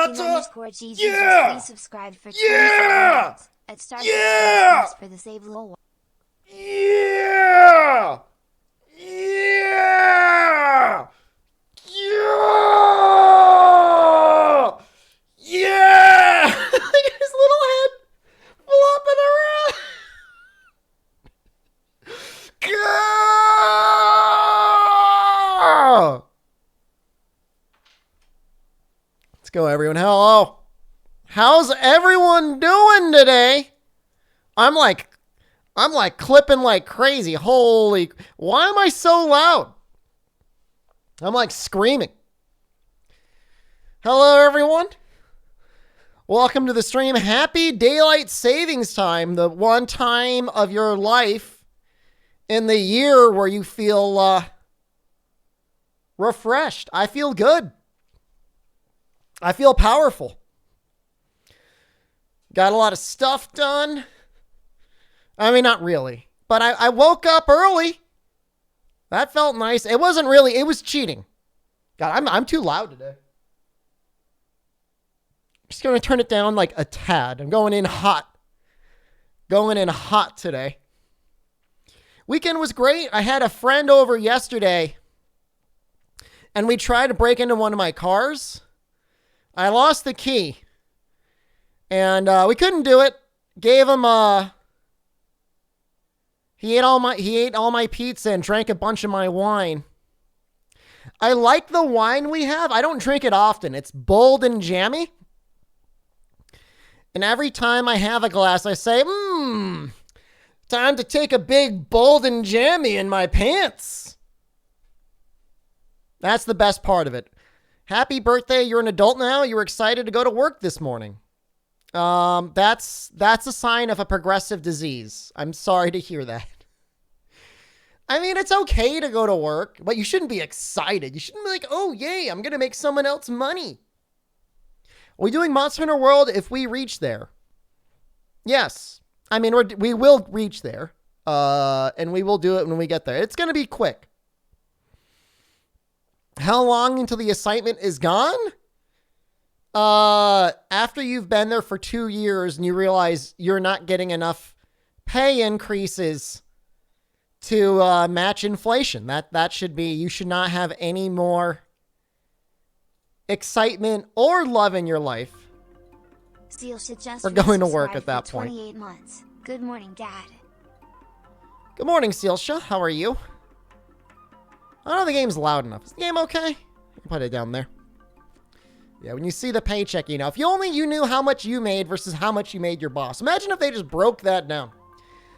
pizza. Yeah. Please subscribe for Yeah. At Star Yeah. for the save little. Yeah. Yeah. Yeah. Yeah. Look at his little head flopping around. Go. Let's go, everyone. Hello. How's everyone doing today? I'm like clipping like crazy. Holy, why am I so loud? I'm like screaming. Hello, everyone. Welcome to the stream. Happy daylight savings time, the one time of your life in the year where you feel refreshed. I feel good. I feel powerful. Got a lot of stuff done. I mean, not really, but I woke up early. That felt nice. It wasn't really, it was cheating. God, I'm too loud today. Just going to turn it down like a tad. I'm going in hot. Going in hot today. Weekend was great. I had a friend over yesterday and we tried to break into one of my cars. I lost the key and we couldn't do it. Gave him he ate all my pizza and drank a bunch of my wine. I like the wine we have. I don't drink it often. It's bold and jammy. And every time I have a glass, I say, time to take a big bold and jammy in my pants. That's the best part of it. Happy birthday. You're an adult now. You were excited to go to work this morning. That's a sign of a progressive disease. I'm sorry to hear that. I mean, it's okay to go to work, but you shouldn't be excited. You shouldn't be like, oh, yay, I'm going to make someone else money. Are we doing Monster Hunter World if we reach there? Yes. I mean, we will reach there, and we will do it when we get there. It's going to be quick. How long until the assignment is gone? After you've been there for 2 years and you realize you're not getting enough pay increases to match inflation. That should be, you should not have any more excitement or love in your life. We're going to work at that point. 28 months. Good morning, Dad. Good morning, Sealsha. How are you? I don't know if the game's loud enough. Is the game okay? Put it down there. Yeah, when you see the paycheck, you know, if you knew how much you made versus how much you made your boss. Imagine if they just broke that down.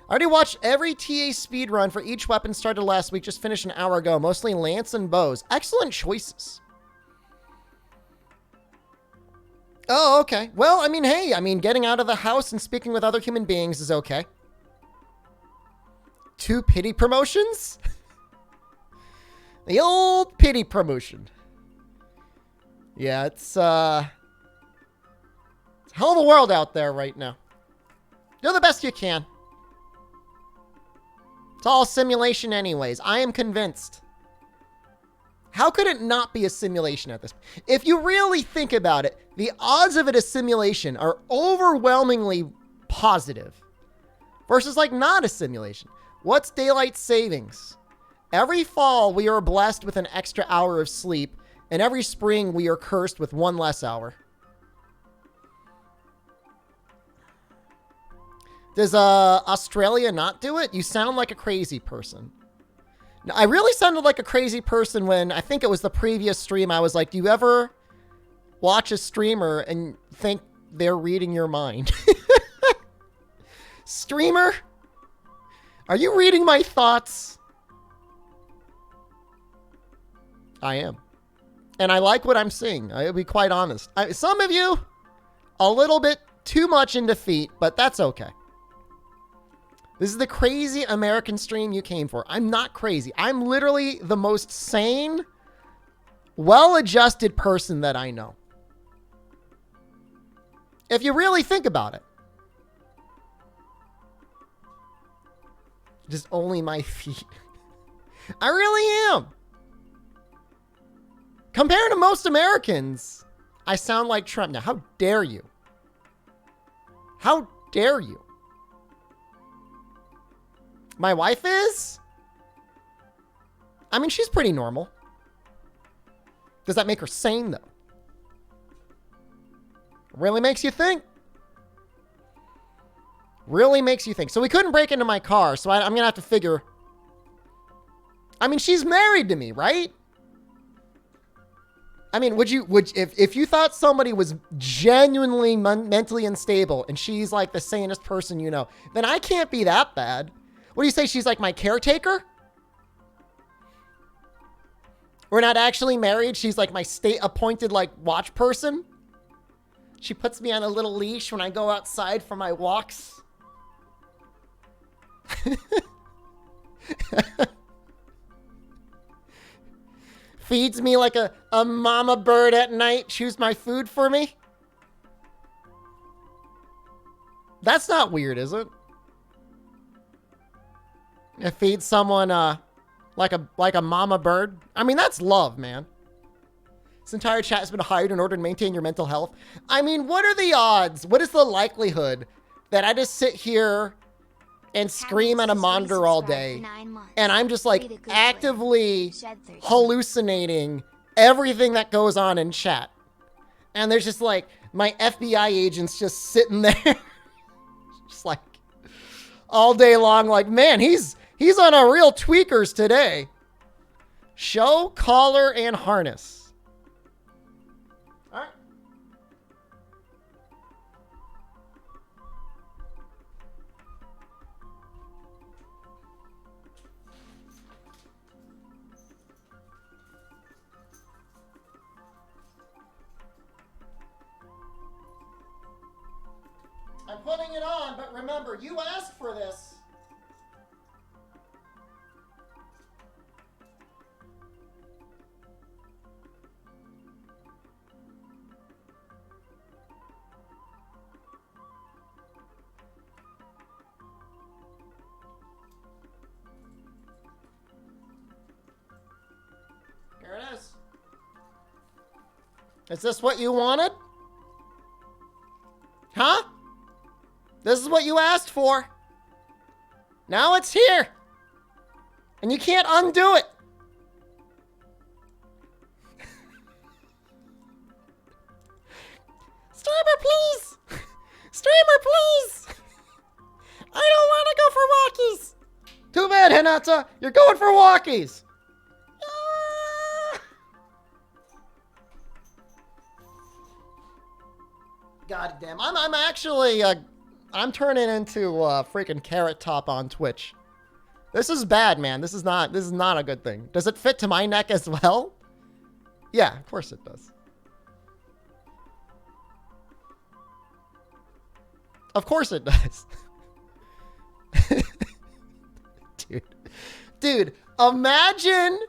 I already watched every TA speedrun for each weapon started last week. Just finished an hour ago. Mostly lance and bows. Excellent choices. Oh, okay. Well, I mean, hey, getting out of the house and speaking with other human beings is okay. 2 pity promotions? The old pity promotion. Yeah, it's a hell of a world out there right now. Do the best you can. It's all simulation anyways. I am convinced. How could it not be a simulation at this point? If you really think about it, the odds of it a simulation are overwhelmingly positive versus like not a simulation. What's daylight savings? Every fall, we are blessed with an extra hour of sleep, and every spring, we are cursed with 1 less hour. Does Australia not do it? You sound like a crazy person. Now, I really sounded like a crazy person when I think it was the previous stream. I was like, do you ever watch a streamer and think they're reading your mind? Streamer? Are you reading my thoughts? I am. And I like what I'm seeing. I'll be quite honest. Some of you, a little bit too much in defeat, but that's okay. This is the crazy American stream you came for. I'm not crazy. I'm literally the most sane, well-adjusted person that I know. If you really think about it. Just only my feet. I really am. Compared to most Americans, I sound like Trump now. How dare you? How dare you? My wife is? I mean, she's pretty normal. Does that make her sane, though? Really makes you think. Really makes you think. So we couldn't break into my car, so I'm going to have to figure. I mean, she's married to me, right? I mean, if you thought somebody was genuinely mentally unstable and she's like the sanest person you know, then I can't be that bad. What do you say? She's like my caretaker? We're not actually married. She's like my state appointed like watch person. She puts me on a little leash when I go outside for my walks. Feeds me like a mama bird at night. Chews my food for me. That's not weird, is it? It feeds someone like a mama bird. I mean, that's love, man. This entire chat has been hired in order to maintain your mental health. I mean, what are the odds? What is the likelihood that I just sit here and scream at a monitor all day and I'm just like actively hallucinating everything that goes on in chat? And there's just like my FBI agents just sitting there just like all day long like, man, he's on a real tweakers today. Show, collar, and harness. All right. I'm putting it on, but remember, you asked for this. Here it is. Is this what you wanted? Huh? This is what you asked for. Now it's here. And you can't undo it. Streamer, please. Streamer, please. I don't want to go for walkies. Too bad, Hinata. You're going for walkies. God damn. I'm actually, I'm turning into freaking Carrot Top on Twitch. This is bad, man. This is not a good thing. Does it fit to my neck as well? Yeah, of course it does. Of course it does. Dude, imagine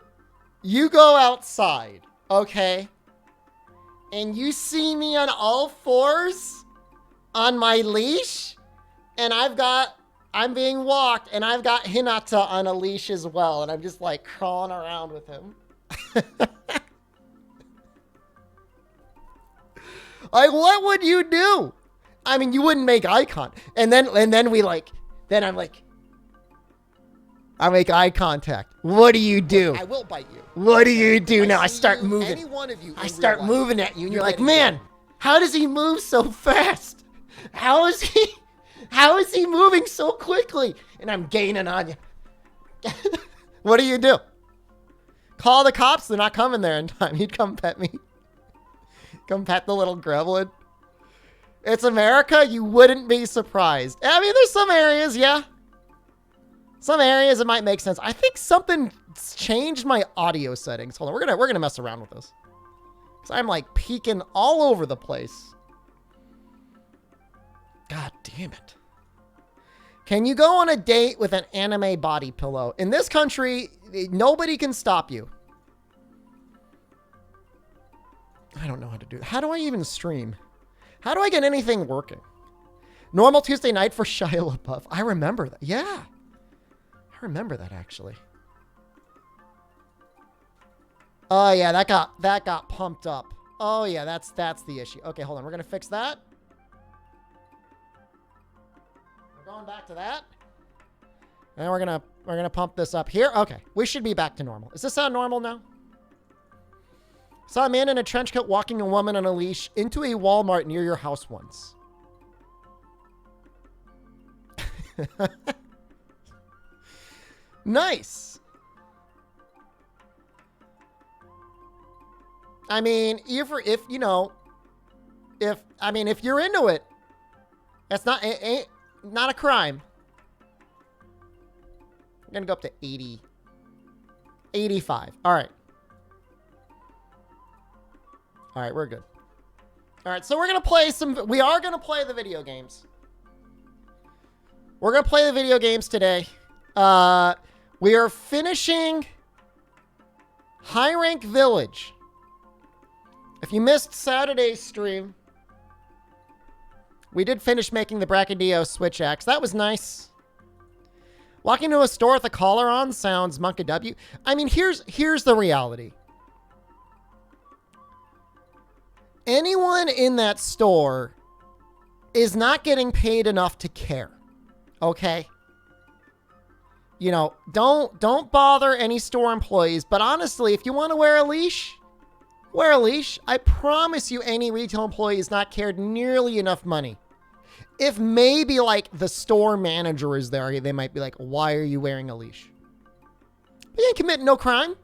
you go outside, okay? And you see me on all fours on my leash, and I'm being walked, and I've got Hinata on a leash as well, and I'm just like crawling around with him. Like, what would you do? I mean, you wouldn't make eye contact. And then I make eye contact. What do you do? I will bite you. What do you do now? I start moving. Any one of you. I start moving at you, and you're like, man, how does he move so fast? How is he moving so quickly? And I'm gaining on you. What do you do? Call the cops. They're not coming there in time. You'd come pet me. Come pet the little gremlin. It's America. You wouldn't be surprised. I mean, there's some areas, yeah. Some areas it might make sense. I think something changed my audio settings. Hold on, we're gonna mess around with this. Cause I'm like peeking all over the place. God damn it. Can you go on a date with an anime body pillow? In this country, nobody can stop you. I don't know how to do that. How do I even stream? How do I get anything working? Normal Tuesday night for Shia LaBeouf. I remember that. Yeah. I remember that actually. Oh yeah, that got pumped up. Oh yeah, that's the issue. Okay, hold on. We're gonna fix that. We're going back to that. And we're gonna pump this up here. Okay, we should be back to normal. Does this sound normal now? Saw a man in a trench coat walking a woman on a leash into a Walmart near your house once. Nice. I mean, if you know, if you're into it, that's not a crime. I'm gonna go up to 80, 85. All right, we're good. All right, so we're gonna play we are gonna play the video games. We're gonna play the video games today. We are finishing High Rank Village. If you missed Saturday's stream, we did finish making the Brachydio switch axe. That was nice. Walking into a store with a collar on sounds Monka W. I mean, here's the reality. Anyone in that store is not getting paid enough to care. Okay? You know, don't bother any store employees, but honestly, if you want to wear a leash, wear a leash. I promise you any retail employee has not cared nearly enough money. If maybe like the store manager is there, they might be like, why are you wearing a leash? But you ain't committing no crime.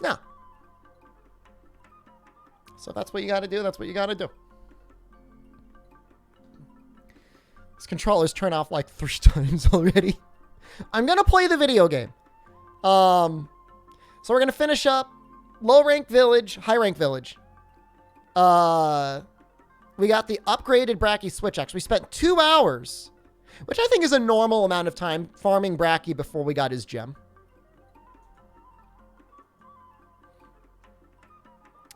No. So that's what you got to do. That's what you got to do. This controller's turned off like 3 times already. I'm going to play the video game. So we're going to finish up low rank village, high rank village. We got the upgraded Brachy switch axe. We spent 2 hours, which I think is a normal amount of time farming Brachy before we got his gem.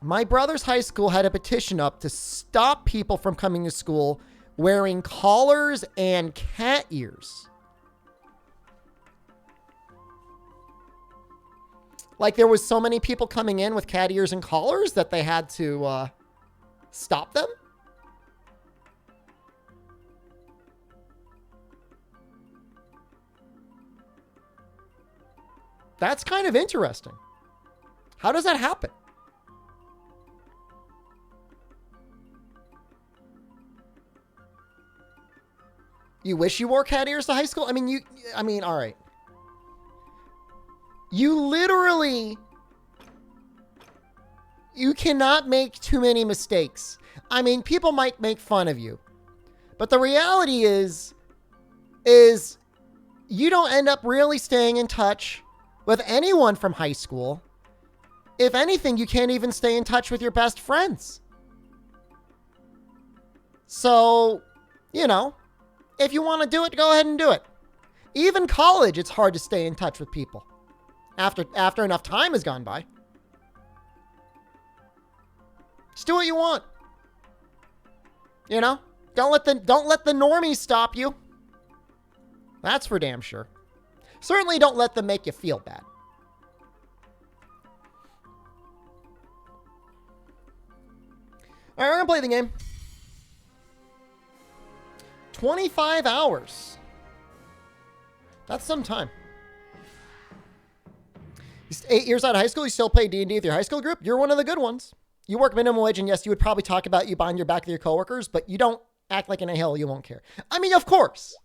My brother's high school had a petition up to stop people from coming to school wearing collars and cat ears. Like there was so many people coming in with cat ears and collars that they had to stop them. That's kind of interesting. How does that happen? You wish you wore cat ears to high school? I mean, all right. You literally, you cannot make too many mistakes. I mean, people might make fun of you, but the reality is you don't end up really staying in touch with anyone from high school. If anything, you can't even stay in touch with your best friends. So, you know, if you want to do it, go ahead and do it. Even college, it's hard to stay in touch with people after enough time has gone by. Just do what you want. You know? Don't let the normies stop you. That's for damn sure. Certainly don't let them make you feel bad. All right, we're going to play the game. 25 hours. That's some time. 8 years out of high school, you still play D&D with your high school group? You're one of the good ones. You work minimum wage, and yes, you would probably talk about you behind your back with your coworkers, but you don't act like in a hill, you won't care. I mean, of course.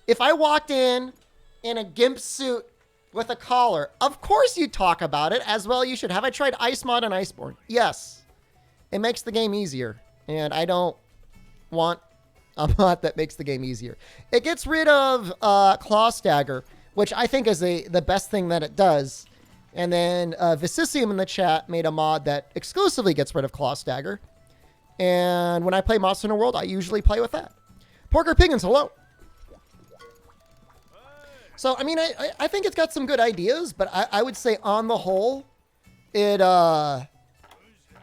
If I walked in a gimp suit with a collar, of course you'd talk about it, as well you should. Have I tried Ice Mod and Iceborne? Yes. It makes the game easier, and I don't want a mod that makes the game easier. It gets rid of Claw Stagger, which I think is the best thing that it does. And then Vicisium in the chat made a mod that exclusively gets rid of Claw Stagger. And when I play Monster Hunter World, I usually play with that. Porker Piggins, hello. So, I mean, I think it's got some good ideas, but I would say on the whole, it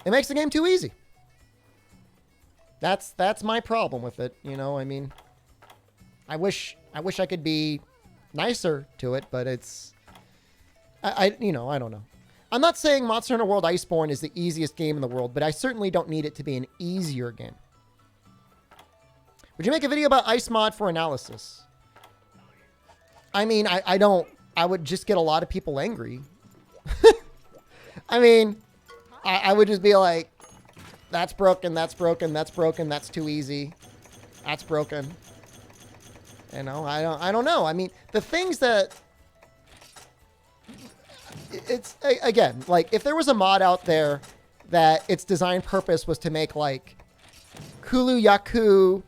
makes the game too easy. That's my problem with it. You know, I mean, I wish I could be nicer to it, but it's, I don't know. I'm not saying Monster Hunter World Iceborne is the easiest game in the world, but I certainly don't need it to be an easier game. Would you make a video about Ice Mod for analysis? I mean, I don't. I would just get a lot of people angry. I mean, I would just be like, that's broken, that's broken, that's broken, that's too easy. That's broken. You know, I don't know. I mean, the things that... It's, again, like, if there was a mod out there that its design purpose was to make, like, Kulu Yaku,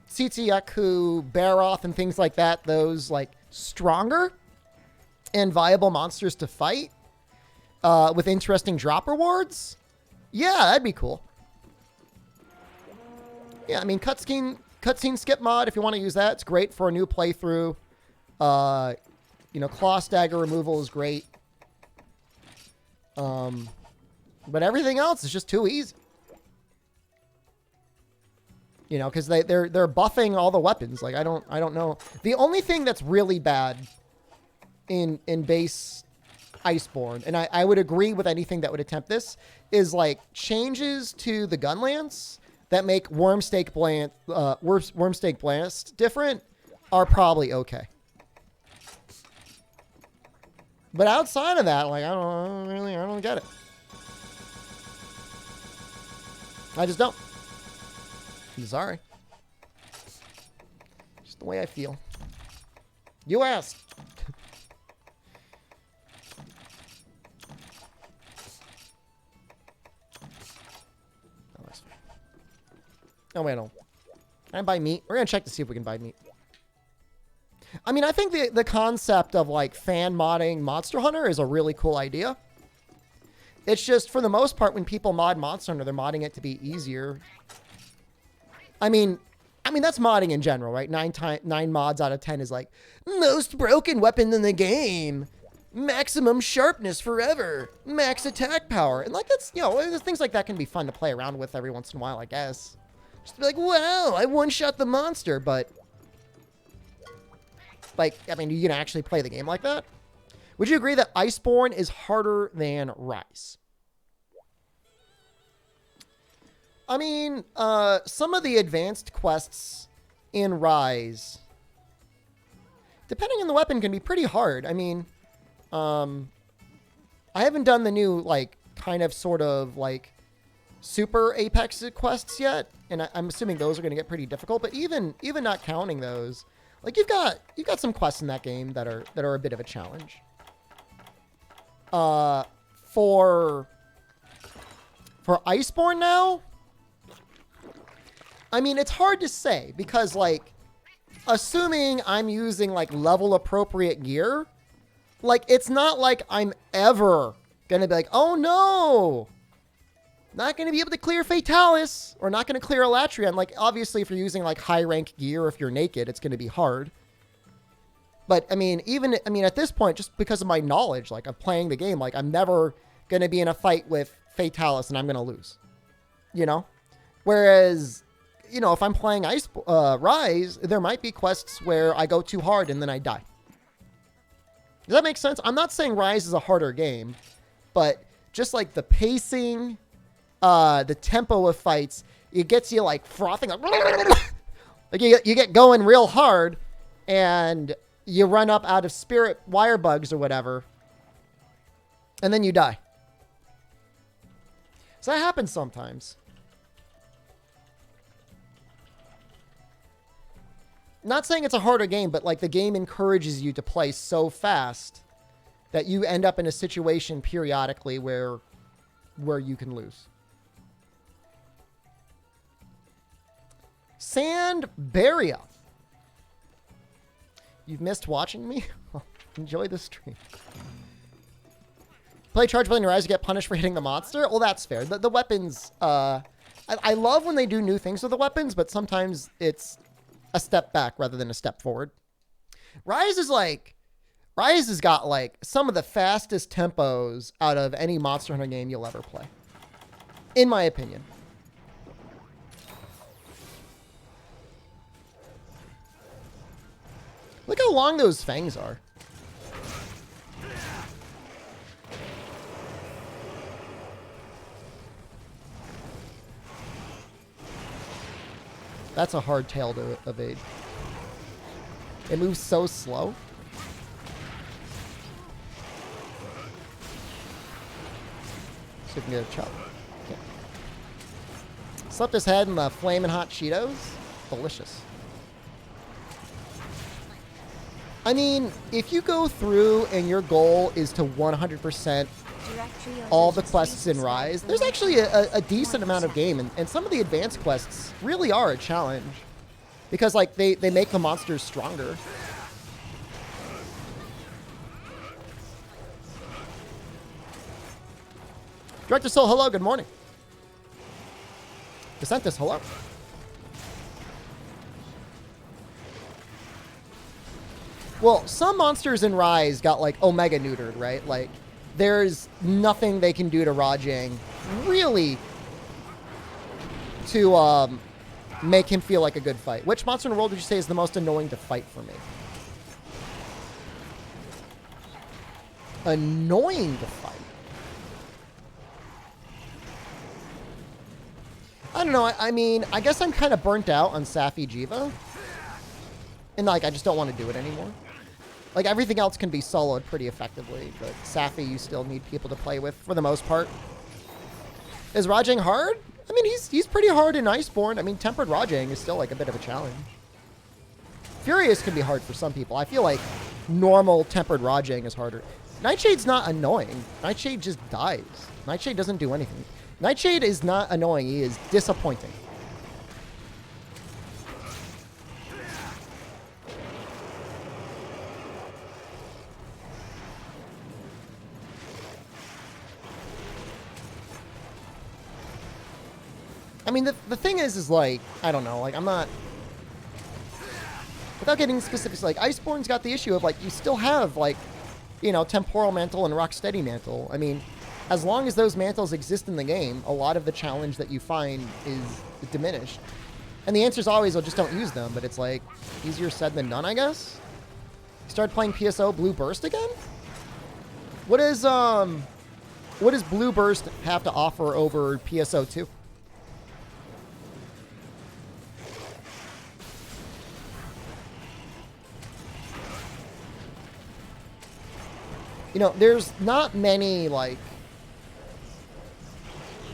Tsitsi-Yaku, Baroth, and things like that, those, like, stronger and viable monsters to fight with interesting drop rewards, yeah, that'd be cool. Yeah, I mean, cutscene skip mod, if you want to use that, it's great for a new playthrough. You know, claw stagger removal is great. But everything else is just too easy. You know, because they're buffing all the weapons. Like, I don't know. The only thing that's really bad in base Iceborne, and I would agree with anything that would attempt this, is like changes to the gun lance that make Wormstake Blast different are probably okay. But outside of that, like, I don't get it. I just don't. I'm sorry. Just the way I feel. You asked. Oh, wait, no. Can I buy meat? We're going to check to see if we can buy meat. I mean, I think the concept of, like, fan modding Monster Hunter is a really cool idea. It's just, for the most part, when people mod Monster Hunter, they're modding it to be easier. I mean, that's modding in general, right? 9 mods out of 10 is, like, most broken weapon in the game. Maximum sharpness forever. Max attack power. And, like, that's, you know, things like that can be fun to play around with every once in a while, I guess. Just to be like, wow, I one-shot the monster, but... Like, I mean, you can actually play the game like that? Would you agree that Iceborne is harder than Rise? I mean, some of the advanced quests in Rise, depending on the weapon, can be pretty hard. I mean, I haven't done the new, like, kind of sort of, like, super Apex quests yet, and I'm assuming those are going to get pretty difficult, but even not counting those... Like, you've got some quests in that game that are a bit of a challenge. For Iceborne now, I mean, it's hard to say because, like, assuming I'm using, like, level appropriate gear, like, it's not like I'm ever gonna be like, oh no, not going to be able to clear Fatalis, or not going to clear Elatrion. Like, obviously, if you're using, like, high-rank gear, if you're naked, it's going to be hard. But, I mean, at this point, just because of my knowledge, like, of playing the game, like, I'm never going to be in a fight with Fatalis and I'm going to lose. You know? Whereas, you know, if I'm playing Rise, there might be quests where I go too hard and then I die. Does that make sense? I'm not saying Rise is a harder game, but just, like, the pacing... the tempo of fights, it gets you like frothing, like you get going real hard, and you run up out of spirit wire bugs or whatever, and then you die. So that happens sometimes. Not saying it's a harder game, but like the game encourages you to play so fast that you end up in a situation periodically where you can lose. Sandbaria. You've missed watching me? Enjoy the stream. Play Charge Blade and Rise to get punished for hitting the monster? Well, that's fair. The weapons, I love when they do new things with the weapons, but sometimes it's a step back rather than a step forward. Rise has got like some of the fastest tempos out of any Monster Hunter game you'll ever play. In my opinion. Look how long those fangs are. That's a hard tail to evade. It moves so slow. So we can get a chop. Okay. Slept his head in the flaming hot Cheetos. Delicious. I mean, if you go through and your goal is to 100% all the quests in Rise, there's actually a decent amount of game, and some of the advanced quests really are a challenge. Because, like, they make the monsters stronger. Director Soul, hello, good morning. DeSantis, hello. Well, some monsters in Rise got, like, Omega neutered, right? Like, there's nothing they can do to Rajang, really, to make him feel like a good fight. Which monster in the world would you say is the most annoying to fight for me? Annoying to fight? I don't know. I mean, I guess I'm kind of burnt out on Safi Jiva. And, like, I just don't want to do it anymore. Like, everything else can be soloed pretty effectively, but Safi you still need people to play with for the most part. Is Rajang hard? I mean, he's pretty hard in Iceborne. I mean, Tempered Rajang is still, like, a bit of a challenge. Furious can be hard for some people. I feel like normal Tempered Rajang is harder. Nightshade's not annoying. Nightshade just dies. Nightshade doesn't do anything. Nightshade is not annoying. He is disappointing. I mean, the thing is like, I don't know, like, I'm not... Without getting specifics, like, Iceborne's got the issue of, like, you still have, like, you know, Temporal Mantle and Rocksteady Mantle. I mean, as long as those mantles exist in the game, a lot of the challenge that you find is diminished. And the answer is always, well, just don't use them, but it's, like, easier said than done, I guess? You started playing PSO Blue Burst again? What does Blue Burst have to offer over PSO 2? You know, there's not many, like,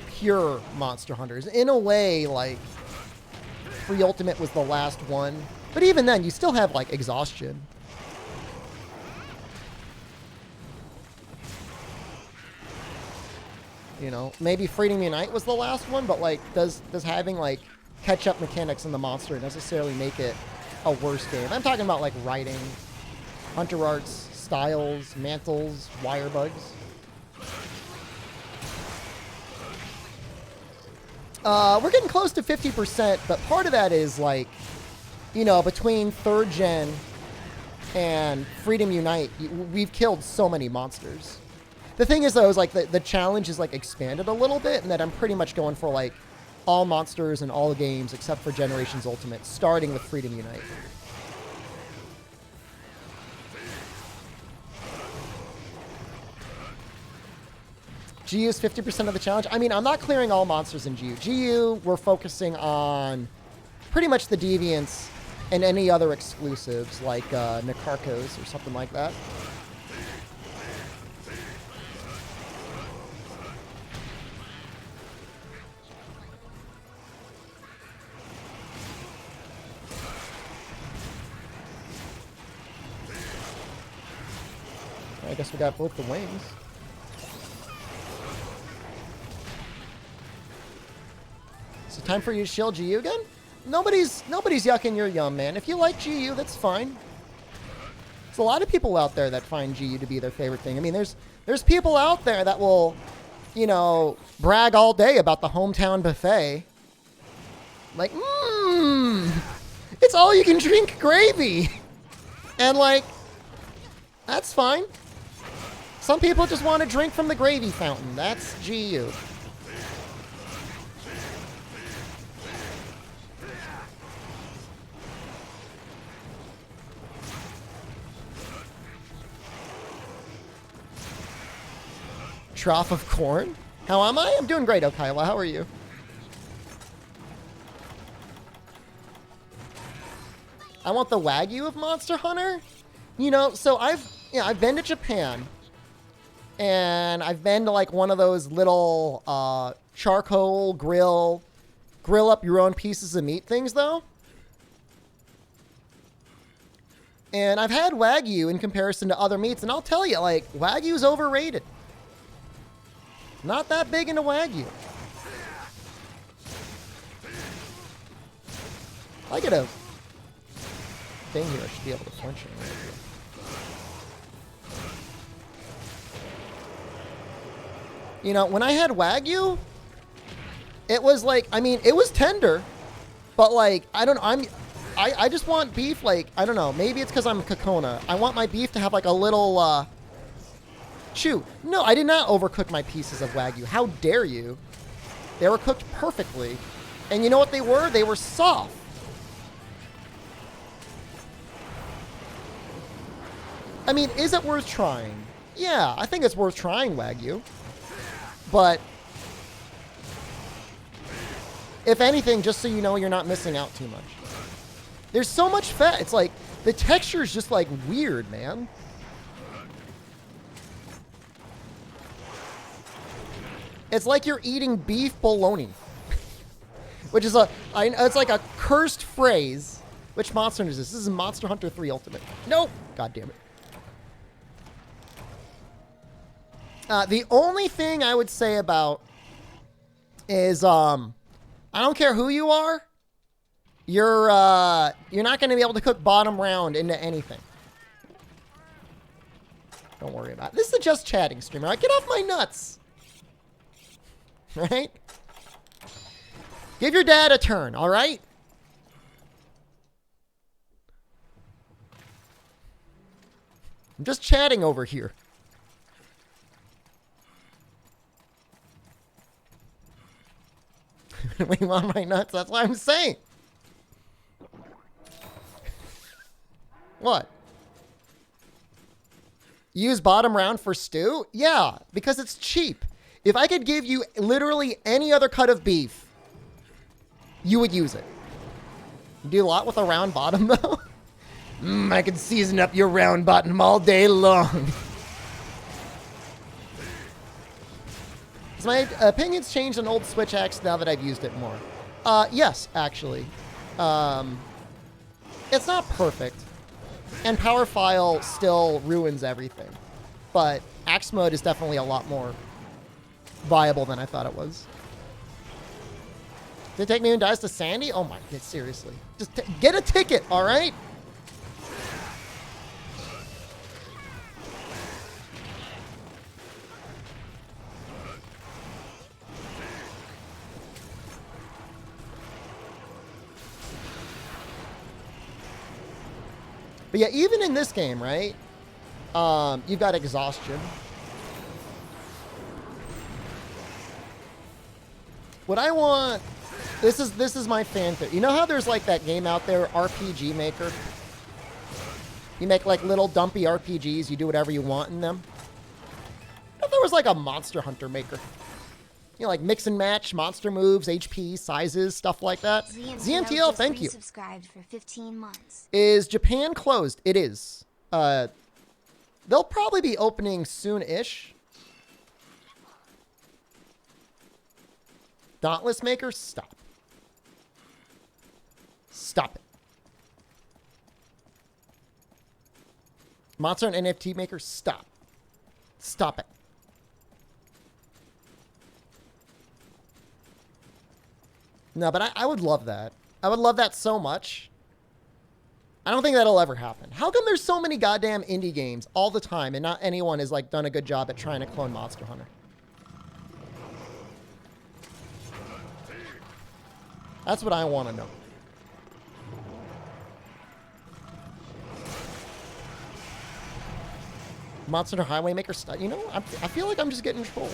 pure Monster Hunters. In a way, like, Free Ultimate was the last one. But even then, you still have, like, Exhaustion. You know, maybe Freedom Unite was the last one, but, like, does having, like, catch-up mechanics in the monster necessarily make it a worse game? I'm talking about, like, writing, Hunter Arts, styles, mantles, wire bugs. We're getting close to 50%, but part of that is, like, you know, between 3rd gen and Freedom Unite, we've killed so many monsters. The thing is, though, is, like, the challenge is, like, expanded a little bit, and that I'm pretty much going for, like, all monsters in all games except for Generations Ultimate, starting with Freedom Unite. GU is 50% of the challenge. I mean, I'm not clearing all monsters in GU. GU, we're focusing on pretty much the Deviants and any other exclusives, like Nikarkos or something like that. I guess we got both the wings. So time for you to shield GU again? Nobody's yucking your yum, man. If you like GU, that's fine. There's a lot of people out there that find GU to be their favorite thing. I mean, there's people out there that will, you know, brag all day about the hometown buffet. Like, it's all you can drink gravy. And, like, that's fine. Some people just want to drink from the gravy fountain. That's GU. Trough of corn? How am I? I'm doing great, Okaila. How are you? I want the Wagyu of Monster Hunter. You know, so I've been to Japan. And I've been to like one of those little charcoal grill up your own pieces of meat things though. And I've had Wagyu in comparison to other meats, and I'll tell you, like, Wagyu's overrated. Not that big into Wagyu. I get a thing here. I should be able to punch it. You know, when I had Wagyu, it was like, I mean, it was tender, but like, I don't know, I just want beef, like, I don't know, maybe it's because I'm Kokona. I want my beef to have like a little, chew. No, I did not overcook my pieces of Wagyu. How dare you? They were cooked perfectly. And you know what they were? They were soft. I mean, is it worth trying? Yeah, I think it's worth trying Wagyu. But if anything, just so you know, you're not missing out too much. There's so much fat. It's like, the texture is just like weird, man. It's like you're eating beef bologna. Which is it's like a cursed phrase. Which monster is this? This is Monster Hunter 3 Ultimate. Nope. God damn it. The only thing I would say about is, I don't care who you are, you're not going to be able to cook bottom round into anything. Don't worry about it. This is a just chatting stream, all right? Get off my nuts. Right? Give your dad a turn, all right? I'm just chatting over here. Wait, on my nuts? That's what I'm saying. What? Use bottom round for stew? Yeah, because it's cheap. If I could give you literally any other cut of beef, you would use it. You do a lot with a round bottom, though. I can season up your round bottom all day long. Has my opinions changed on old Switch Axe now that I've used it more? Yes, actually. It's not perfect. And Power File still ruins everything. But Axe Mode is definitely a lot more viable than I thought it was. Did it take me and dies to Sandy? Oh my god, seriously. Just get a ticket, alright? But yeah, even in this game, right? You've got exhaustion. What I want, this is my fan theory. You know how there's like that game out there, RPG Maker? You make like little dumpy RPGs, you do whatever you want in them. What if there was like a Monster Hunter Maker? You know, like mix and match, monster moves, HP, sizes, stuff like that. ZNTL, thank you. Subscribed for 15 months. Is Japan closed? It is. They'll probably be opening soon-ish. Dauntless Maker, stop. Stop it. Monster and NFT Maker, stop. Stop it. No, but I would love that. I would love that so much. I don't think that'll ever happen. How come there's so many goddamn indie games all the time and not anyone has like done a good job at trying to clone Monster Hunter? That's what I want to know. Monster Hunter Highway Maker stuff. You know, I feel like I'm just getting trolled.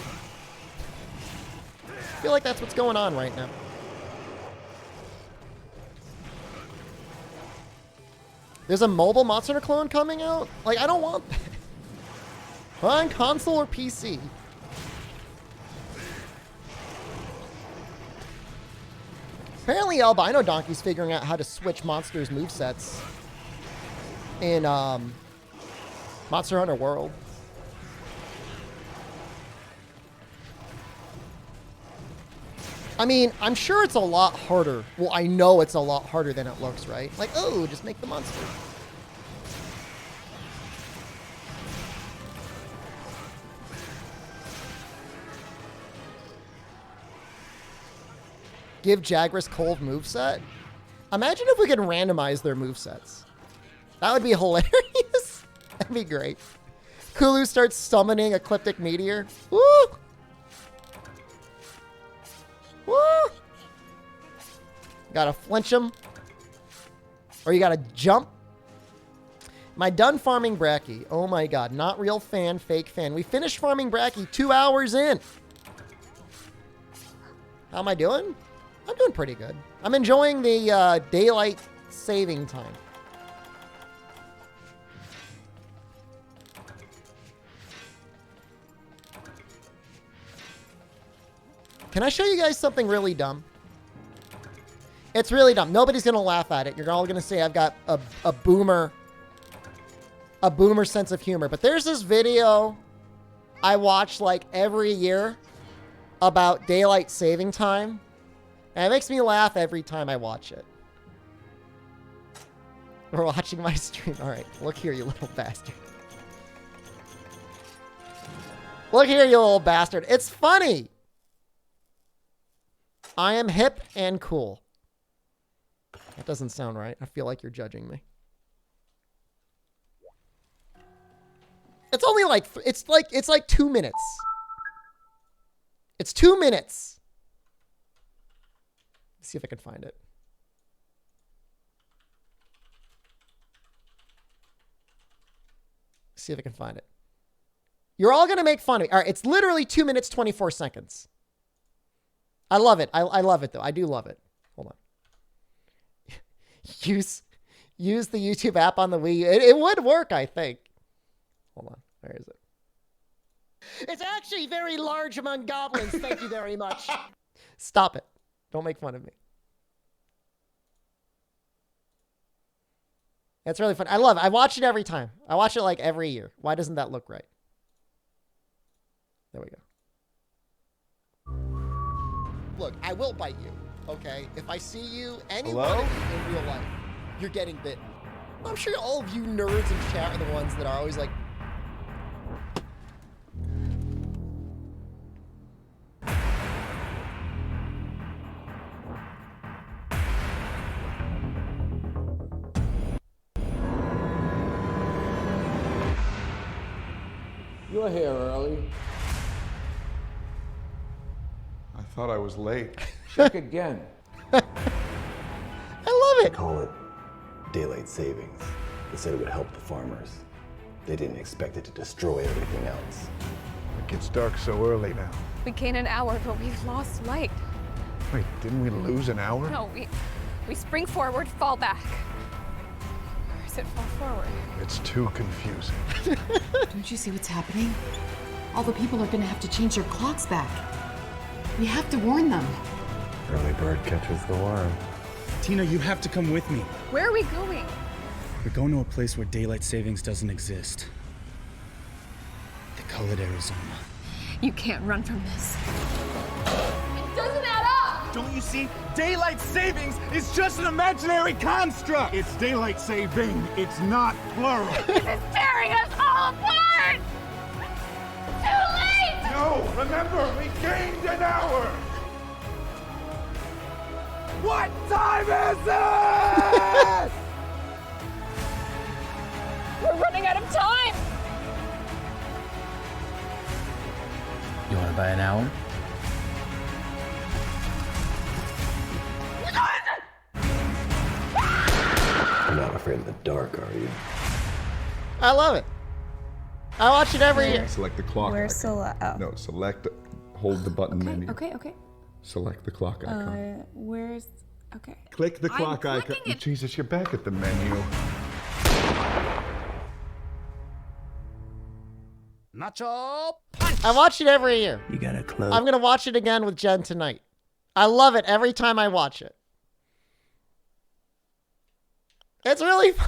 I feel like that's what's going on right now. There's a mobile Monster Hunter clone coming out? Like, I don't want that. On console or PC? Apparently Albino Donkey's figuring out how to switch monsters' movesets. in Monster Hunter World. I mean, I'm sure it's a lot harder. Well, I know it's a lot harder than it looks, right? Like, oh, just make the monster. Give Jagras cold moveset? Imagine if we could randomize their movesets. That would be hilarious. That'd be great. Kulu starts summoning Ecliptic Meteor. Woo! Woo! Gotta flinch him. Or you gotta jump. Am I done farming Bracky? Oh my god. Not real fan, fake fan. We finished farming Bracky 2 hours in. How am I doing? I'm doing pretty good. I'm enjoying the daylight saving time. Can I show you guys something really dumb? It's really dumb. Nobody's going to laugh at it. You're all going to say I've got a boomer sense of humor. But there's this video I watch like every year about daylight saving time. And it makes me laugh every time I watch it. We're watching my stream. All right, look here, you little bastard. Look here, you little bastard. It's funny. I am hip and cool. That doesn't sound right. I feel like you're judging me. It's only like, it's like 2 minutes. It's 2 minutes. Let's see if I can find it. See if I can find it. You're all going to make fun of me. All right, it's literally 2 minutes, 24 seconds. I love it. I love it, though. I do love it. Hold on. Use the YouTube app on the Wii U. It would work, I think. Hold on. Where is it? It's actually very large among goblins. Thank you very much. Stop it. Don't make fun of me. It's really fun. I love it. I watch it every time. I watch it like every year. Why doesn't that look right? There we go. Look, I will bite you, okay? If I see you anywhere in real life, you're getting bitten. I'm sure all of you nerds in chat are the ones that are always like, You're here early. I thought I was late. Check again. I love it. Call it daylight savings. They said it would help the farmers. They didn't expect it to destroy everything else. It gets dark so early now. We gained an hour, but we've lost light. Wait, didn't we lose an hour? No, we spring forward, fall back. Or is it fall forward? It's too confusing. Don't you see what's happening? All the people are gonna have to change their clocks back. We have to warn them. Early bird catches the worm. Tina, you have to come with me. Where are we going? We're going to a place where daylight savings doesn't exist. They call it Arizona. You can't run from this. It doesn't add up! Don't you see? Daylight savings is just an imaginary construct! It's daylight saving, it's not plural. This is tearing us all apart! Too late! No, remember, we gained an hour! What time is it? We're running out of time! You want to buy an hour? You're not afraid of the dark, are you? I love it. I watch it every year. Select the clock icon. Oh. No, select, hold the button menu. Okay. Select the clock icon. Where's... Okay. Click the clock icon. clicking it. Jesus, you're back at the menu. Nacho punch! I watch it every year. You got a clue? I'm going to watch it again with Jen tonight. I love it every time I watch it. It's really fun.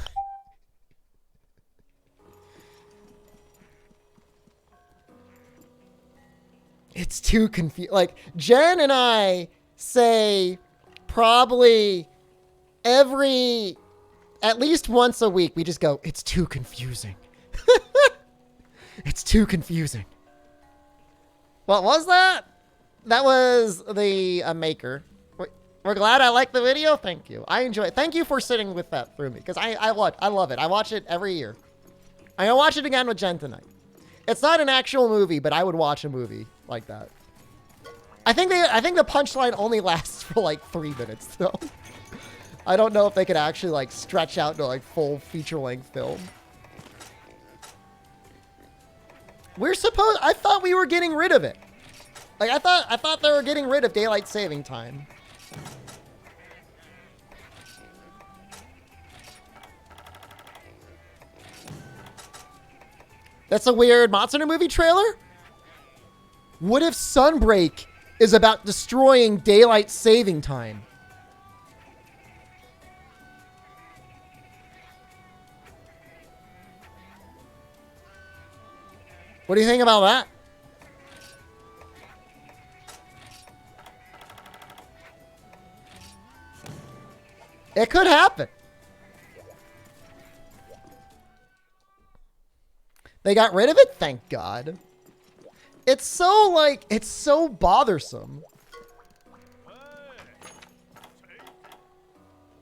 It's too confusing. Like, Jen and I say probably at least once a week, we just go, it's too confusing. It's too confusing. What was that? That was the maker. We're glad I like the video. Thank you. I enjoy it. Thank you for sitting with that through me, because I love it. I watch it every year. I'm gonna watch it again with Jen tonight. It's not an actual movie, but I would watch a movie like that. I think the punchline only lasts for like 3 minutes though. I don't know if they could actually like stretch out to like full feature-length film. I thought we were getting rid of it. Like I thought they were getting rid of daylight saving time. That's a weird Monster Hunter movie trailer? What if Sunbreak is about destroying daylight saving time? What do you think about that? It could happen. They got rid of it? Thank God. It's so, like, it's so bothersome.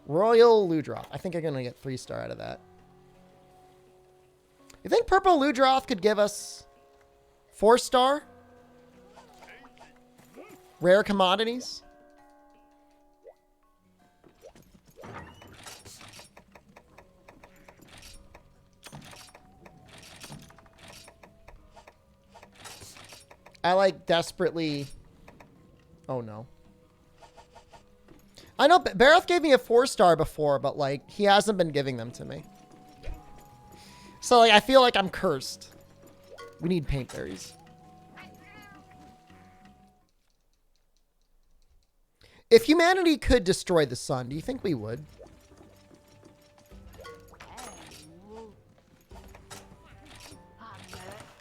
Royal Ludroth. I think I'm going to get 3-star out of that. You think Purple Ludroth could give us 4-star? Rare commodities? I like desperately... Oh no. I know Bareth gave me a 4-star before, but like he hasn't been giving them to me. So like I feel like I'm cursed. We need paint berries. If humanity could destroy the sun, do you think we would?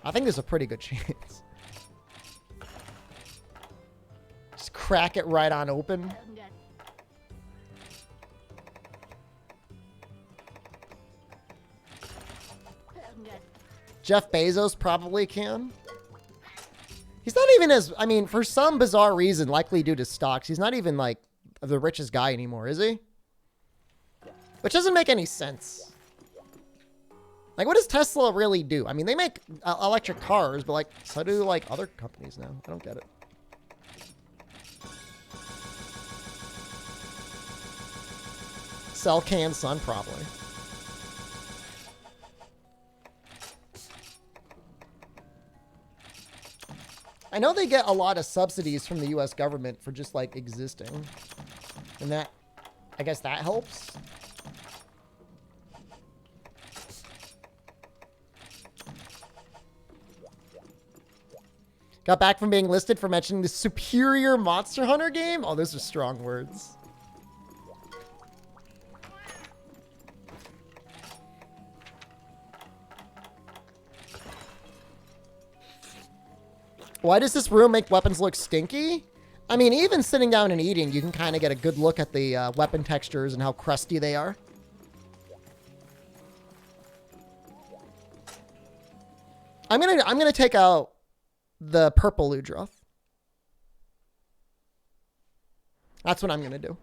I think there's a pretty good chance. Just crack it right on open. Jeff Bezos probably can. He's not even as, I mean, for some bizarre reason, likely due to stocks, he's not even like the richest guy anymore, is he? Which doesn't make any sense. Like, what does Tesla really do? I mean, they make electric cars, but like, so do like other companies now. I don't get it. Sell canned sun, probably. I know they get a lot of subsidies from the US government for just like existing. And that, I guess that helps. Got back from being listed for mentioning the superior Monster Hunter game? Oh, those are strong words. Why does this room make weapons look stinky? I mean, even sitting down and eating, you can kind of get a good look at the weapon textures and how crusty they are. I'm gonna take out the purple Ludroth. That's what I'm gonna do.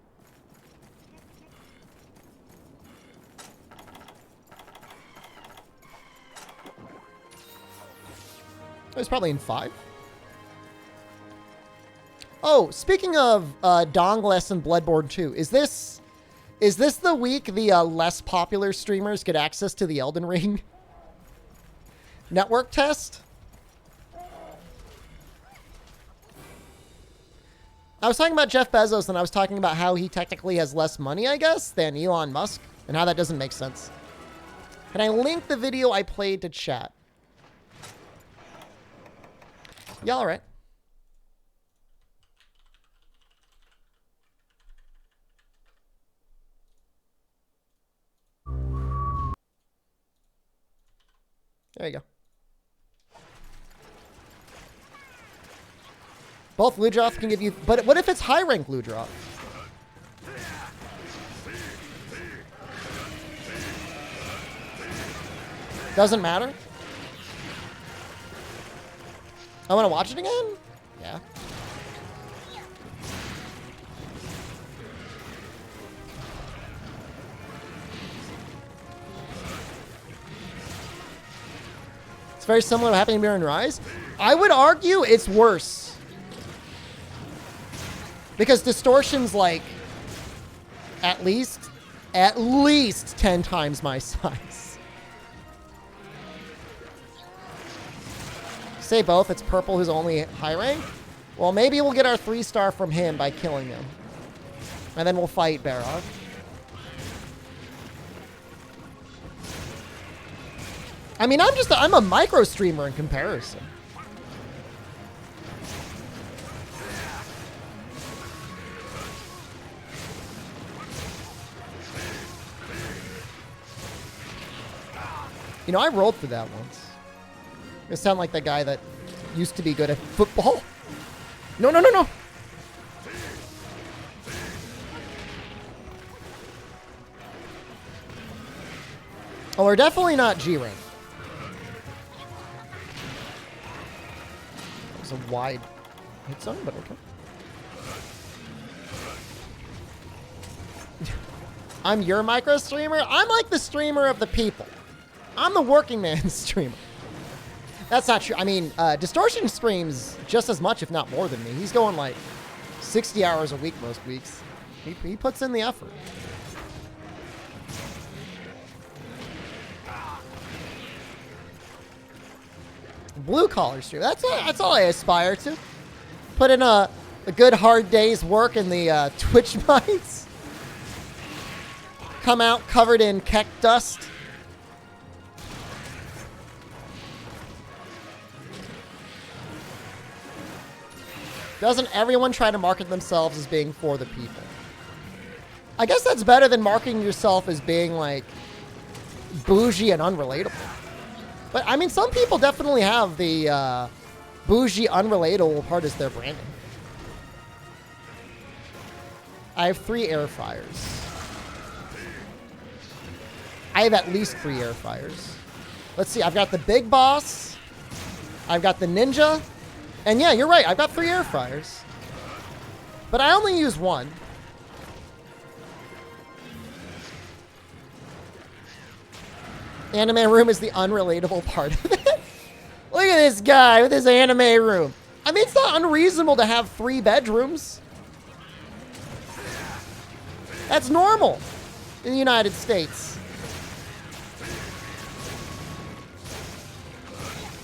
Oh, it's probably in 5. Oh, speaking of Dongless and Bloodborne 2, is this the week the less popular streamers get access to the Elden Ring network test? I was talking about Jeff Bezos, and I was talking about how he technically has less money, I guess, than Elon Musk, and how that doesn't make sense. Can I link the video I played to chat? Yeah, all right. There you go. Both Ludroth can give you... But what if it's high rank Ludroth? Doesn't matter. I want to watch it again? Yeah. It's very similar to Happening Mirror and Rise. I would argue it's worse. Because Distortion's like at least 10 times my size. Say both, it's Purple who's only high rank. Well, maybe we'll get our 3-star from him by killing him. And then we'll fight Barov. I mean, I'm a micro streamer in comparison. You know, I rolled for that once. I sound like the guy that used to be good at football. No, no, no, no. Oh, we're definitely not G-rank. That was a wide hit zone, but okay. I'm your micro streamer? I'm like the streamer of the people. I'm the working man streamer. That's not true. I mean, Distortion streams just as much, if not more than me. He's going like 60 hours a week most weeks. He puts in the effort. Blue collar stream. That's all I aspire to. Put in a good hard day's work in the Twitch mines. Come out covered in keck dust. Doesn't everyone try to market themselves as being for the people? I guess that's better than marketing yourself as being like bougie and unrelatable. But I mean, some people definitely have the bougie, unrelatable part as their branding. I have 3 air fryers. I have at least 3 air fryers. Let's see. I've got the Big Boss. I've got the Ninja. And yeah, you're right. I've got 3 air fryers. But I only use 1. Anime room is the unrelatable part of it. Look at this guy with his anime room. I mean, it's not unreasonable to have 3 bedrooms. That's normal in the United States.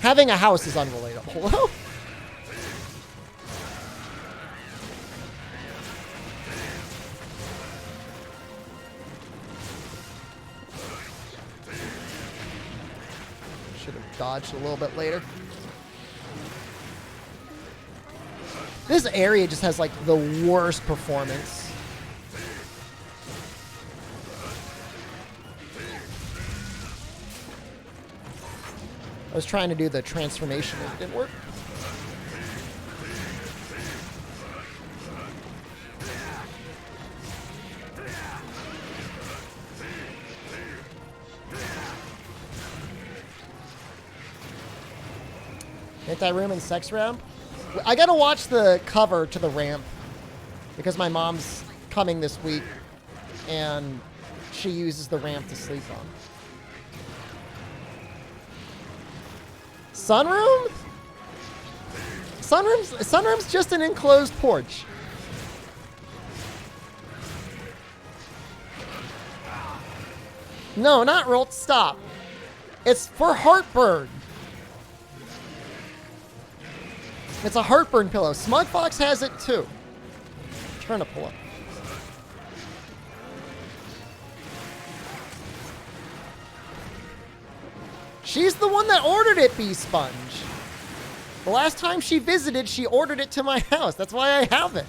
Having a house is unrelatable. Should have dodged a little bit later. This area just has like the worst performance. I was trying to do the transformation and it didn't work. Anti-room and sex ramp. I gotta watch the cover to the ramp because my mom's coming this week and she uses the ramp to sleep on. Sunroom? Sunroom's just an enclosed porch. No, not roll. Stop. It's for heartburn. It's a heartburn pillow. Smugfox has it too. I'm trying to pull up. She's the one that ordered it, Bee Sponge. The last time she visited, she ordered it to my house. That's why I have it.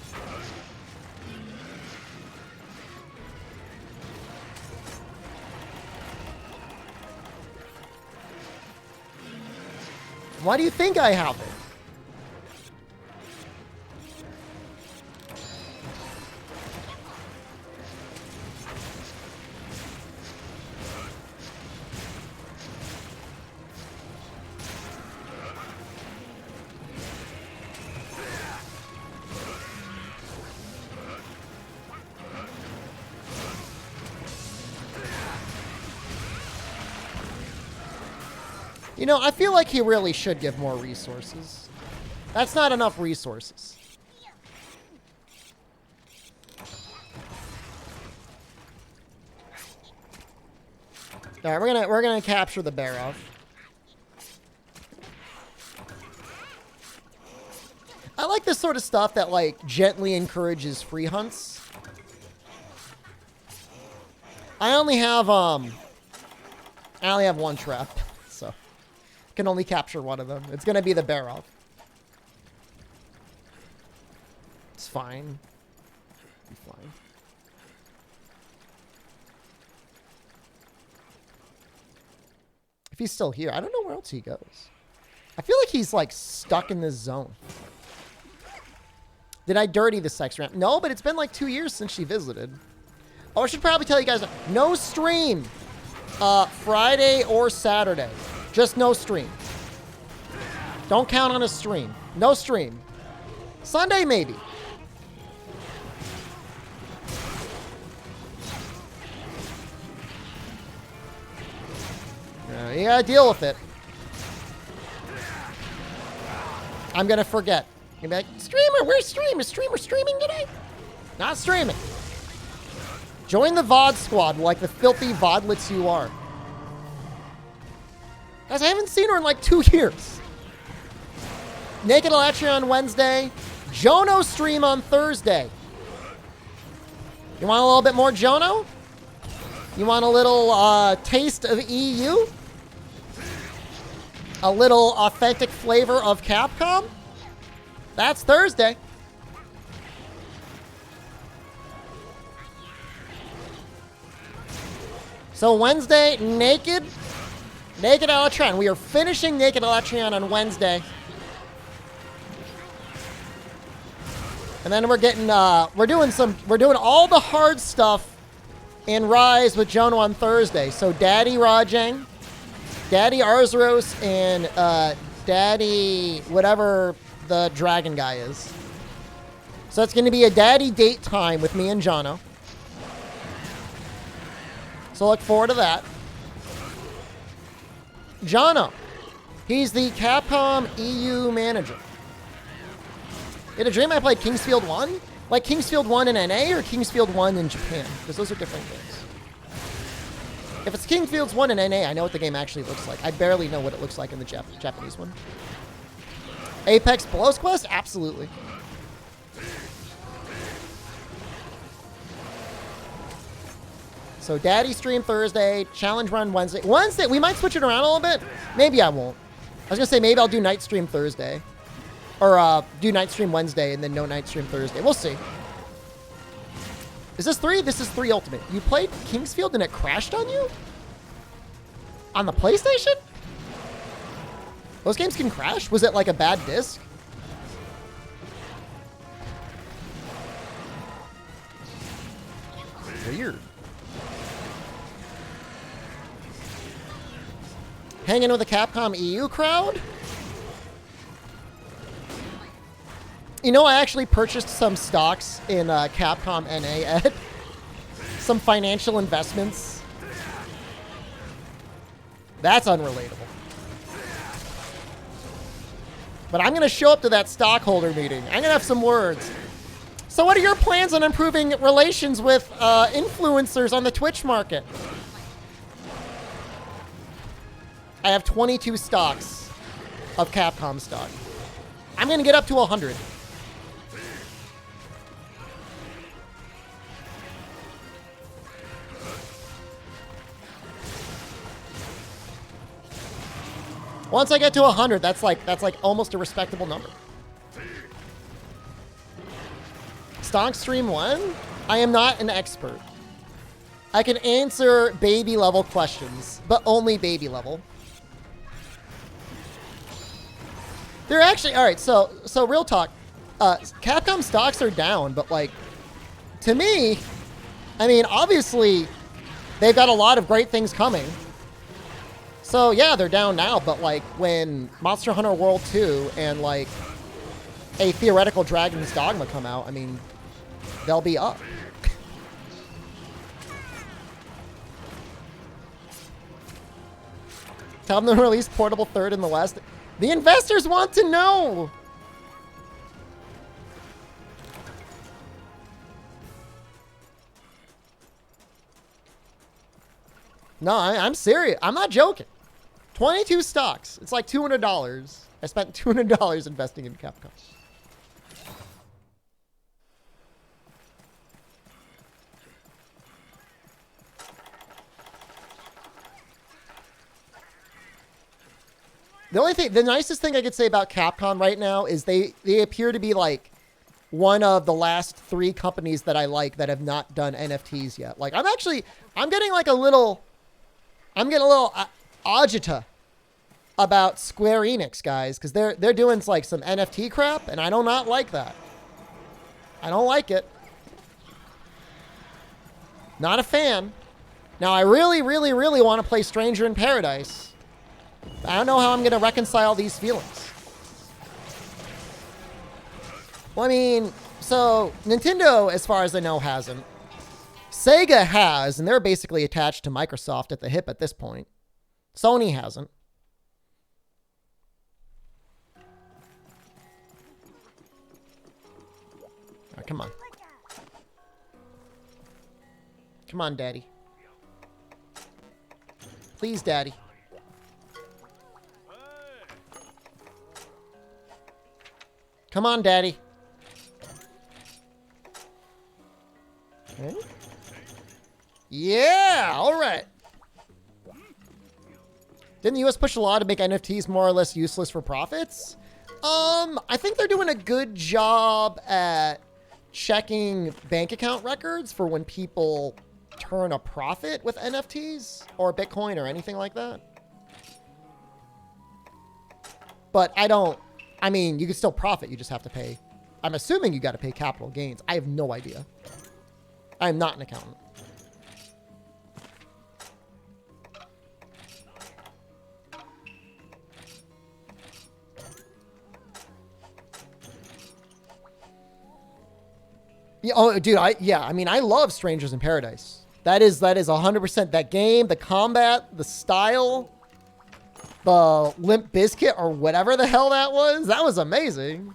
Why do you think I have it? You know, I feel like he really should give more resources. That's not enough resources. All right, we're gonna capture the Barov. I like this sort of stuff that like gently encourages free hunts. I only have one trap, so I can only capture one of them. It's gonna be the Barov. It's fine. It's fine. If he's still here, I don't know where else he goes. I feel like he's like stuck in this zone. Did I dirty the sex ramp? No, but it's been like 2 years since she visited. Oh, I should probably tell you guys, no stream Friday or Saturday. Just no stream. Don't count on a stream. No stream. Sunday, maybe. You gotta deal with it. I'm gonna forget. You'll be like, streamer, where's stream? Is streamer streaming today? Not streaming. Join the VOD squad like the filthy VODlets you are. Guys, I haven't seen her in like 2 years. Naked Electria on Wednesday. Jono stream on Thursday. You want a little bit more Jono? You want a little taste of EU? A little authentic flavor of Capcom? That's Thursday. So Wednesday, Naked Electron. We are finishing Naked Electron on Wednesday. And then we're getting, we're doing all the hard stuff in Rise with Jono on Thursday. So Daddy Rajang, Daddy Arzuros, and Daddy whatever the dragon guy is. So it's going to be a daddy date time with me and Jono. So look forward to that. Jono, he's the Capcom EU manager. You had a dream I played Kingsfield 1? Like Kingsfield 1 in NA or Kingsfield 1 in Japan? Because those are different things. If it's Kingsfield 1 in NA, I know what the game actually looks like. I barely know what it looks like in the Japanese one. Apex Blows Quest? Absolutely. So Daddy stream Thursday, challenge run Wednesday. Wednesday, we might switch it around a little bit. Maybe I won't. I was going to say maybe I'll do night stream Thursday. Or do night stream Wednesday and then no night stream Thursday. We'll see. Is this 3? This is 3 Ultimate. You played Kingsfield and it crashed on you? On the PlayStation? Those games can crash? Was it like a bad disc? Weird. Hanging with the Capcom EU crowd? You know, I actually purchased some stocks in Capcom NA, Ed. Some financial investments. That's unrelatable. But I'm going to show up to that stockholder meeting. I'm going to have some words. So what are your plans on improving relations with influencers on the Twitch market? I have 22 stocks of Capcom stock. I'm going to get up to 100. Once I get to 100, that's like almost a respectable number. Stonk Stream 1? I am not an expert. I can answer baby level questions, but only baby level. They're actually, all right, so real talk. Capcom stocks are down, but like, to me, I mean, obviously, they've got a lot of great things coming. So yeah, they're down now, but like when Monster Hunter World 2 and like a theoretical Dragon's Dogma come out, I mean, they'll be up. Tell them to release portable third in the West. The investors want to know. No, I'm serious. I'm not joking. 22 stocks. It's like $200. I spent $200 investing in Capcom. The nicest thing I could say about Capcom right now is they appear to be like one of the last 3 companies that I like that have not done NFTs yet. Like I'm getting like a little agita about Square Enix, guys, because they're doing like some NFT crap, and I do not like that. I don't like it. Not a fan. Now I really, really, really want to play Stranger in Paradise. I don't know how I'm going to reconcile these feelings. Well, I mean, so Nintendo, as far as I know, hasn't. Sega has, and they're basically attached to Microsoft at the hip at this point. Sony hasn't. Oh, come on. Come on, Daddy. Please, Daddy. Come on, Daddy. Okay. Yeah, all right. Didn't the US push a law to make NFTs more or less useless for profits? I think they're doing a good job at checking bank account records for when people turn a profit with NFTs or Bitcoin or anything like that. But I mean, you can still profit. You just have to pay. I'm assuming you got to pay capital gains. I have no idea. I am not an accountant. Yeah, oh, dude, I mean, I love Strangers in Paradise. That is 100% that game, the combat, the style, the Limp Bizkit or whatever the hell that was amazing.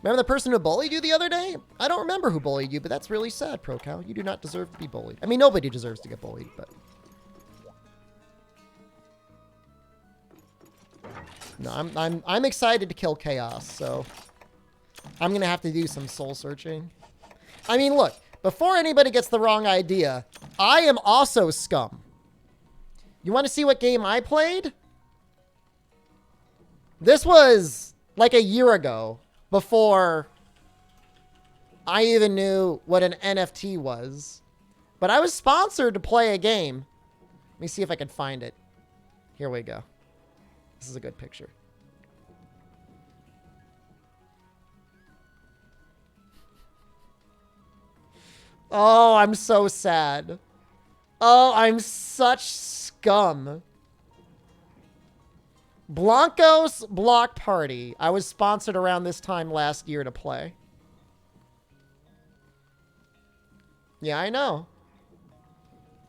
Remember the person who bullied you the other day? I don't remember who bullied you, but that's really sad, ProCow. You do not deserve to be bullied. I mean, nobody deserves to get bullied, but... No, I'm excited to kill Chaos, so... I'm gonna have to do some soul searching. I mean, look, before anybody gets the wrong idea, I am also scum. You want to see what game I played? This was like a year ago, before I even knew what an NFT was. But I was sponsored to play a game. Let me see if I can find it. Here we go. This is a good picture. Oh, I'm so sad. Oh, I'm such scum. Blancos Block Party. I was sponsored around this time last year to play. Yeah, I know.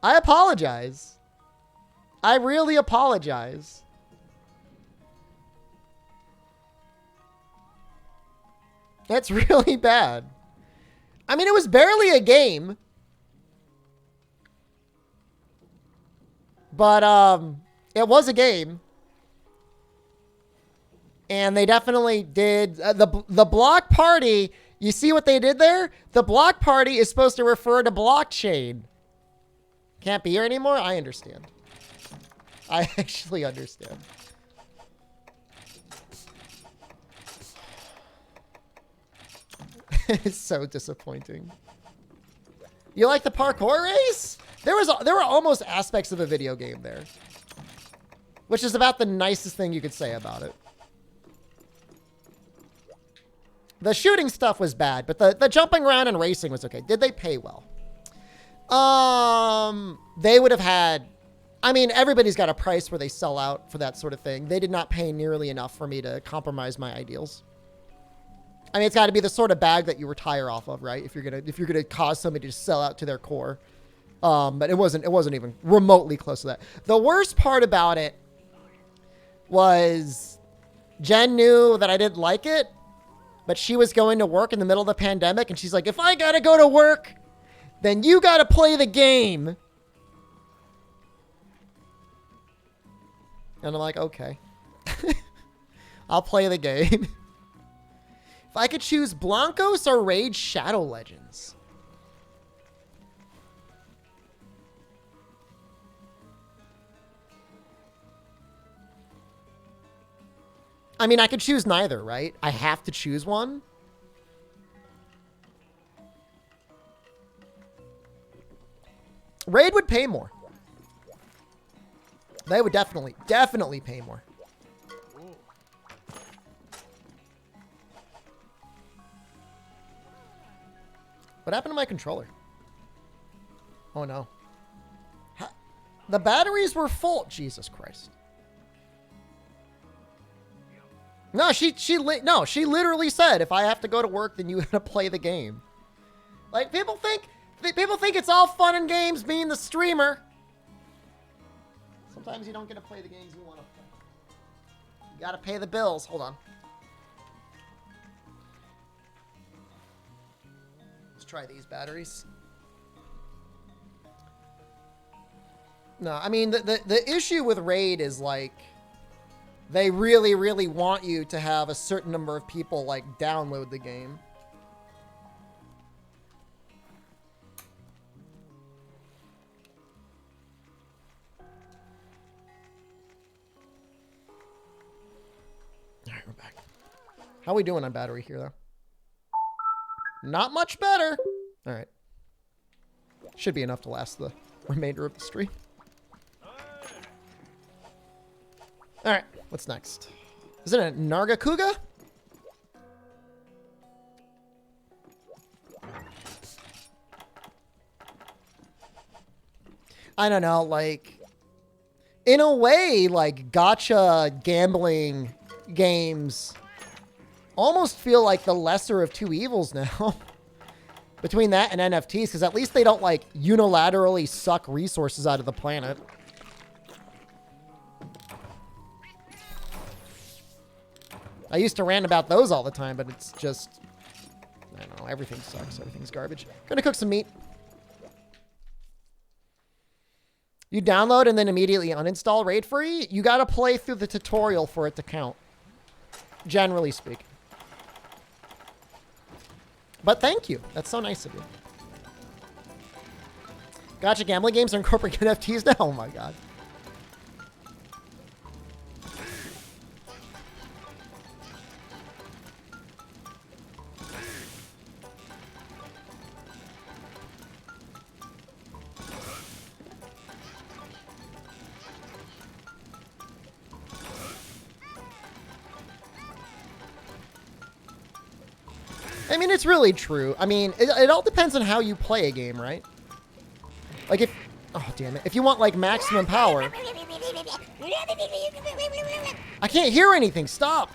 I apologize. I really apologize. That's really bad. I mean, it was barely a game. But, it was a game. And they definitely did. The block party, you see what they did there? The block party is supposed to refer to blockchain. Can't be here anymore? I understand. I actually understand. It's so disappointing. You like the parkour race? There were almost aspects of a video game there. Which is about the nicest thing you could say about it. The shooting stuff was bad, but the jumping around and racing was okay. Did they pay well? They would have had... I mean, everybody's got a price where they sell out for that sort of thing. They did not pay nearly enough for me to compromise my ideals. I mean, it's got to be the sort of bag that you retire off of, right? If you're gonna cause somebody to sell out to their core. But it wasn't even remotely close to that. The worst part about it was Jen knew that I didn't like it, but she was going to work in the middle of the pandemic, and she's like, if I gotta go to work, then you gotta play the game. And I'm like, okay. I'll play the game. If I could choose Blancos or Raid Shadow Legends. I mean, I could choose neither, right? I have to choose one. Raid would pay more. They would definitely pay more. What happened to my controller? Oh no. The batteries were full. Jesus Christ. No, she literally said, if I have to go to work, then you gotta play the game. Like, people think it's all fun and games being the streamer. Sometimes you don't get to play the games you want to play. You gotta pay the bills. Hold on. Let's try these batteries. No, I mean, the issue with Raid is, like, they really, really want you to have a certain number of people, like, download the game. All right, we're back. How are we doing on battery here, though? Not much better. All right. Should be enough to last the remainder of the stream. All right, what's next? Is it a Nargacuga? I don't know, like, in a way, like, gacha gambling games almost feel like the lesser of two evils now. Between that and NFTs, because at least they don't, like, unilaterally suck resources out of the planet. I used to rant about those all the time, but it's just, I don't know, everything sucks. Everything's garbage. Gonna cook some meat. You download and then immediately uninstall Raid Free? You gotta play through the tutorial for it to count. Generally speaking. But thank you. That's so nice of you. Gotcha, gambling games are incorporating NFTs now? Oh my god. I mean, it's really true. I mean, it all depends on how you play a game, right? Like if... Oh, damn it. If you want, like, maximum power... I can't hear anything. Stop!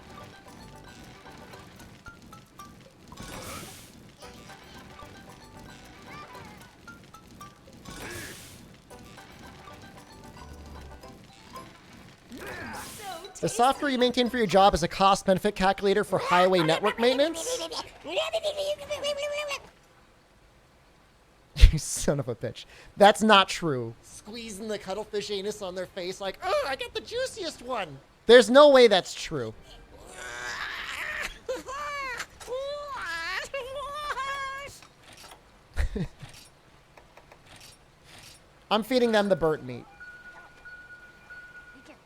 The software you maintain for your job is a cost-benefit calculator for highway network maintenance? You son of a bitch. That's not true. Squeezing the cuttlefish anus on their face like, oh, I got the juiciest one. There's no way that's true. I'm feeding them the burnt meat.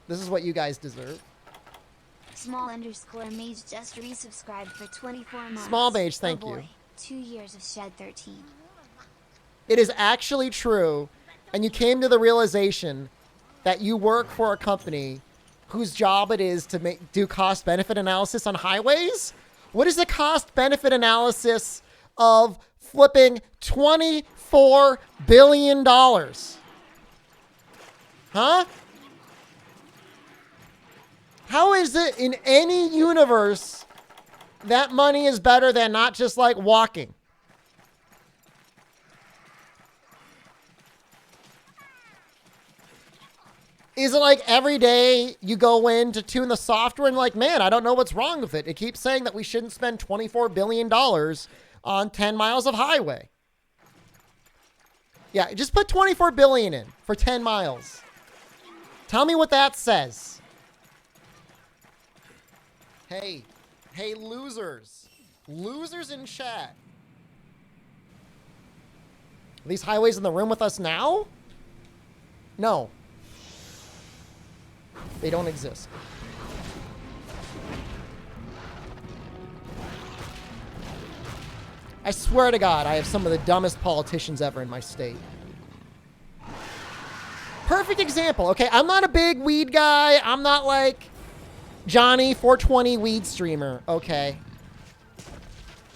This is what you guys deserve. Small_mage just resubscribed for 24 months. Small mage, thank you. 2 years of Shed 13. It is actually true, and you came to the realization that you work for a company whose job it is to do cost-benefit analysis on highways? What is the cost-benefit analysis of flipping $24 billion? Huh? How is it in any universe that money is better than not just like walking? Is it like every day you go in to tune the software and like, man, I don't know what's wrong with it. It keeps saying that we shouldn't spend $24 billion on 10 miles of highway. Yeah, just put 24 billion in for 10 miles. Tell me what that says. Hey, losers. Losers in chat. Are these highways in the room with us now? No. They don't exist. I swear to God, I have some of the dumbest politicians ever in my state. Perfect example. Okay, I'm not a big weed guy. I'm not like Johnny 420 weed streamer. Okay.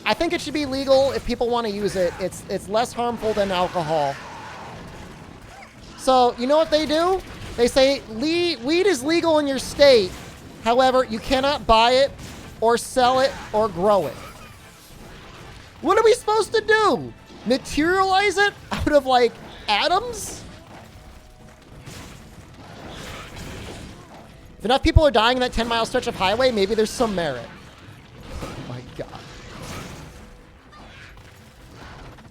I think it should be legal if people want to use it. It's less harmful than alcohol. So, you know what they do? They say weed is legal in your state. However, you cannot buy it or sell it or grow it. What are we supposed to do? Materialize it out of like atoms? If enough people are dying in that 10-mile stretch of highway, maybe there's some merit. Oh my God.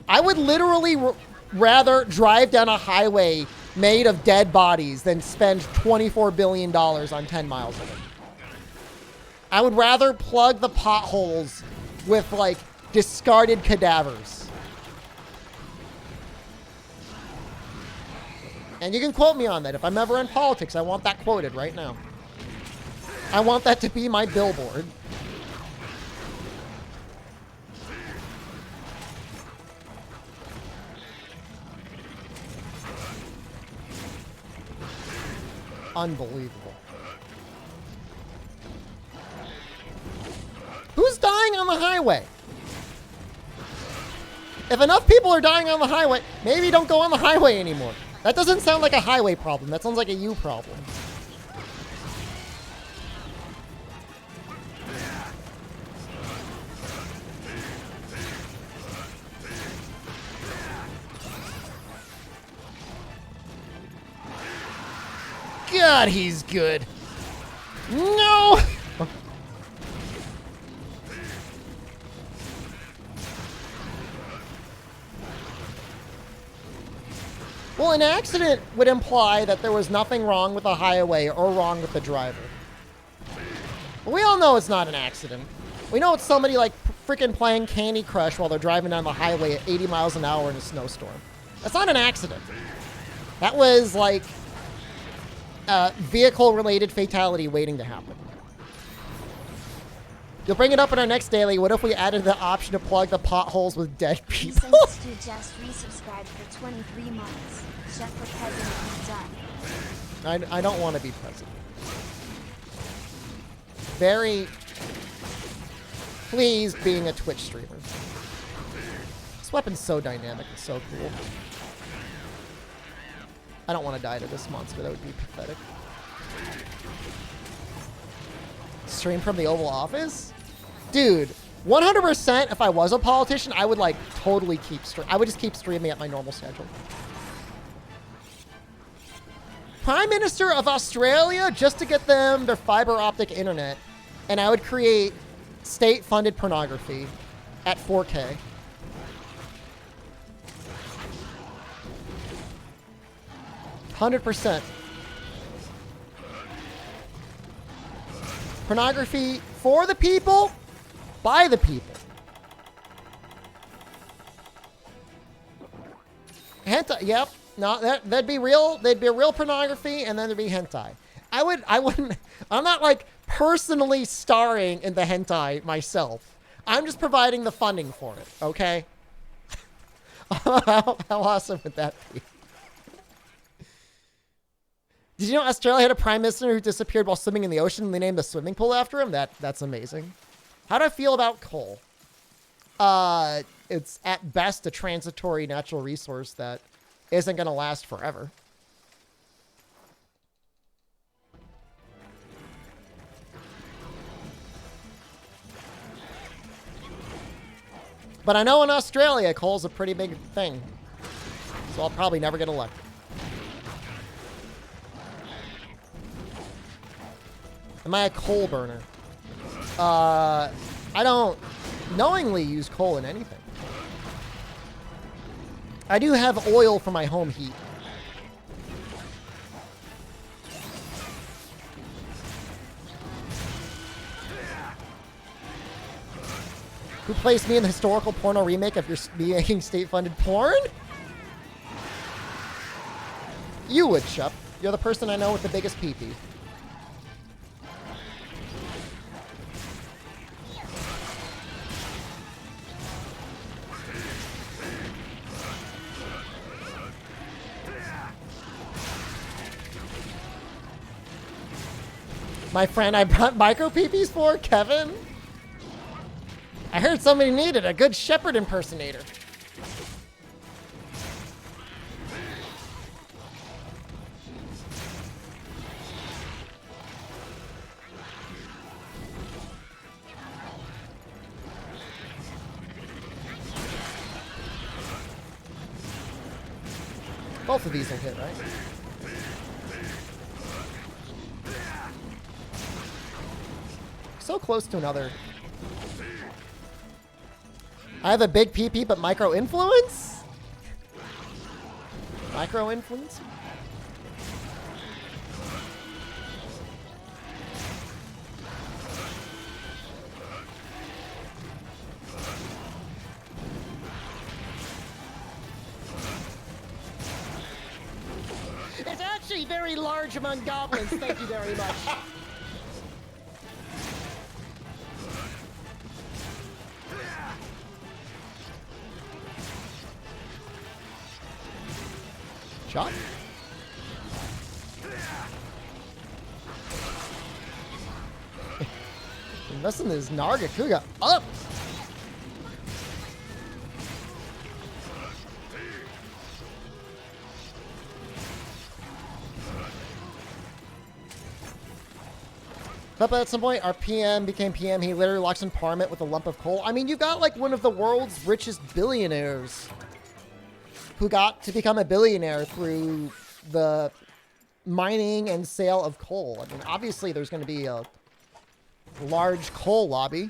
I would literally rather drive down a highway made of dead bodies than spend $24 billion on 10 miles of it. I would rather plug the potholes with like discarded cadavers. And you can quote me on that. If I'm ever in politics, I want that quoted right now. I want that to be my billboard. Unbelievable. Who's dying on the highway? If enough people are dying on the highway, maybe don't go on the highway anymore. That doesn't sound like a highway problem. That sounds like a you problem. God, he's good. No! Well, an accident would imply that there was nothing wrong with the highway or wrong with the driver. But we all know it's not an accident. We know it's somebody like freaking playing Candy Crush while they're driving down the highway at 80 miles an hour in a snowstorm. That's not an accident. That was like vehicle-related fatality waiting to happen. You'll bring it up in our next daily. What if we added the option to plug the potholes with dead people? Stu just resubscribed for 23 months. Chef for president is done. I don't want to be president. Very pleased being a Twitch streamer. This weapon's so dynamic and so cool. I don't want to die to this monster. That would be pathetic. Stream from the Oval Office? Dude, 100% if I was a politician, I would like totally keep I would just keep streaming at my normal schedule. Prime Minister of Australia, just to get them their fiber optic internet, and I would create state-funded pornography at 4K. %. Pornography for the people, by the people. Hentai, yep. No, that'd be real. There'd be real pornography, and then there'd be hentai. I wouldn't. I'm not like personally starring in the hentai myself. I'm just providing the funding for it. Okay. How awesome would that be? Did you know Australia had a prime minister who disappeared while swimming in the ocean and they named the swimming pool after him? That's amazing. How do I feel about coal? It's at best a transitory natural resource that isn't going to last forever. But I know in Australia, coal's a pretty big thing. So I'll probably never get elected. Am I a coal burner? I don't knowingly use coal in anything. I do have oil for my home heat. Who placed me in the historical porno remake of your making state-funded porn? You would, Shep. You're the person I know with the biggest pee-pee. My friend I brought micro peepees for, Kevin. I heard somebody needed a good Shepard impersonator. Both of these will hit, right? So close to another. I have a big PP, but micro influence? Micro influence? It's actually very large among goblins. Thank you very much. Shot. Messing this Nargacuga up. But at some point, our PM became PM. He literally walks in Parliament with a lump of coal. I mean, you've got like one of the world's richest billionaires who got to become a billionaire through the mining and sale of coal. I mean, obviously there's going to be a large coal lobby.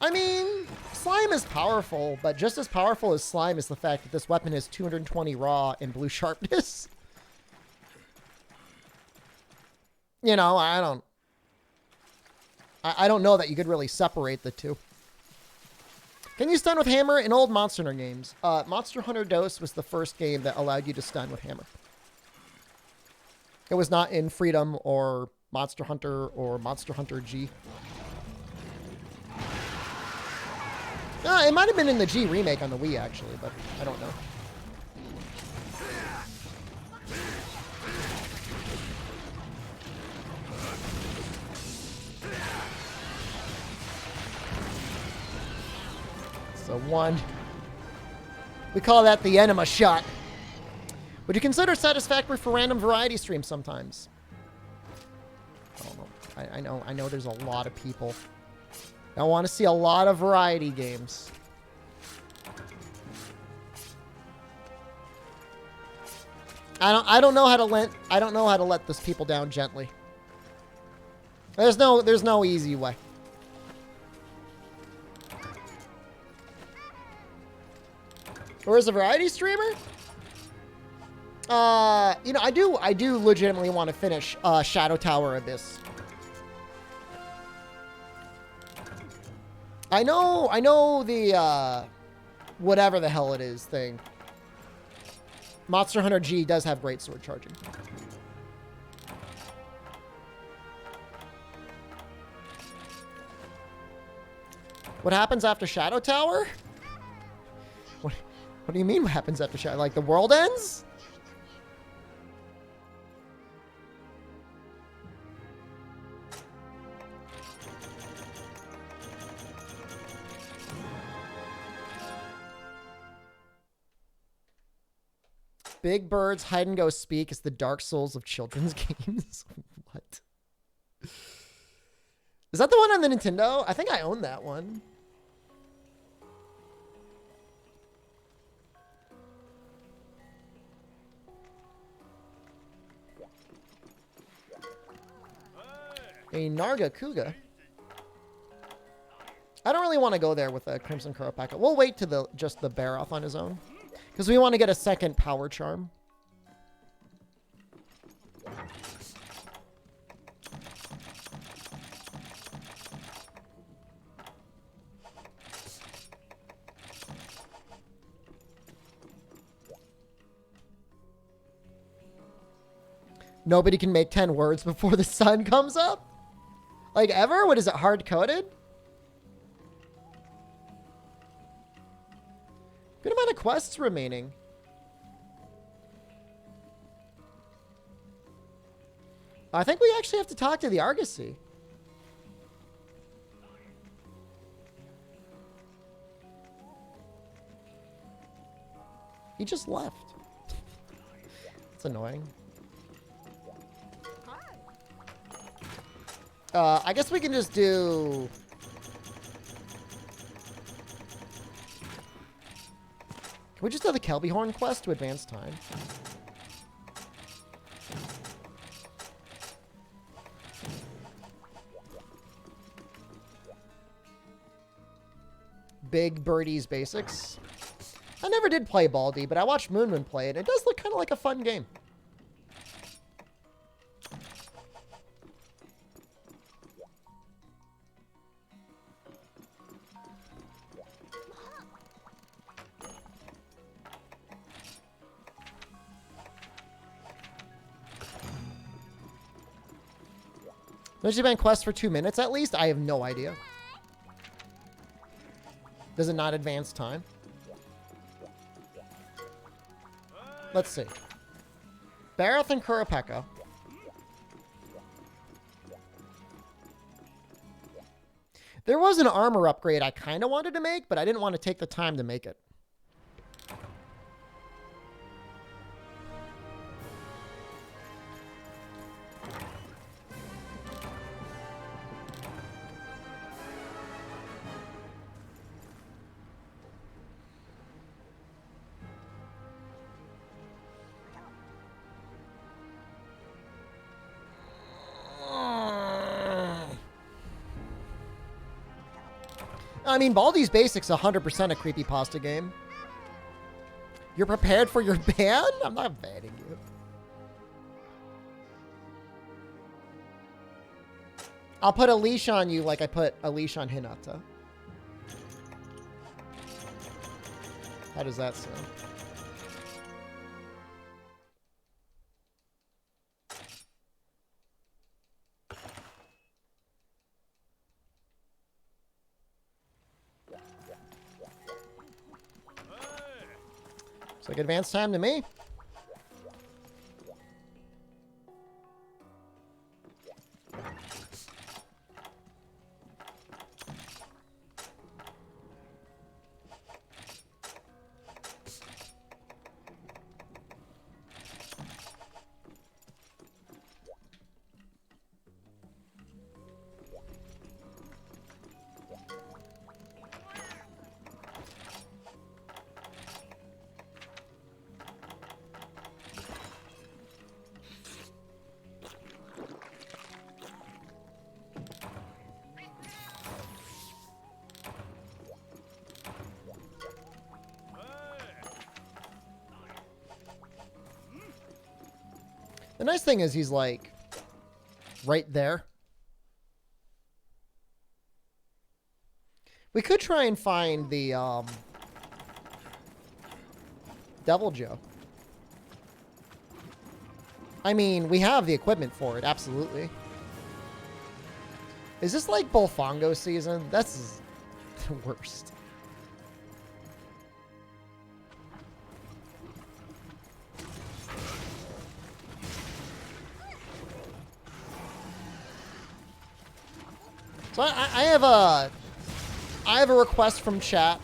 I mean, slime is powerful, but just as powerful as slime is the fact that this weapon has 220 raw and blue sharpness. You know, I don't know that you could really separate the two. Can you stun with hammer? In old Monster Hunter games, Monster Hunter DOS was the first game that allowed you to stun with hammer. It was not in Freedom or Monster Hunter or Monster Hunter G. It might have been in the G remake on the Wii, actually, but I don't know. So one. We call that the enema shot. Would you consider satisfactory for random variety streams sometimes? I don't know. I know there's a lot of people that want to see a lot of variety games. I don't know how to let those people down gently. There's no easy way. Or as a variety streamer? You know, I do legitimately want to finish Shadow Tower Abyss. I know the whatever the hell it is thing. Monster Hunter G does have great sword charging. What happens after Shadow Tower? What do you mean what happens after Shadow? Like the world ends? Big Bird's Hide and Go Speak is the Dark Souls of children's games. What? Is that the one on the Nintendo? I think I own that one. A Narga Kuga. I don't really want to go there with a Crimson Kuropaka. We'll wait to just the Baroth on his own. Because we want to get a second Power Charm. Nobody can make 10 words before the sun comes up? Like ever? What is it, hard-coded? Good amount of quests remaining. I think we actually have to talk to the Argosy. He just left. It's annoying. I guess we can just do... Can we just do the Kelbyhorn quest to advance time? Big Birdie's Basics. I never did play Baldi, but I watched Moonman play it. It does look kind of like a fun game. Don't you ban quests for 2 minutes at least? I have no idea. Does it not advance time? Let's see. Baroth and Kuropeka. There was an armor upgrade I kind of wanted to make, but I didn't want to take the time to make it. I mean, Baldi's Basics 100% a creepypasta game. You're prepared for your ban? I'm not banning you. I'll put a leash on you like I put a leash on Hinata. How does that sound? Looks like advance time to me. The nice thing is he's like right there. We could try and find the Devil Joe. I mean, we have the equipment for it, absolutely. Is this like Bolfongo season? That's the worst. So I have a request from chat.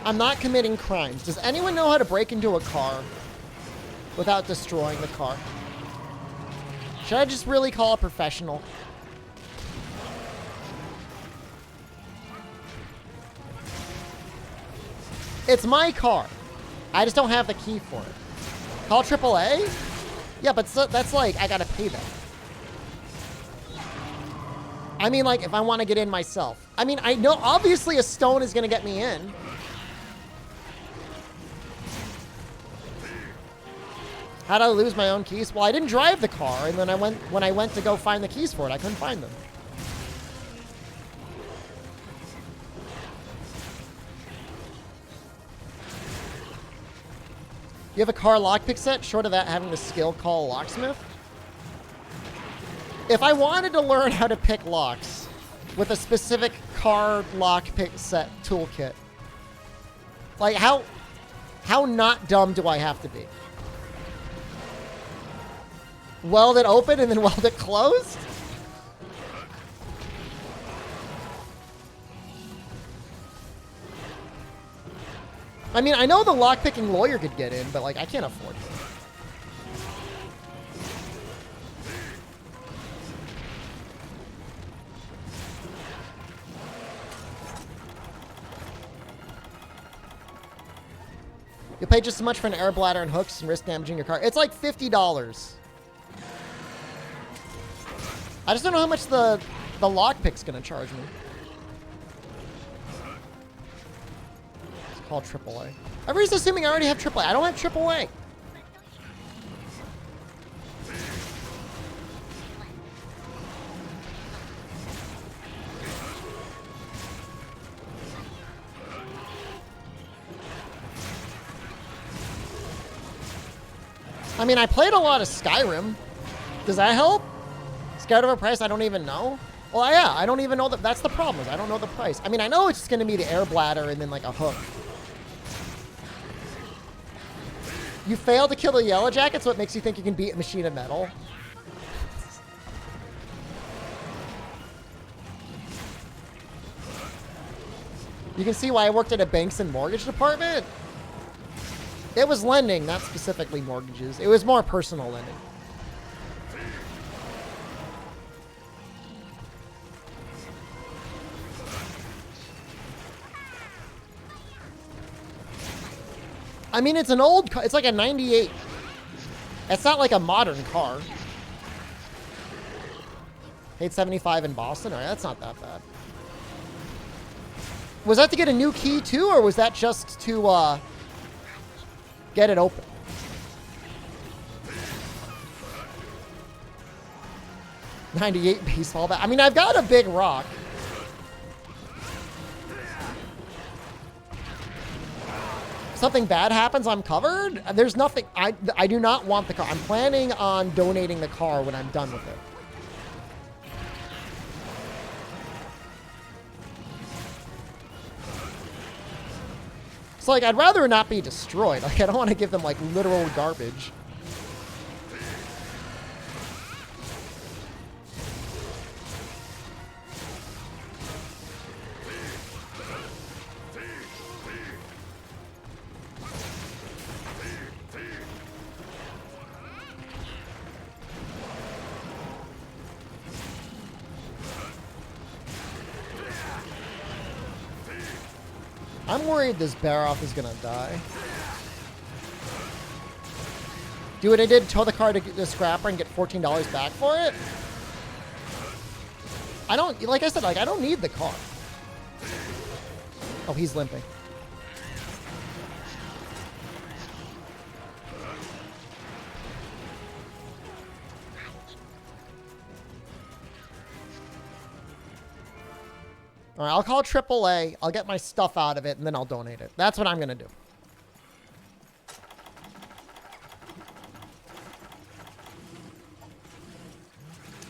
I'm not committing crimes. Does anyone know how to break into a car without destroying the car? Should I just really call a professional? It's my car. I just don't have the key for it. Call AAA? Yeah, but that's like, I gotta pay them. I mean, like, if I want to get in myself. I mean, I know obviously a stone is going to get me in. How did I lose my own keys? Well, I didn't drive the car, and then when I went to go find the keys for it, I couldn't find them. You have a car lockpick set, short of that having the skill call locksmith? If I wanted to learn how to pick locks with a specific car lockpick set toolkit, like how not dumb do I have to be? Weld it open and then weld it closed? I mean, I know the lockpicking lawyer could get in, but like I can't afford it. You pay just as much for an air bladder and hooks and risk damaging your car. It's like $50. I just don't know how much the lockpick's gonna charge me. It's called AAA. Everybody's assuming I already have AAA. I don't have AAA. I mean, I played a lot of Skyrim. Does that help? Scared of a price I don't even know? Well, yeah, I don't even know that. That's the problem, is I don't know the price. I mean, I know it's just going to be the air bladder and then like a hook. You failed to kill the Yellow Jacket, so it makes you think you can beat a machine of metal. You can see why I worked at a banks and mortgage department. It was lending, not specifically mortgages. It was more personal lending. I mean, it's an old car. It's like a 98. It's not like a modern car. 875 in Boston? All right, that's not that bad. Was that to get a new key too, or was that just to get it open? '98 baseball bat. I mean, I've got a big rock. Something bad happens, I'm covered? There's nothing. I do not want the car. I'm planning on donating the car when I'm done with it. So, like, I'd rather it not be destroyed. Like, I don't want to give them, like, literal garbage. I'm worried this Baroff is gonna die. Do what I did, tow the car to the scrapper and get $14 back for it? I don't, like I said, like I don't need the car. Oh, he's limping. All right, I'll call AAA. I'll get my stuff out of it, and then I'll donate it. That's what I'm going to do.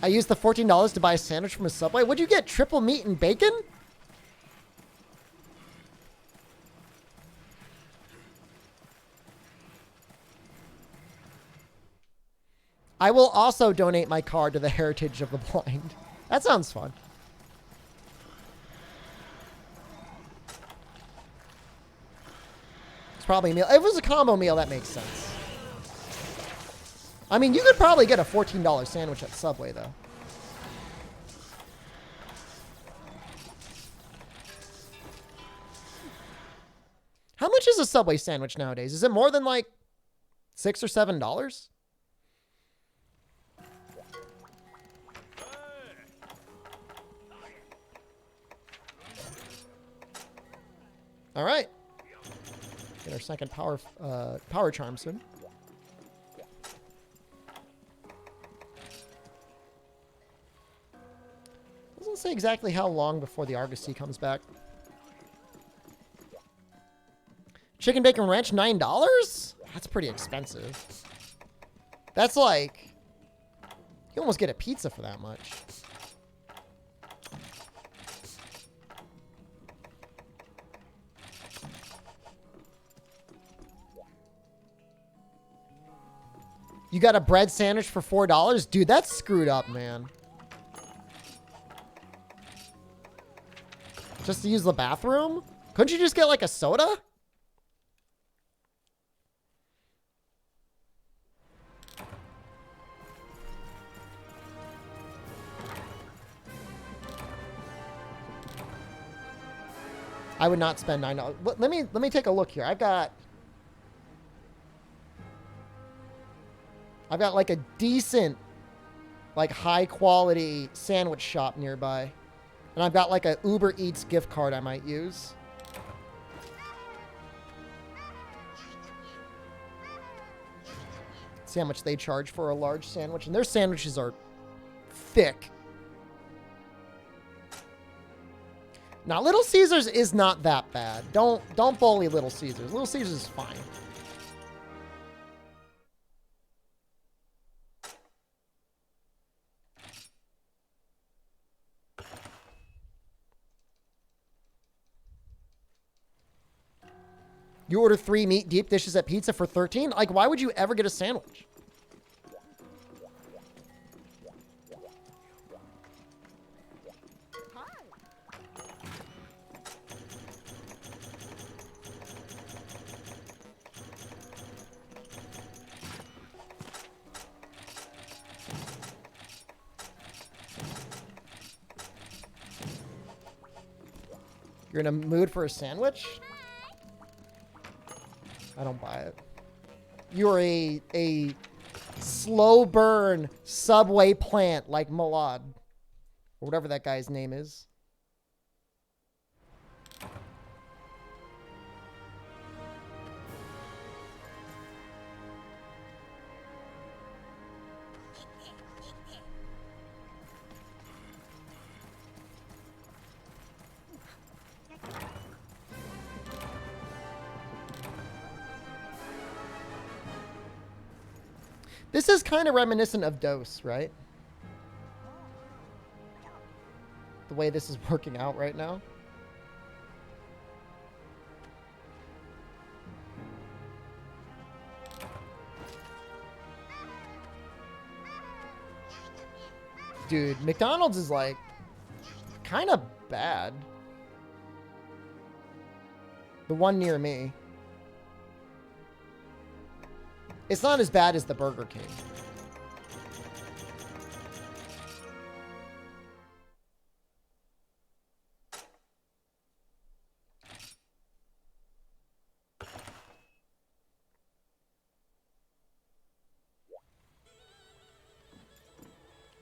I used the $14 to buy a sandwich from a Subway. What'd you get? Triple meat and bacon? I will also donate my car to the Heritage of the Blind. That sounds fun. Probably a meal. If it was a combo meal, that makes sense. I mean, you could probably get a $14 sandwich at Subway, though. How much is a Subway sandwich nowadays? Is it more than like $6 or $7? All right. Get our second power charm soon. Doesn't say exactly how long before the Argosy comes back. Chicken Bacon Ranch, $9? That's pretty expensive. That's like... You almost get a pizza for that much. You got a bread sandwich for $4? Dude, that's screwed up, man. Just to use the bathroom? Couldn't you just get like a soda? I would not spend $9. Let me take a look here. I've got like a decent, like high quality sandwich shop nearby. And I've got like a Uber Eats gift card I might use. See how much they charge for a large sandwich. And their sandwiches are thick. Now, Little Caesars is not that bad. Don't bully Little Caesars. Little Caesars is fine. You order 3 meat deep dishes at pizza for $13? Like, why would you ever get a sandwich? You're in a mood for a sandwich? I don't buy it. You're a slow burn Subway plant like Malad. Or whatever that guy's name is. This is kind of reminiscent of Dose, right? The way this is working out right now. Dude, McDonald's is like kind of bad. The one near me. It's not as bad as the Burger King.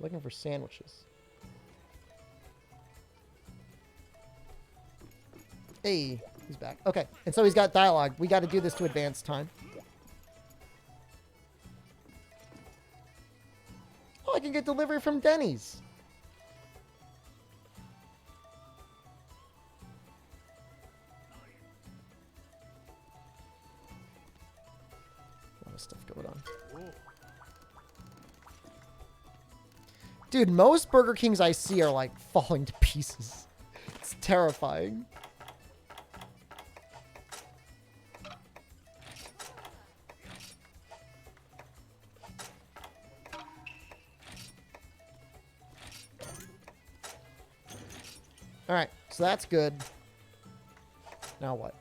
Looking for sandwiches. Hey, he's back. Okay, and so he's got dialogue. We got to do this to advance time. Oh, I can get delivery from Denny's. A lot of stuff going on. Dude, most Burger Kings I see are like falling to pieces. It's terrifying. All right, so that's good. Now what?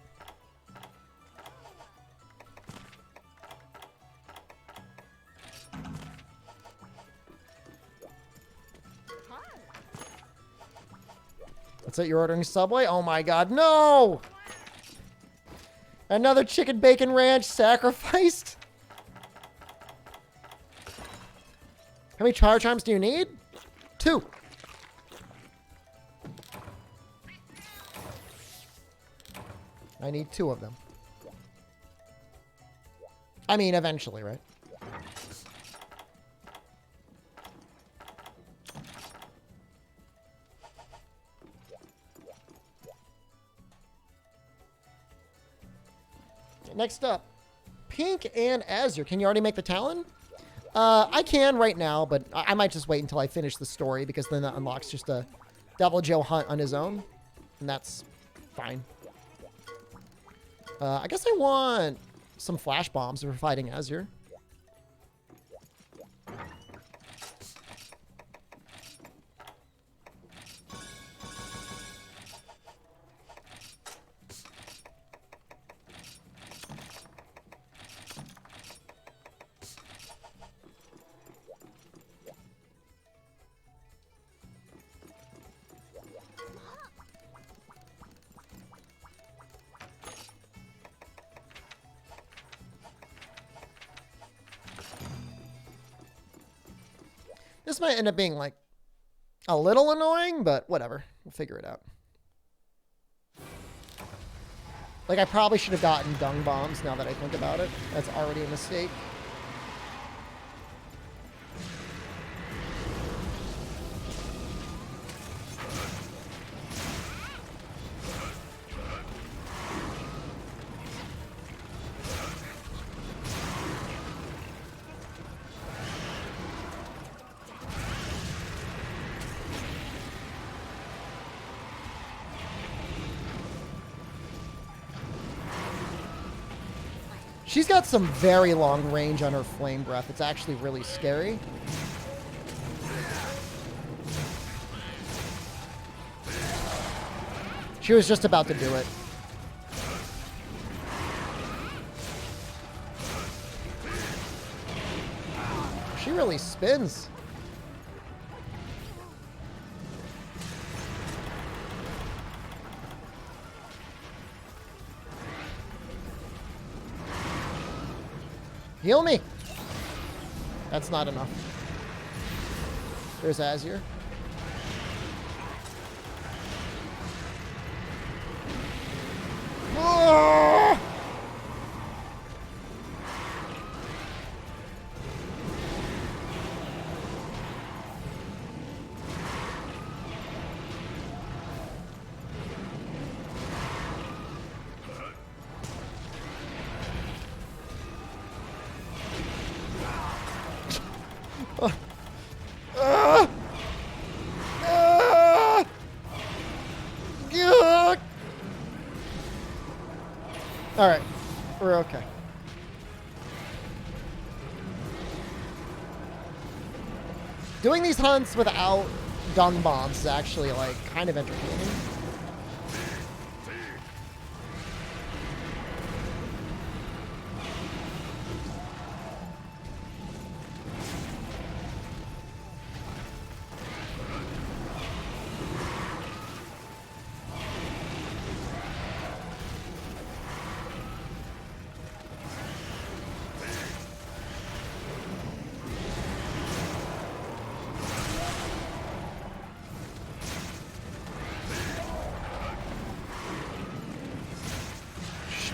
That's it, you're ordering Subway? Oh my god, no! Another chicken bacon ranch sacrificed? How many charge times do you need? 2. I need 2 of them. I mean, eventually, right? Next up, Pink and Azure. Can you already make the Talon? I can right now, but I might just wait until I finish the story because then that unlocks just a Devil Joe hunt on his own. And that's fine. I guess I want some flash bombs if we're fighting Azure. This might end up being, like, a little annoying, but whatever. We'll figure it out. Like, I probably should have gotten dung bombs now that I think about it. That's already a mistake. She's got some very long range on her flame breath. It's actually really scary. She was just about to do it. She really spins. Heal me. That's not enough. There's Azure. Ah! All right, we're okay. Doing these hunts without dung bombs is actually, like, kind of entertaining.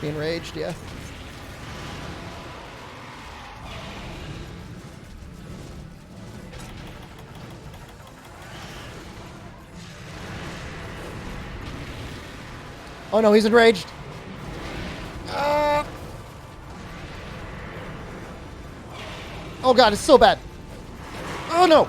Being enraged, yeah. Oh no, he's enraged. Oh god, it's so bad. Oh no.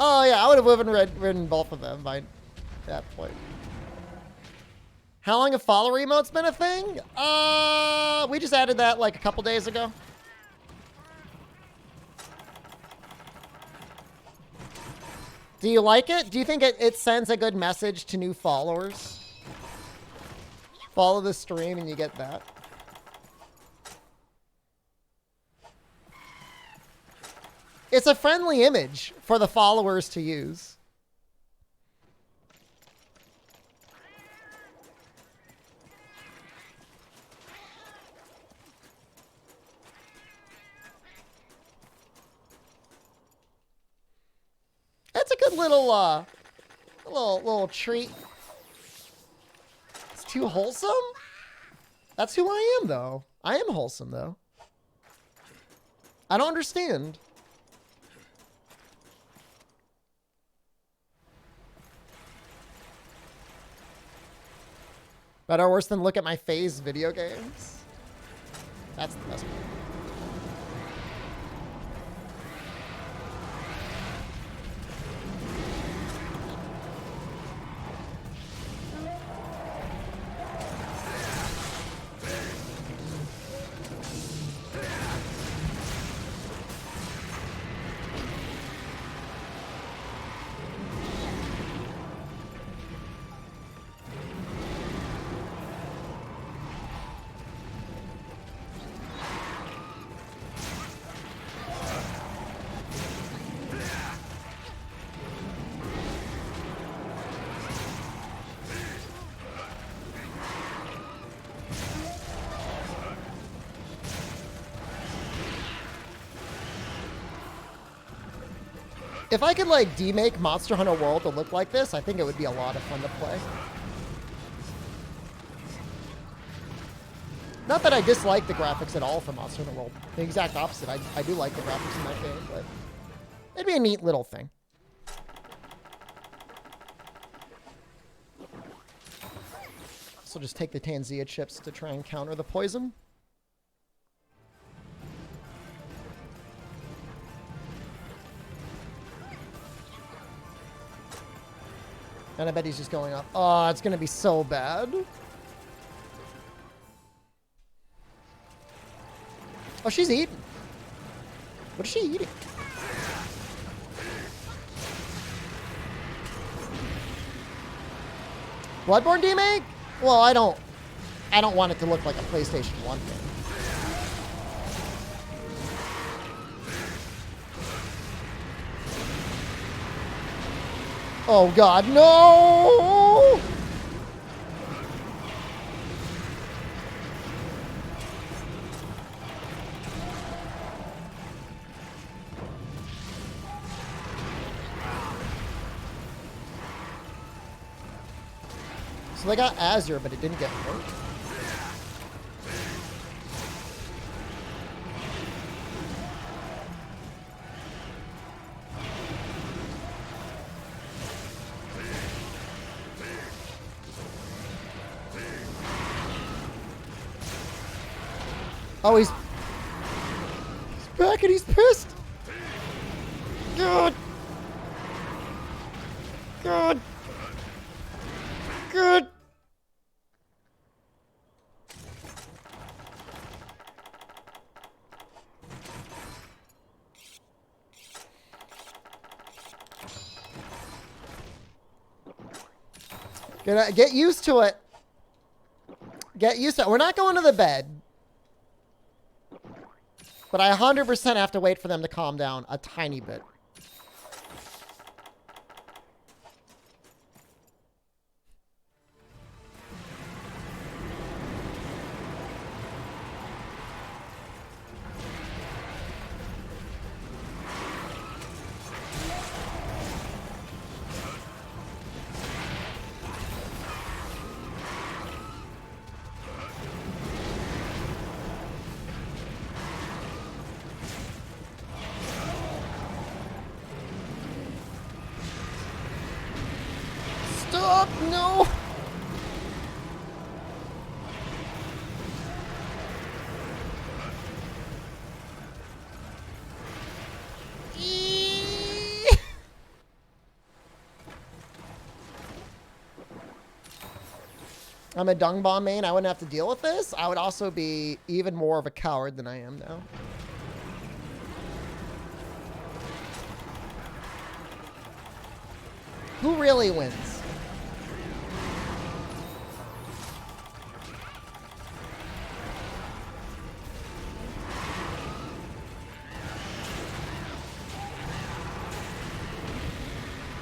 Oh yeah, I would have ridden both of them by that point. How long have follower emotes been a thing? We just added that like a couple days ago. Do you like it? Do you think it sends a good message to new followers? Follow the stream and you get that. It's a friendly image for the followers to use. That's a good little treat. It's too wholesome? That's who I am, though. I am wholesome, though. I don't understand. Better or worse than look at my face video games? That's the best one. If I could, like, demake Monster Hunter World to look like this, I think it would be a lot of fun to play. Not that I dislike the graphics at all for Monster Hunter World. The exact opposite. I do like the graphics in that game, but it'd be a neat little thing. So just take the Tanzia chips to try and counter the poison. And I bet he's just going up. Oh, it's going to be so bad. Oh, she's eating. What is she eating? Bloodborne demake? Well, I don't want it to look like a PlayStation 1 thing. Oh God, no! So they got Azure, but it didn't get hurt. Oh, he's back and he's pissed. God. God. God. Get used to it. Get used to it. We're not going to the bed. But I 100% have to wait for them to calm down a tiny bit. Stop! No! I'm a dung bomb main. I wouldn't have to deal with this. I would also be even more of a coward than I am now. Who really wins?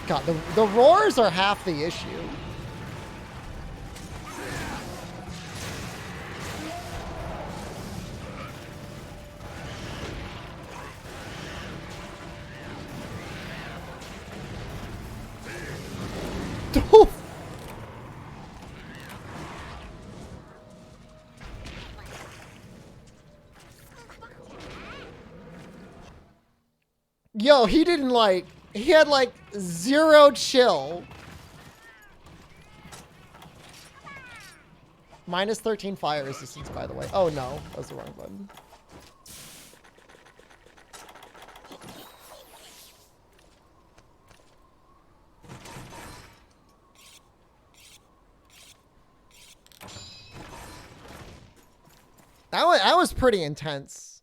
God, the roars are half the issue. so... Yo, he didn't like... He had like 0 chill. Minus 13 fire resistance, by the way. Oh no, that was the wrong button. That was pretty intense.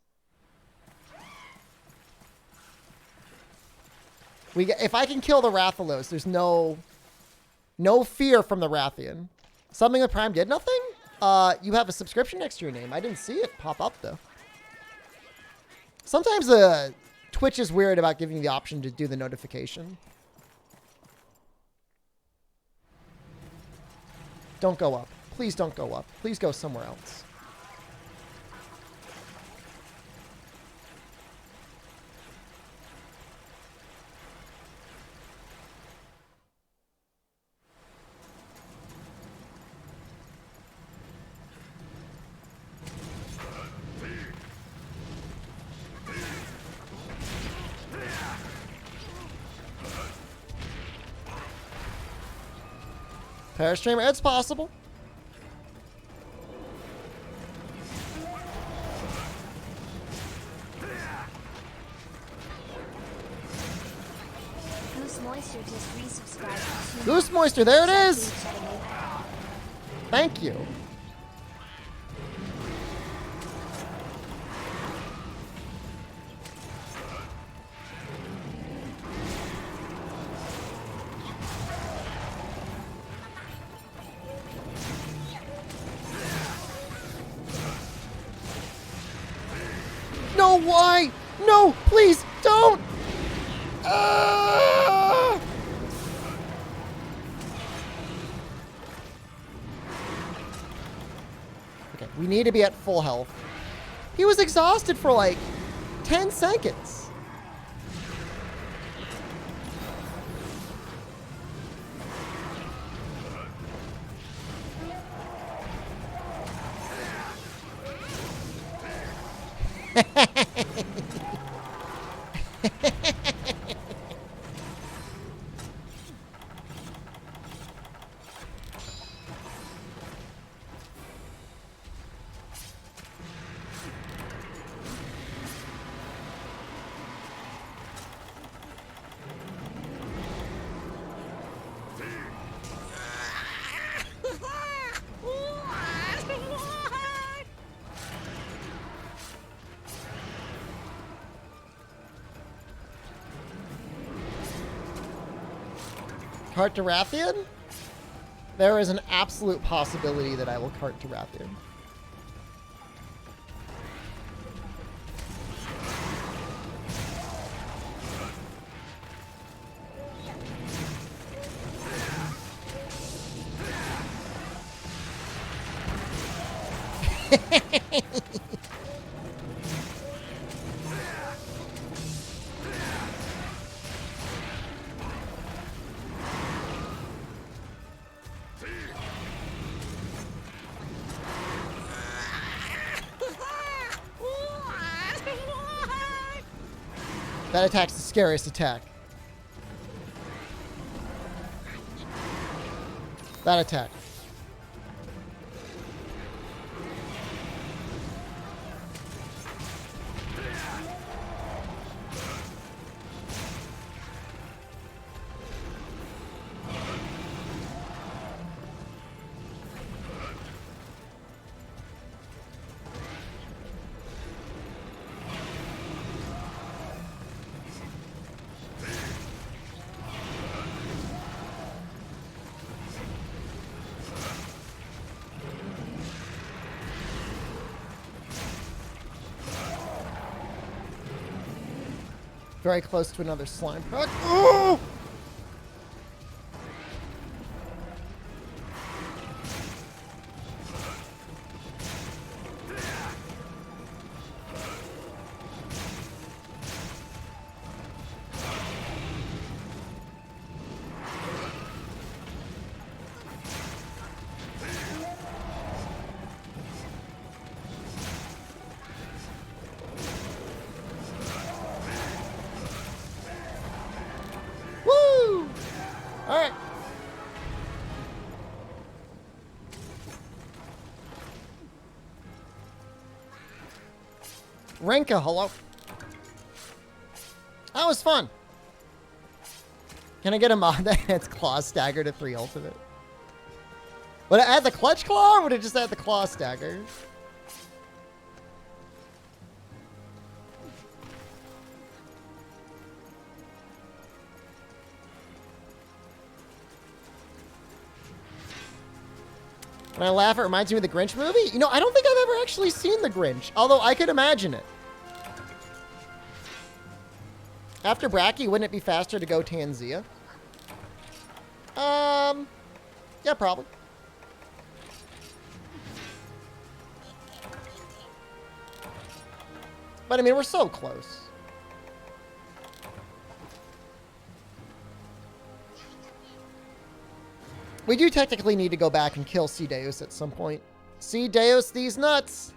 If I can kill the Rathalos, there's no fear from the Rathian. Something with Prime did nothing? You have a subscription next to your name. I didn't see it pop up though. Sometimes Twitch is weird about giving you the option to do the notification. Don't go up. Please don't go up. Please go somewhere else. Parastreamer, it's possible. Goose Moisture just resubscribed. Goose Moisture, there it is! Thank you. No, why? No, please, don't! Okay, we need to be at full health. He was exhausted for like 10 seconds. Cart to Rathian? There is an absolute possibility that I will cart to Rathian. That attack's the scariest attack. That attack. Very close to another slime proc. Oh! Renka, hello. That was fun. Can I get a mod that adds claw stagger to 3 ultimate? Would it add the clutch claw or would it just add the claw stagger? When I laugh, it reminds me of the Grinch movie. You know, I don't think I've ever actually seen the Grinch, although I could imagine it. After Bracky, wouldn't it be faster to go Tanzia? Yeah, probably. But I mean, we're so close. We do technically need to go back and kill C. Deus at some point. C. Deus these nuts.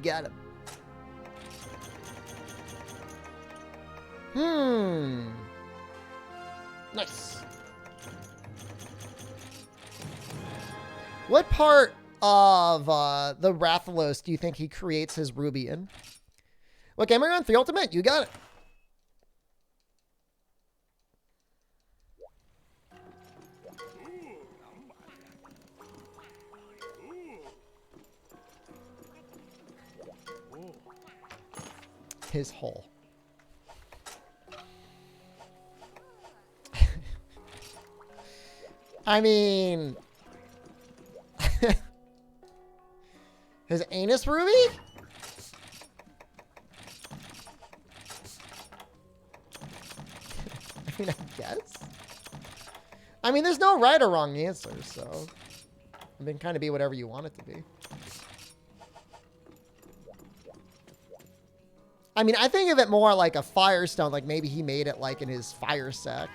Got him. Nice. What part of the Rathalos do you think he creates his ruby in? Look, Amaran 3 ultimate, you got it. His hole. I mean, his anus ruby? I mean, I guess. I mean, there's no right or wrong answer, so it can kind of be whatever you want it to be. I mean, I think of it more like a firestone, like maybe he made it like in his fire sack.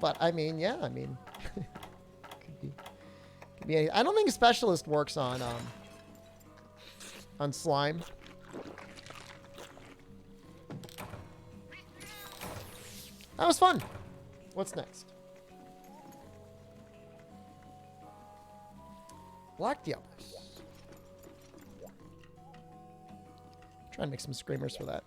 But I mean, yeah, I mean, could be I don't think Specialist works on slime. That was fun. What's next? Black Diablos. Try and make some screamers for that.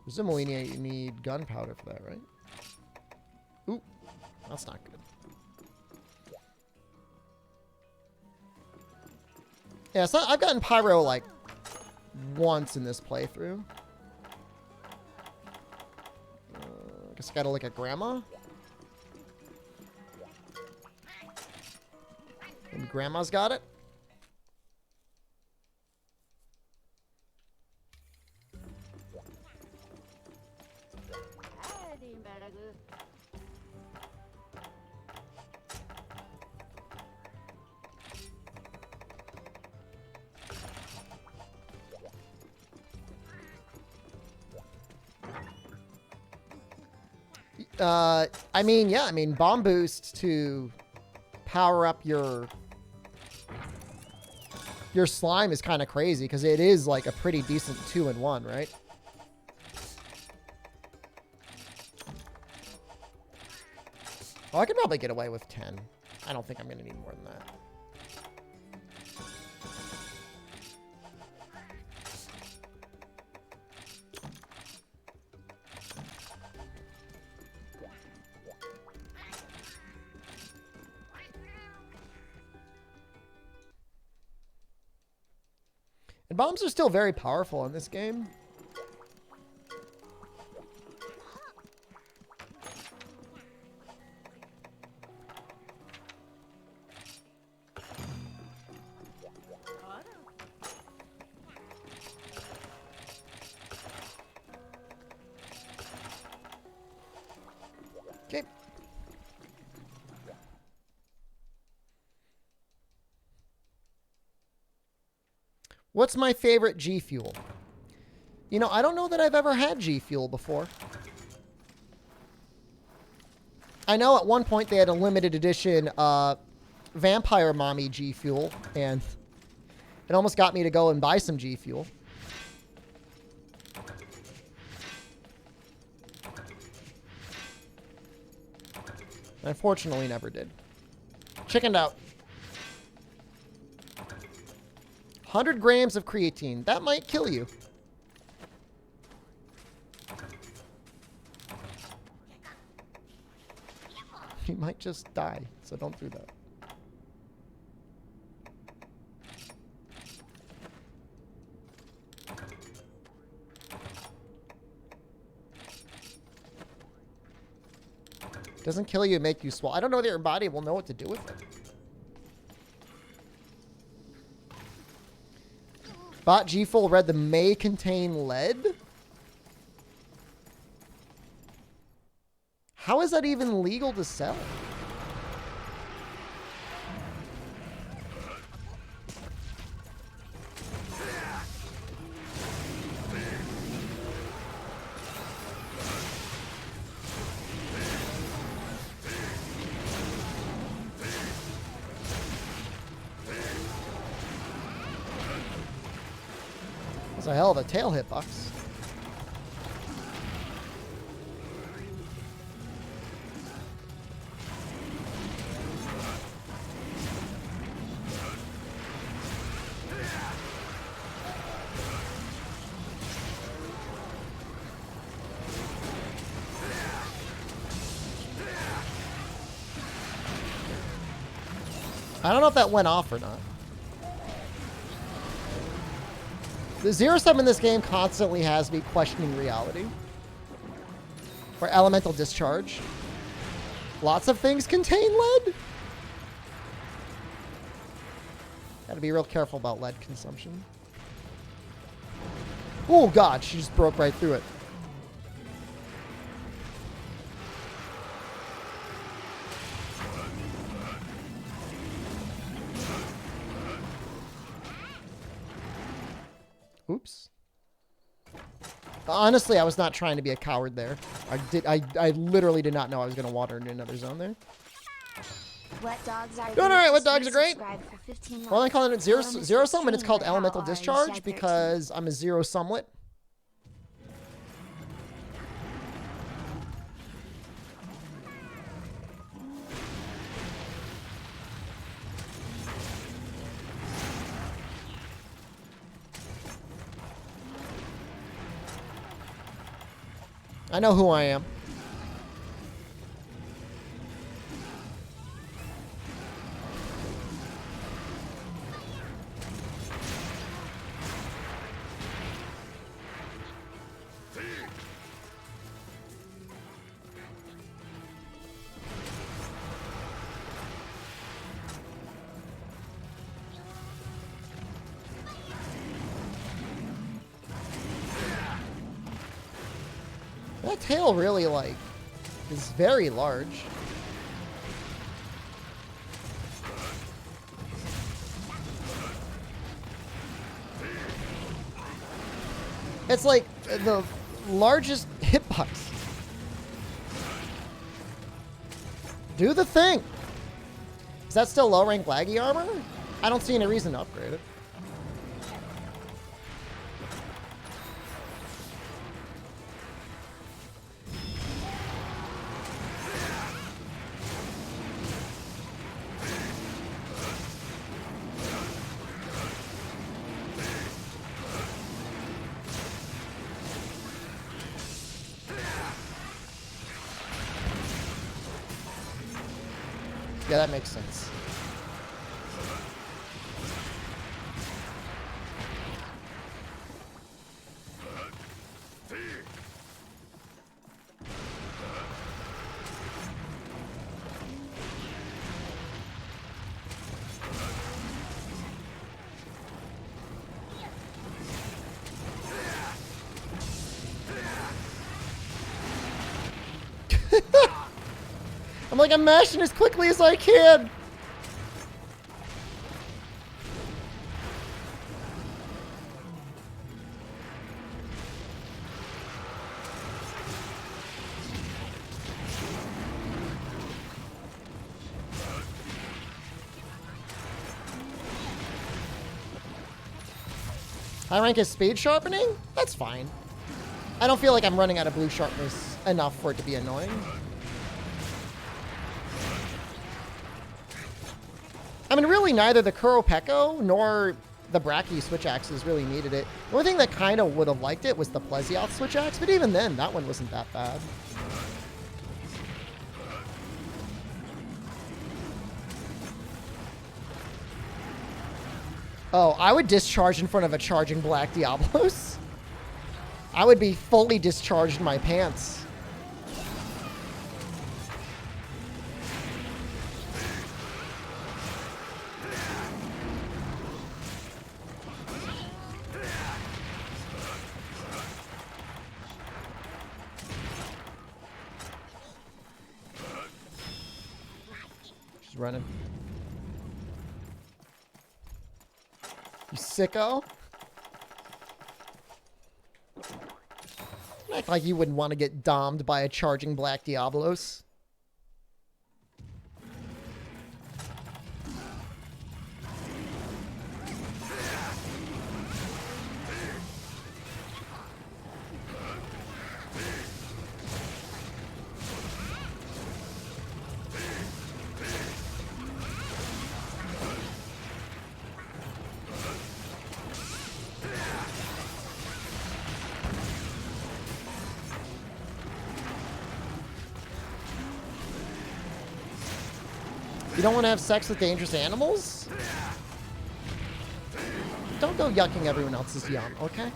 Presumably you need gunpowder for that, right? Ooh, that's not good. Yeah, so I've gotten pyro like once in this playthrough. I guess I gotta look at grandma. Maybe grandma's got it. I mean, yeah, I mean, bomb boost to power up your slime is kind of crazy because it is like a pretty decent 2-in-1, right? Oh, I could probably get away with 10. I don't think I'm going to need more than that. And bombs are still very powerful in this game. Okay. What's my favorite G Fuel? You know, I don't know that I've ever had G Fuel before. I know at one point they had a limited edition Vampire Mommy G Fuel, and it almost got me to go and buy some G Fuel. Unfortunately, never did. Chickened out. 100 grams of creatine. That might kill you. You might just die, so don't do that. Doesn't kill you, make you swallow. I don't know whether your body will know what to do with it. Bot G-Full read the may contain lead? How is that even legal to sell? That's a hell of a tail hitbox. I don't know if that went off or not. The zero sum in this game constantly has me questioning reality. Or elemental discharge. Lots of things contain lead. Gotta be real careful about lead consumption. Oh god, she just broke right through it. Oops. Honestly, I was not trying to be a coward there. I literally did not know I was going to water into another zone there. Wet dogs are Doing alright, wet dogs are great. Subscribe for 15 Well, I'm likes. calling it zero sum, and it's called Stream elemental now on discharge Shed because I'm a zero sumlet. I know who I am. That tail really, like, is very large. It's like the largest hitbox. Do the thing. Is that still low rank laggy armor? I don't see any reason to upgrade it. Yeah, that makes sense. I'm like, I'm mashing as quickly as I can. High rank is speed sharpening? That's fine. I don't feel like I'm running out of blue sharpness enough for it to be annoying. mean, really, neither the Kuropeko nor the Brachii switch axes really needed it. The only thing that kind of would have liked it was the Plesioth switch axe, but even then, that one wasn't that bad. Oh, I would discharge in front of a charging Black Diablos. I would be fully discharged in my pants. She's running. You sicko. Act like you wouldn't want to get domed by a charging Black Diablos. You don't want to have sex with dangerous animals? Don't go yucking everyone else's yum, okay?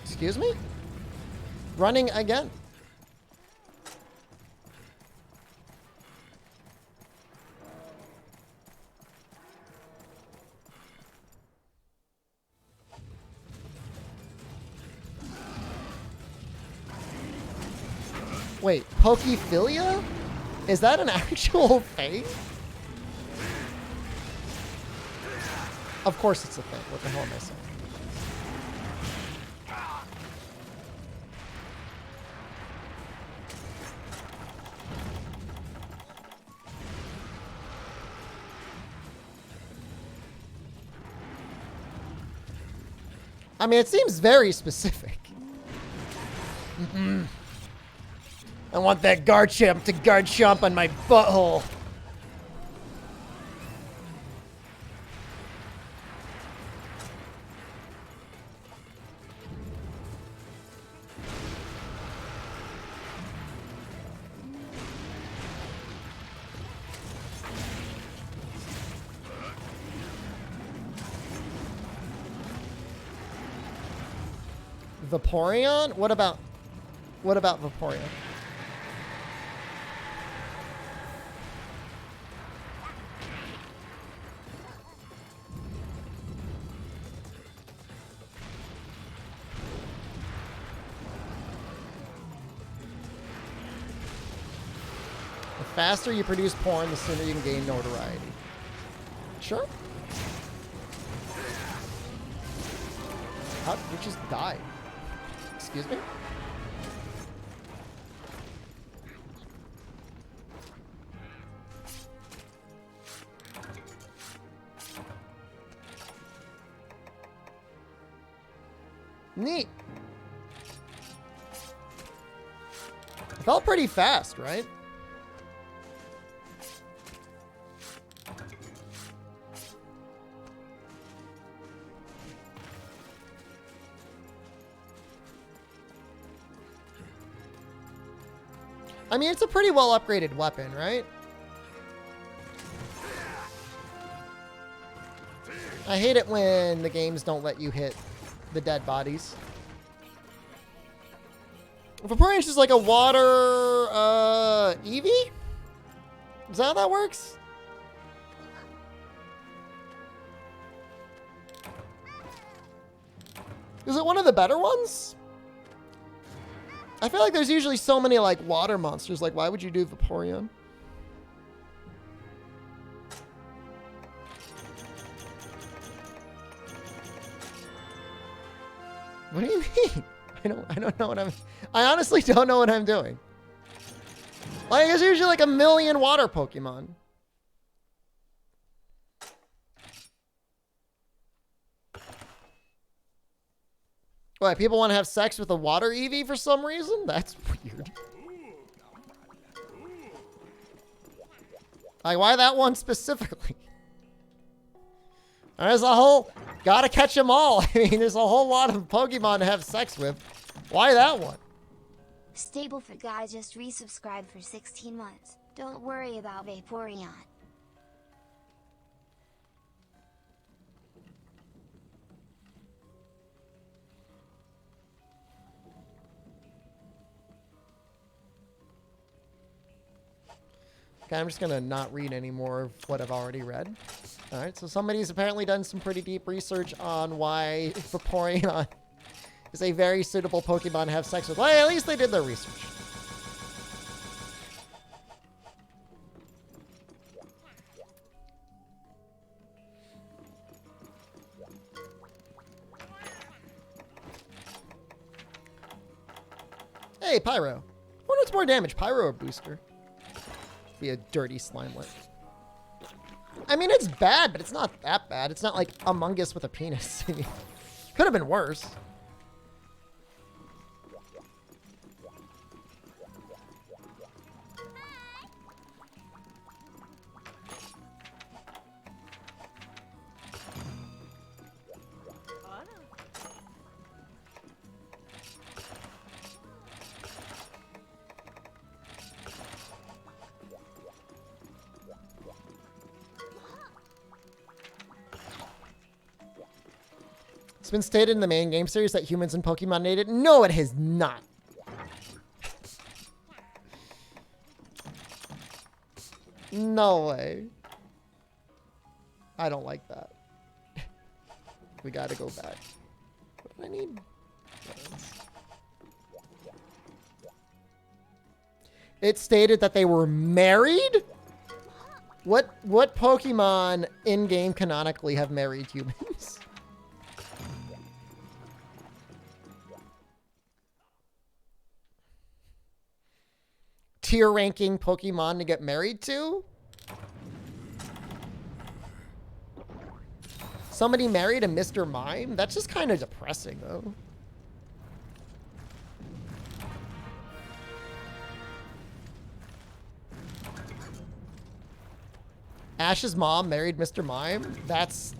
Excuse me? Running again. Wait, Pokephilia? Is that an actual thing? Of course it's a thing. What the hell am I saying? I mean, it seems very specific. I want that Garchomp to Garchomp on my butthole. Vaporeon? What about Vaporeon? The faster you produce porn, the sooner you can gain notoriety. Sure. How did you just die? Excuse me? Neat. It felt pretty fast, right? I mean, it's a pretty well upgraded weapon, right? I hate it when the games don't let you hit the dead bodies. Vaporeon's just like a water, Eevee? Is that how that works? Is it one of the better ones? I feel like there's usually so many, like, water monsters. Like, why would you do Vaporeon? What do you mean? I don't know what I honestly don't know what I'm doing. Like, there's usually like a million water Pokemon. What, people want to have sex with a water Eevee for some reason? That's weird. Like, why that one specifically? There's a whole... Gotta catch them all. I mean, there's a whole lot of Pokemon to have sex with. Why that one? Stableford guy just resubscribed for 16 months. Don't worry about Vaporeon. Okay, I'm just gonna not read any more of what I've already read. Alright, so somebody's apparently done some pretty deep research on why Vaporeon is a very suitable Pokemon to have sex with. Well, at least they did their research. Hey, Pyro. I wonder what's more damage, Pyro or Booster? Be a dirty Slimelet. I mean, it's bad, but it's not that bad. It's not like Among Us with a penis. Could have been worse. It's been stated in the main game series that humans and Pokemon made it. No, it has not. No way. I don't like that. We gotta go back. What do I need? It stated that they were married? What Pokemon in-game canonically have married humans? Tier ranking Pokemon to get married to? Somebody married a Mr. Mime? That's just kind of depressing, though. Ash's mom married Mr. Mime? That's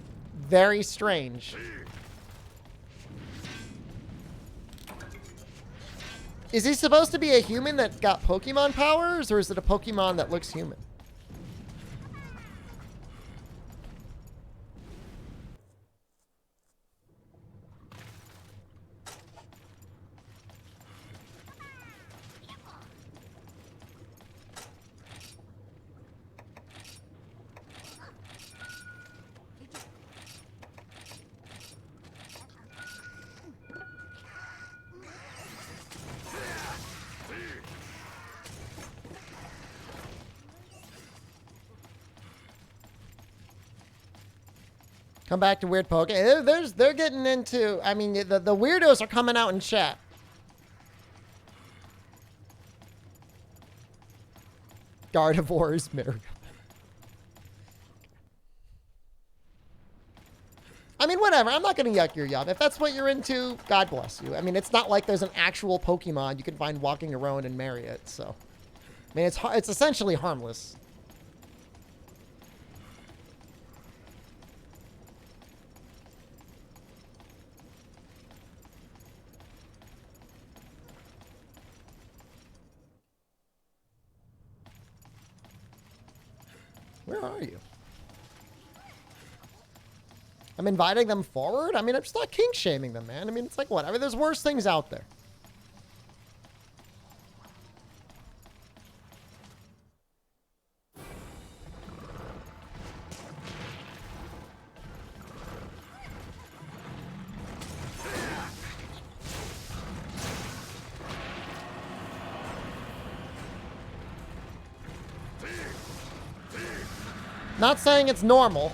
very strange. Is he supposed to be a human that got Pokemon powers, or is it a Pokemon that looks human? Come back to weird poke. They're getting into. I mean, the weirdos are coming out in chat. Gardevoirs, Marigold. I mean, whatever. I'm not gonna yuck your yum. If that's what you're into, God bless you. I mean, it's not like there's an actual Pokemon you can find walking around and marry it. So, I mean, it's essentially harmless. Where are you? I'm inviting them forward? I mean, I'm just not kink shaming them, man. I mean, it's like, whatever. There's worse things out there. Not saying it's normal.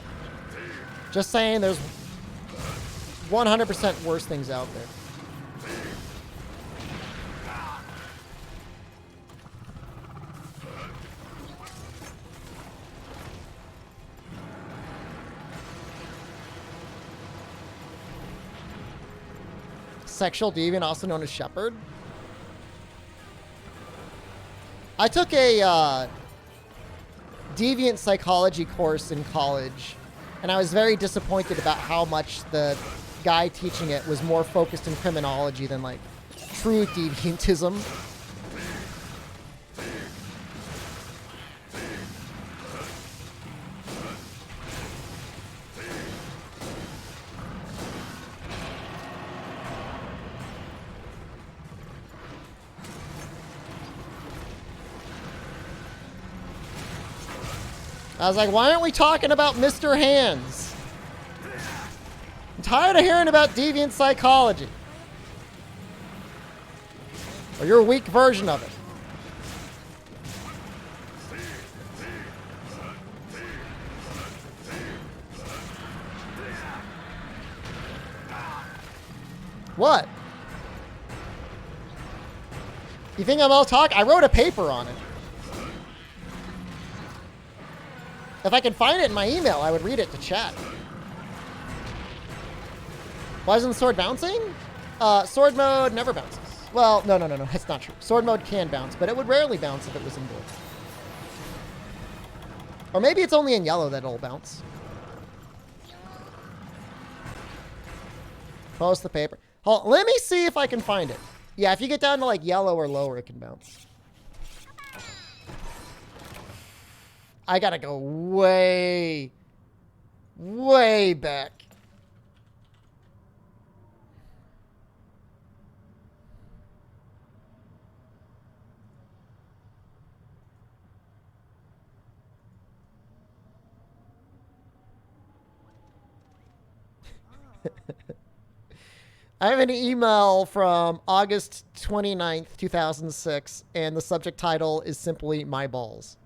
Just saying there's 100% worse things out there. sexual deviant, also known as Shepard. I took a deviant psychology course in college, and I was very disappointed about how much the guy teaching it was more focused in criminology than like true deviantism. I was like, why aren't we talking about Mr. Hands? I'm tired of hearing about deviant psychology. Or your weak version of it. What? You think I'm all talk? I wrote a paper on it. If I could find it in my email, I would read it to chat. Why isn't the sword bouncing? Sword mode never bounces. Well, no, that's not true. Sword mode can bounce, but it would rarely bounce if it was in blue. Or maybe it's only in yellow that it'll bounce. Post the paper. Hold on, let me see if I can find it. Yeah, if you get down to like yellow or lower, it can bounce. I gotta go way, way back. I have an email from August 29th, 2006, and the subject title is simply "My Balls."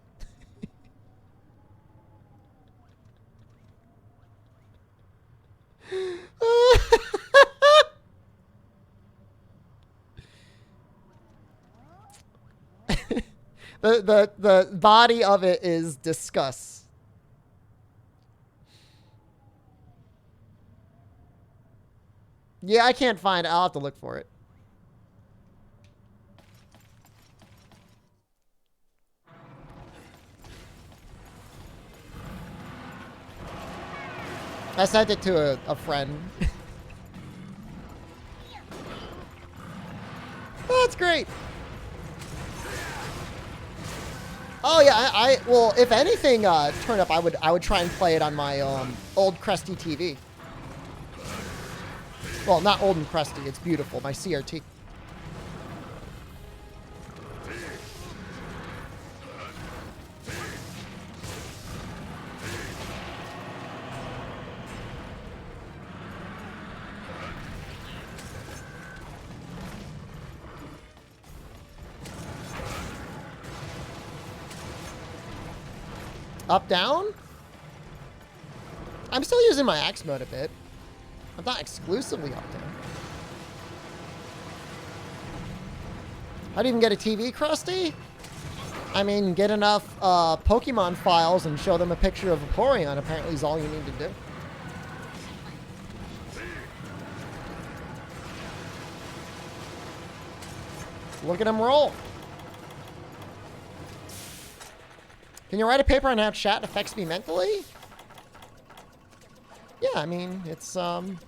The body of it is discuss. Yeah, I can't find it. I'll have to look for it. I sent it to a friend. That's great. Oh yeah, well, if anything turned up, I would try and play it on my old crusty TV. Well, not old and crusty. It's beautiful. My CRT. Up, down? I'm still using my axe mode a bit. I'm not exclusively up, down. How do you even get a TV, Krusty? I mean, get enough Pokemon files and show them a picture of Vaporeon apparently is all you need to do. Look at him roll. Can you write a paper on how chat affects me mentally? Yeah, I mean, it's, it'd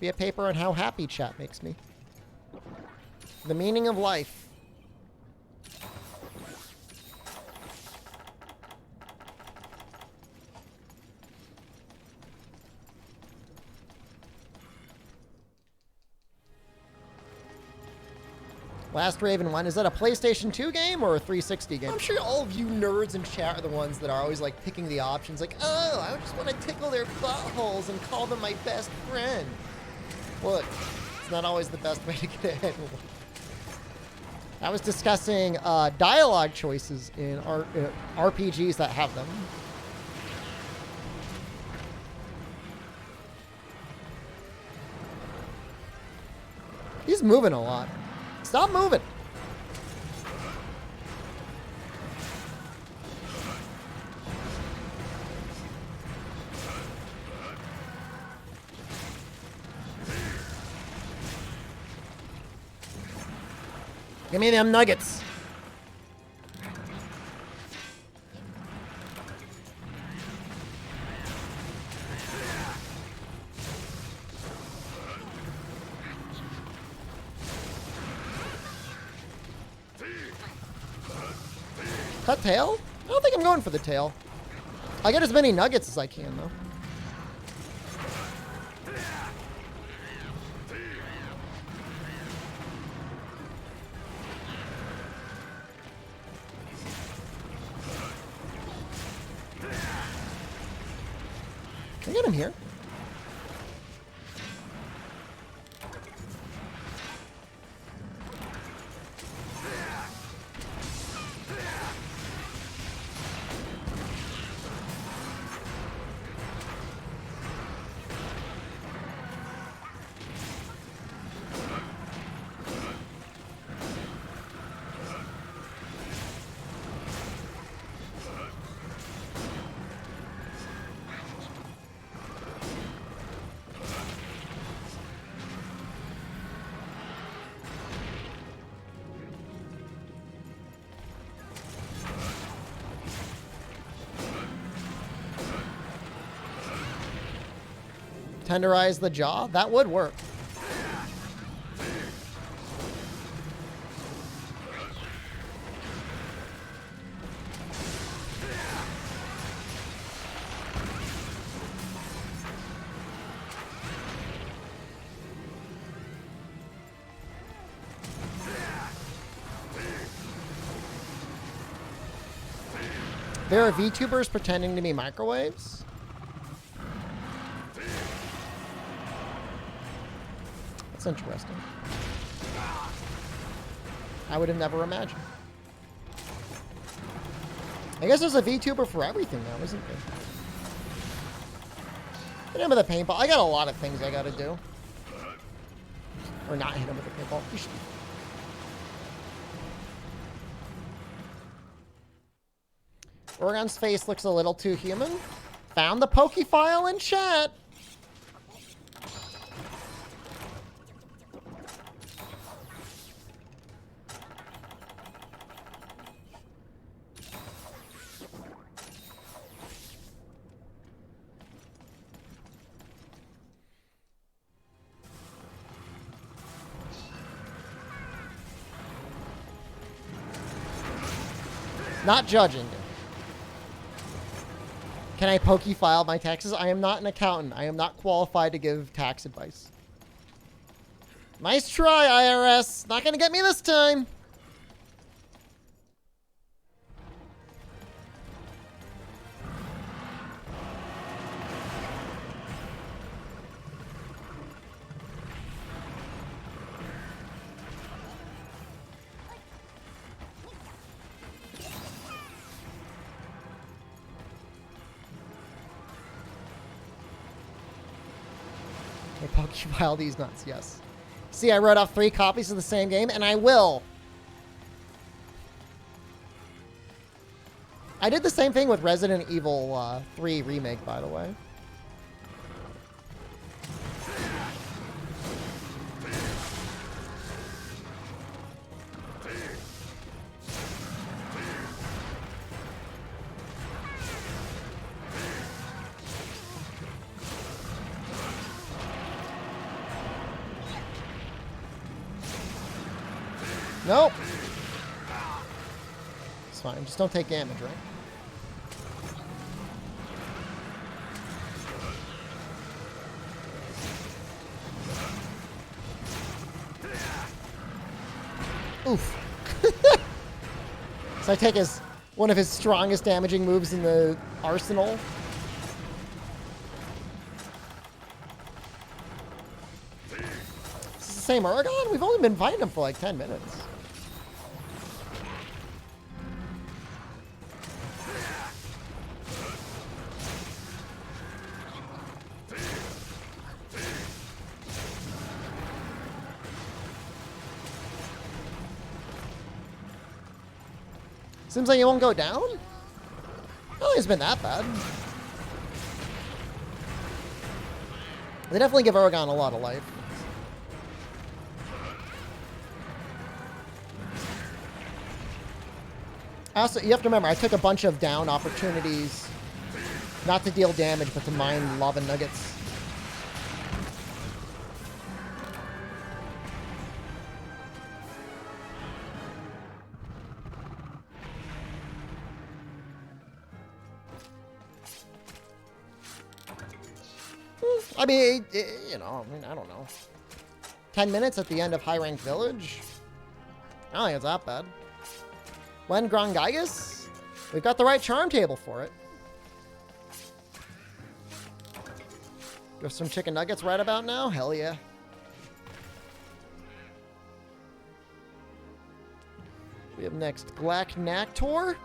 be a paper on how happy chat makes me. The meaning of life. Last Raven one. Is that a PlayStation 2 game or a 360 game? I'm sure all of you nerds in chat are the ones that are always like picking the options. Like, oh, I just want to tickle their buttholes and call them my best friend. Look, it's not always the best way to get ahead. I was discussing dialogue choices in RPGs that have them. He's moving a lot. Stop moving. Give me them nuggets. Cut tail? I don't think I'm going for the tail. I'll get as many nuggets as I can, though. Can I get him here? Tenderize the jaw? That would work. There are VTubers pretending to be microwaves? That's interesting. I would have never imagined. I guess there's a VTuber for everything now, isn't there? Hit him with a paintball. I got a lot of things I gotta do. Or not hit him with a paintball. You should. Oregon's face looks a little too human. Found the Poke file in chat. Not judging. Can I Poke file my taxes? I am not an accountant. I am not qualified to give tax advice. Nice try, IRS. Not gonna get me this time. Pokefile these nuts, yes. See, I wrote off 3 copies of the same game, and I will. I did the same thing with Resident Evil 3 Remake, by the way. Nope. It's fine. Just don't take damage, right? Oof. So I take one of his strongest damaging moves in the arsenal. Is this the same Oregon? We've only been fighting him for like 10 minutes. Seems like it won't go down? I don't think it's been that bad. They definitely give Oregon a lot of life. Also, you have to remember, I took a bunch of down opportunities, not to deal damage, but to mine lava nuggets. I mean, you know, I don't know. 10 minutes at the end of High Rank Village? I don't think it's that bad. When Grongigus? We've got the right charm table for it. Go some chicken nuggets right about now? Hell yeah. We have next Glacknactor.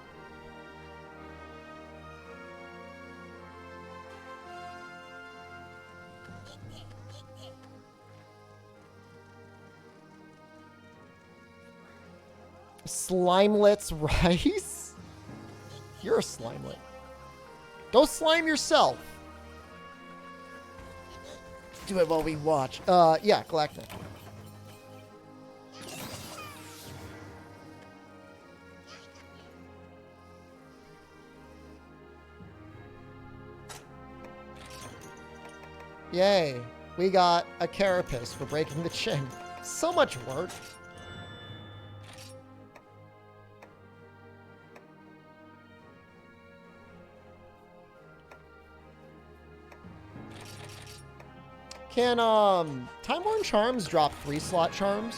Slimelets Rice? You're a Slimelet. Go slime yourself. Do it while we watch. Yeah, Galactic. Yay. We got a carapace for breaking the chin. So much work. Can, Time-Worn Charms drop 3-slot charms?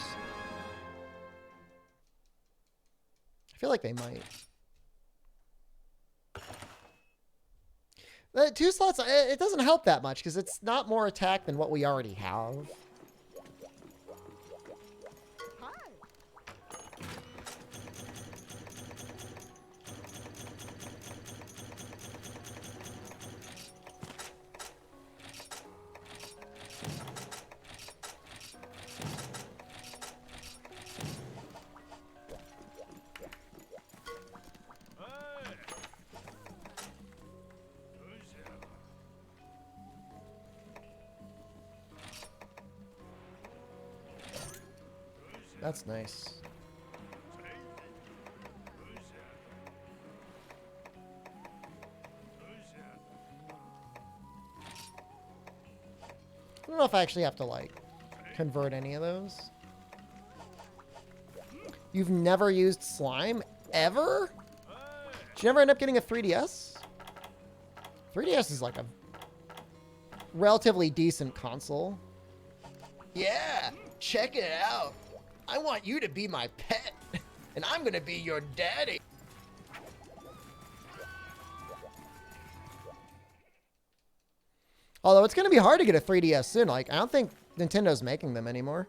I feel like they might. The 2 slots, it doesn't help that much, because it's not more attack than what we already have. That's nice. I don't know if I actually have to, like, convert any of those. You've never used slime? Ever? Did you never end up getting a 3DS? 3DS is, like, a relatively decent console. Yeah, check it out. I want you to be my pet, and I'm gonna be your daddy. Although it's gonna be hard to get a 3DS soon. Like, I don't think Nintendo's making them anymore.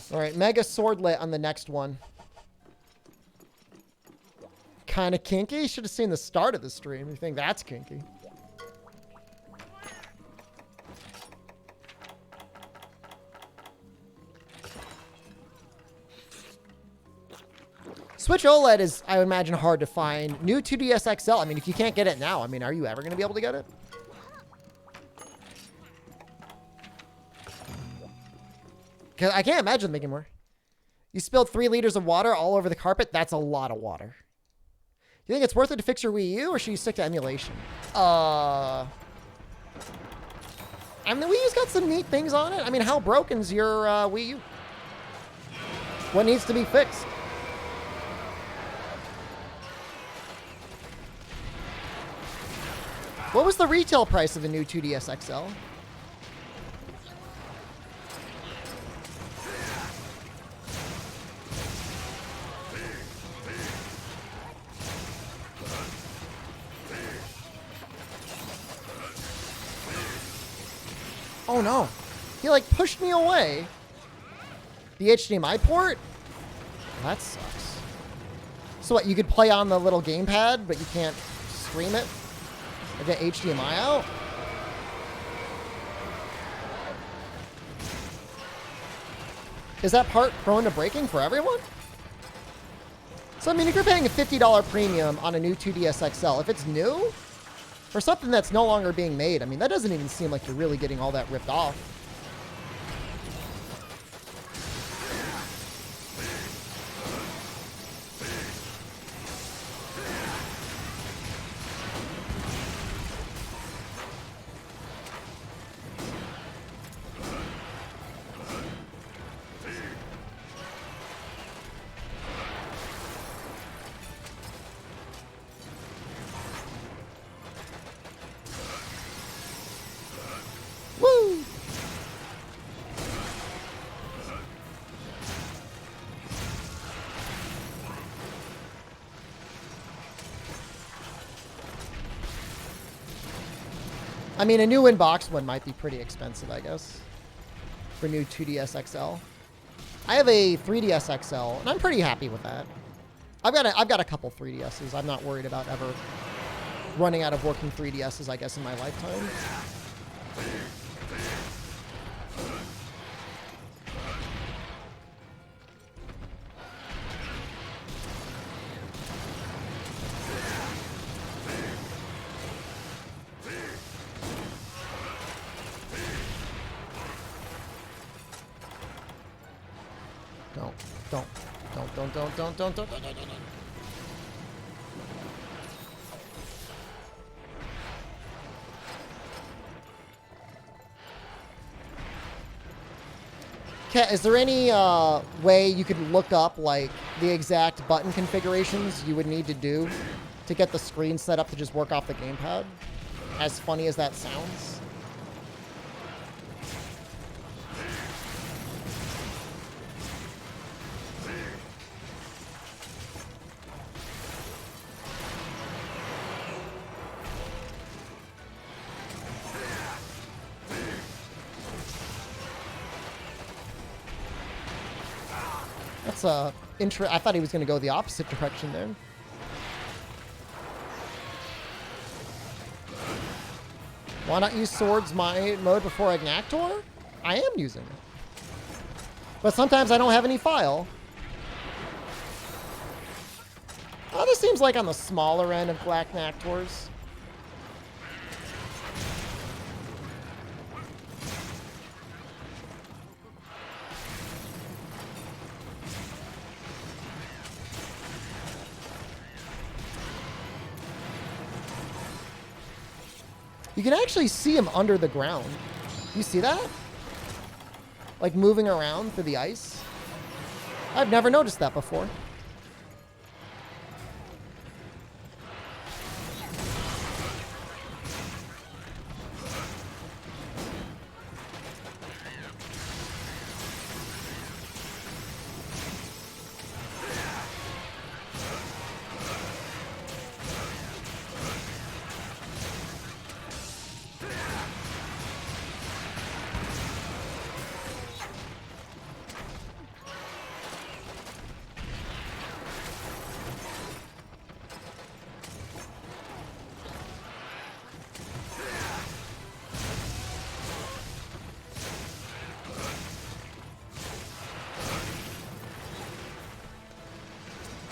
All right, Mega Swordlet on the next one. Kind of kinky? You should have seen the start of the stream. You think that's kinky? Switch OLED is, I would imagine, hard to find. New 2DS XL. I mean, if you can't get it now, I mean, are you ever going to be able to get it? Because I can't imagine making more. You spilled 3 liters of water all over the carpet. That's a lot of water. You think it's worth it to fix your Wii U, or should you stick to emulation? I mean, the Wii U's got some neat things on it. I mean, how broken's your Wii U? What needs to be fixed? What was the retail price of the new 2DS XL? Oh no, he like pushed me away. The HDMI port? That sucks. So what, you could play on the little gamepad, but you can't stream it? Or get HDMI out? Is that part prone to breaking for everyone? So, I mean, if you're paying a $50 premium on a new 2DS XL, if it's new, for something that's no longer being made, I mean, that doesn't even seem like you're really getting all that ripped off. Woo! I mean, a new in-box one might be pretty expensive, I guess, for new 2DS XL. I have a 3DS XL, and I'm pretty happy with that. I've got a couple 3DSs. I'm not worried about ever running out of working 3DSs, I guess, in my lifetime. Don't. Kat, is there any way you could look up like the exact button configurations you would need to do to get the screen set up to just work off the gamepad? As funny as that sounds. That's I thought he was going to go the opposite direction there. Why not use swords mode before Agnactor? I am using it. But sometimes I don't have any file. Oh, this seems like on the smaller end of Agnactors. You can actually see him under the ground. You see that? Like moving around through the ice. I've never noticed that before.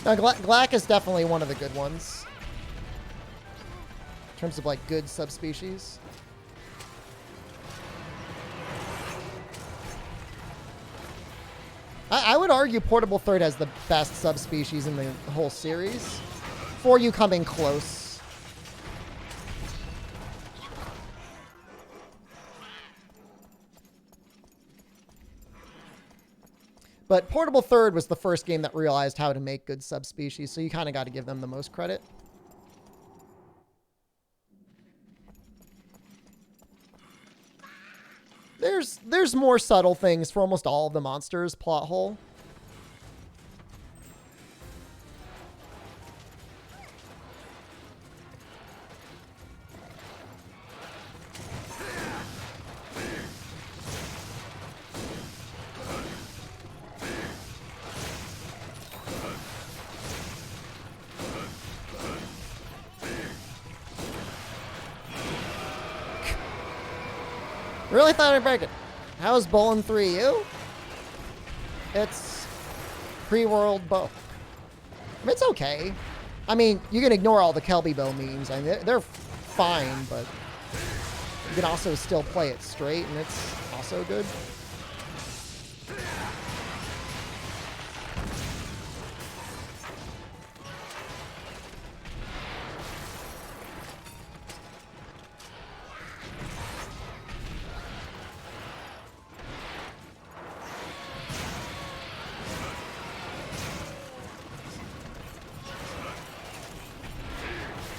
Now, Glack is definitely one of the good ones. In terms of, like, good subspecies. I would argue Portable Third has the best subspecies in the whole series. For you coming close. But Portable Third was the first game that realized how to make good subspecies, so you kind of got to give them the most credit. There's more subtle things for almost all of the monsters. Plot hole. Really thought I'd break it. How's Bowling 3U? It's pre-world bow. It's okay. I mean, you can ignore all the Kelby-Bow memes. I mean, they're fine, but you can also still play it straight, and it's also good.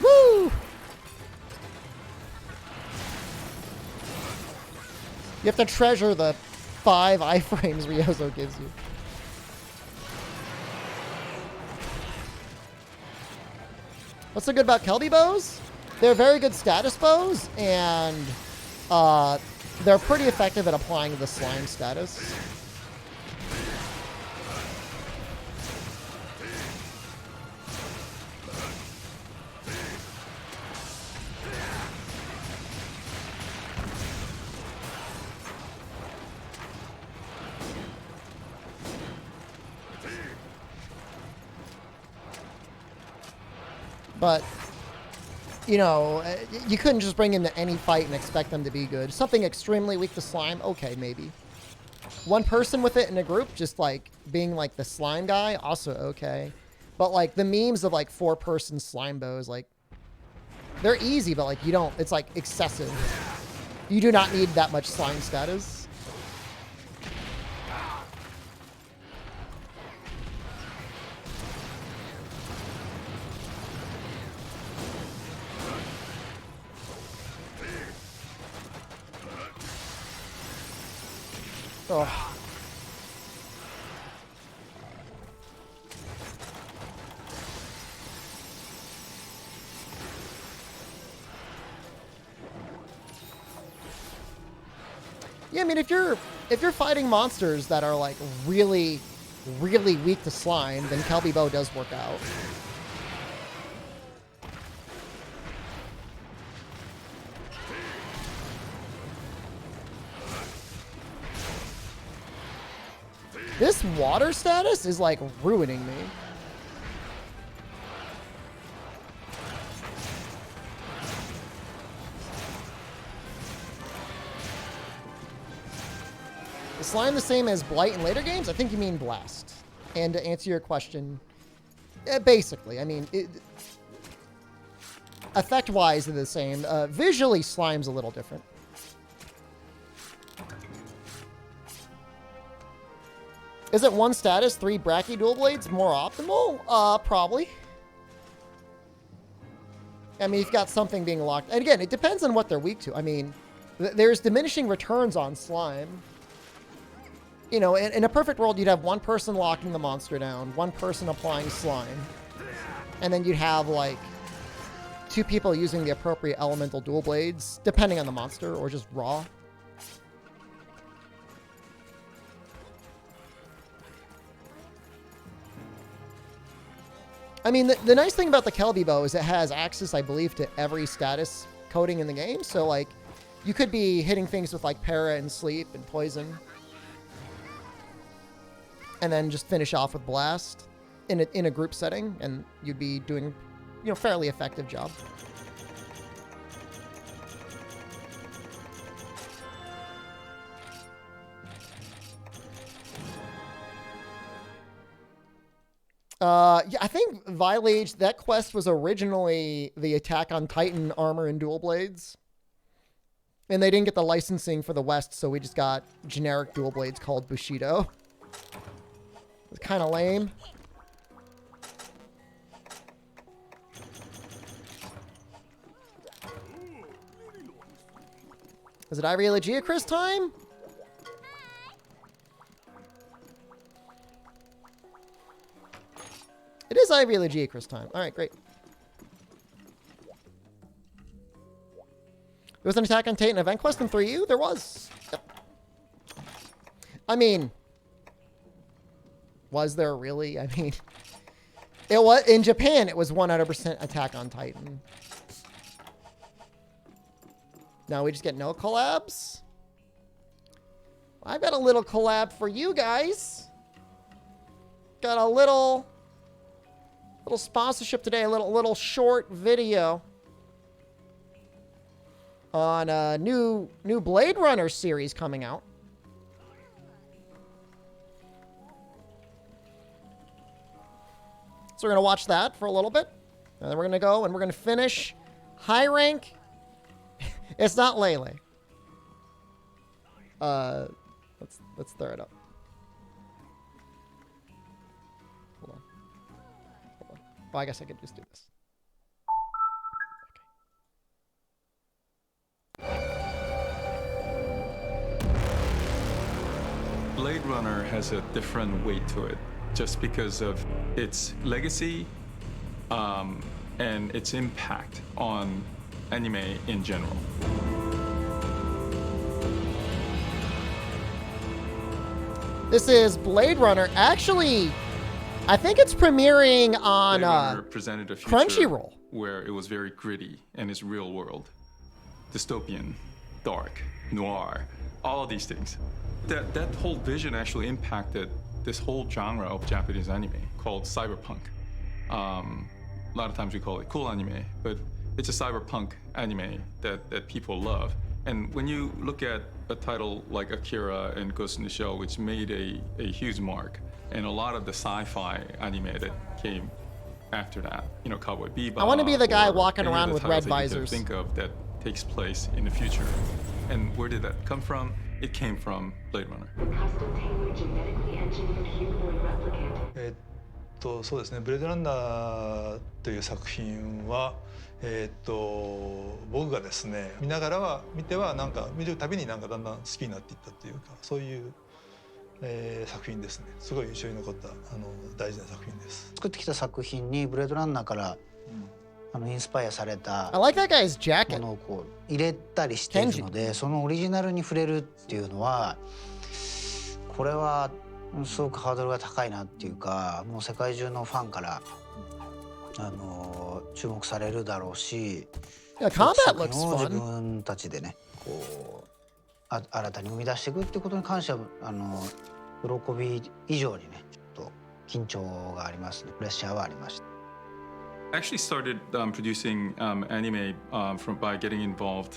Woo! You have to treasure the 5 iframes Ryozo gives you. What's so good about Kelby bows? They're very good status bows, and they're pretty effective at applying the slime status. But, you know, you couldn't just bring him to any fight and expect them to be good. Something extremely weak to slime, okay, maybe. One person with it in a group, just like being like the slime guy, also okay. But like the memes of like 4-person slime bows, like they're easy, but like you don't, it's like excessive. You do not need that much slime status. Oh. Yeah, I mean, if you're fighting monsters that are like really weak to slime, then Kelby Bow does work out. This water status is like ruining me. Is slime the same as Blight in later games? I think you mean Blast. And to answer your question, basically, I mean, effect-wise, they're the same. Visually, slime's a little different. Isn't one status, 3 Bracky dual blades more optimal? Probably. I mean, you've got something being locked. And again, it depends on what they're weak to. I mean, there's diminishing returns on slime. You know, in a perfect world, you'd have one person locking the monster down, one person applying slime. And then you'd have, like, 2 people using the appropriate elemental dual blades, depending on the monster, or just raw. I mean, the nice thing about the Kelby Bow is it has access, I believe, to every status coding in the game. So, like, you could be hitting things with, like, Para and Sleep and Poison. And then just finish off with Blast in a group setting, and you'd be doing, you know, fairly effective job. Yeah, I think Vylage, that quest was originally the Attack on Titan armor and dual blades. And they didn't get the licensing for the West, so we just got generic dual blades called Bushido. It's kind of lame. Is it Irelia Geocris time? It is Irelia Geocris time. All right, great. There was an Attack on Titan event quest in 3U? There was. Yep. I mean, was there really? I mean, it was in Japan. It was 100% Attack on Titan. Now we just get no collabs. I've got a little collab for you guys. Got a little Little sponsorship today, a little short video on a new Blade Runner series coming out. So we're going to watch that for a little bit. And then we're going to go and we're going to finish high rank. It's not Lele. Let's throw it up. Hold on. Oh, I guess I could just do this. Blade Runner has a different weight to it, just because of its legacy and its impact on anime in general. This is Blade Runner. Actually, I think it's premiering on Blade Runner presented a future Crunchyroll, where it was very gritty and it's real world, dystopian, dark, noir, all of these things. That whole vision actually impacted this whole genre of Japanese anime called cyberpunk. A lot of times we call it cool anime, but it's a cyberpunk anime that people love. And when you look at a title like Akira and Ghost in the Shell, which made a huge mark, and a lot of the sci-fi anime that came after that, you know, Cowboy Bebop. I want to be the guy or walking any of around the with titles red that you can visors. think of that takes place in the future. And where did that come from? It came from Blade Runner. Custom-tailored genetically engineered humanoid replicant. そうですね、ブレードランナーという作品は、僕がですね、見てはなんか見るたびになんかだんだん好きになっていったっていうか、そういう、作品ですね。すごい印象に残った大事な作品です。作ってきた作品にブレードランナーからインスパイアされた I like that guy's jacket. ものをこう入れたりしているので、そのオリジナルに触れるっていうのは、これはすごくハードルが高いなっていうか、もう世界中のファンから注目されるだろうし、combat 作 looks 品を自 fun. 分たちでね、こう新たに生み出していくっていうことに関しては喜び以上にね、ちょっと緊張がありますね。プレッシャーはありました。I actually started producing anime by getting involved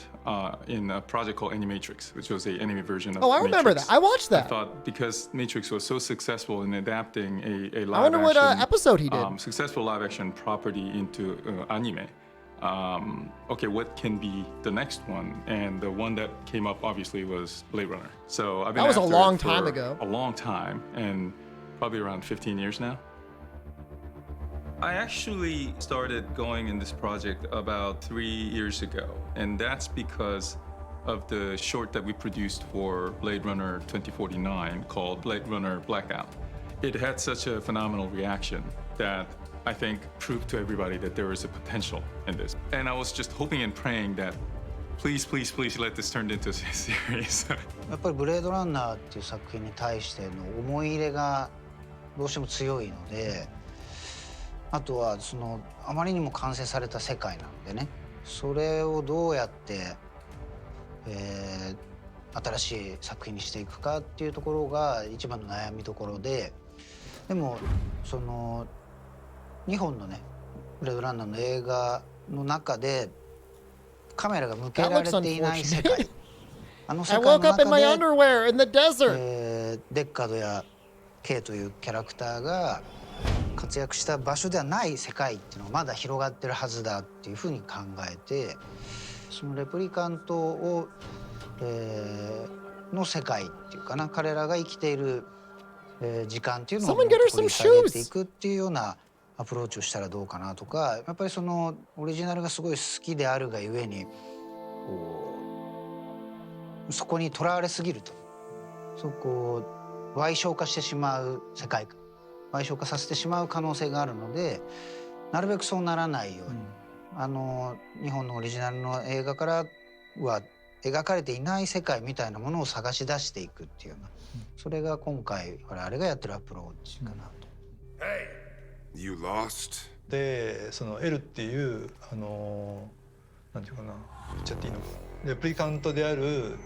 in a project called Animatrix, which was an anime version of Oh, I remember Matrix. that. I watched that. I thought because Matrix was so successful in adapting a live I wonder what action, episode he did. Successful live action property into anime. Okay, what can be the next one? And the one that came up obviously was Blade Runner. So I've been That was a after long it for time ago. A long time, and probably around 15 years now. I actually started going in this project about 3 years ago, and that's because of the short that we produced for Blade Runner 2049 called Blade Runner Blackout. It had such a phenomenal reaction that I think proved to everybody that there was a potential in this. And I was just hoping and praying that please, please, please let this turn into a series. やっぱりブレードランナーっていう作品に対しての思い入れがどうしても強いので、あとはそのあまりにも完成された世界なのでね、それをどうやって、新しい作品にしていくかっていうところが一番の悩みどころで、でもその2本のねブレードランナーの映画の中でカメラが向けられていない世界、あの世界の中で、デッカードやKというキャラクターが活躍した場所ではない世界っていうのがまだ広がってるはずだっていうふうに考えて、そのレプリカントを、の世界っていうかな、彼らが生きている、時間っていうのを掘り下げていくっていうようなアプローチをしたらどうかなとか、やっぱりそのオリジナルがすごい好きであるがゆえにこうそこにとらわれすぎると、そこを歪小化してしまう世界観、歪小化させてしまう可能性があるので、なるべくそうならないように、日本のオリジナルの映画からは描かれていない世界みたいなものを探し出していくっていうような、それが今回我々がやってるアプローチかなと。Hey, you lost? で、その L っていうなんていうかな、言っちゃっていいのか、レプリカントである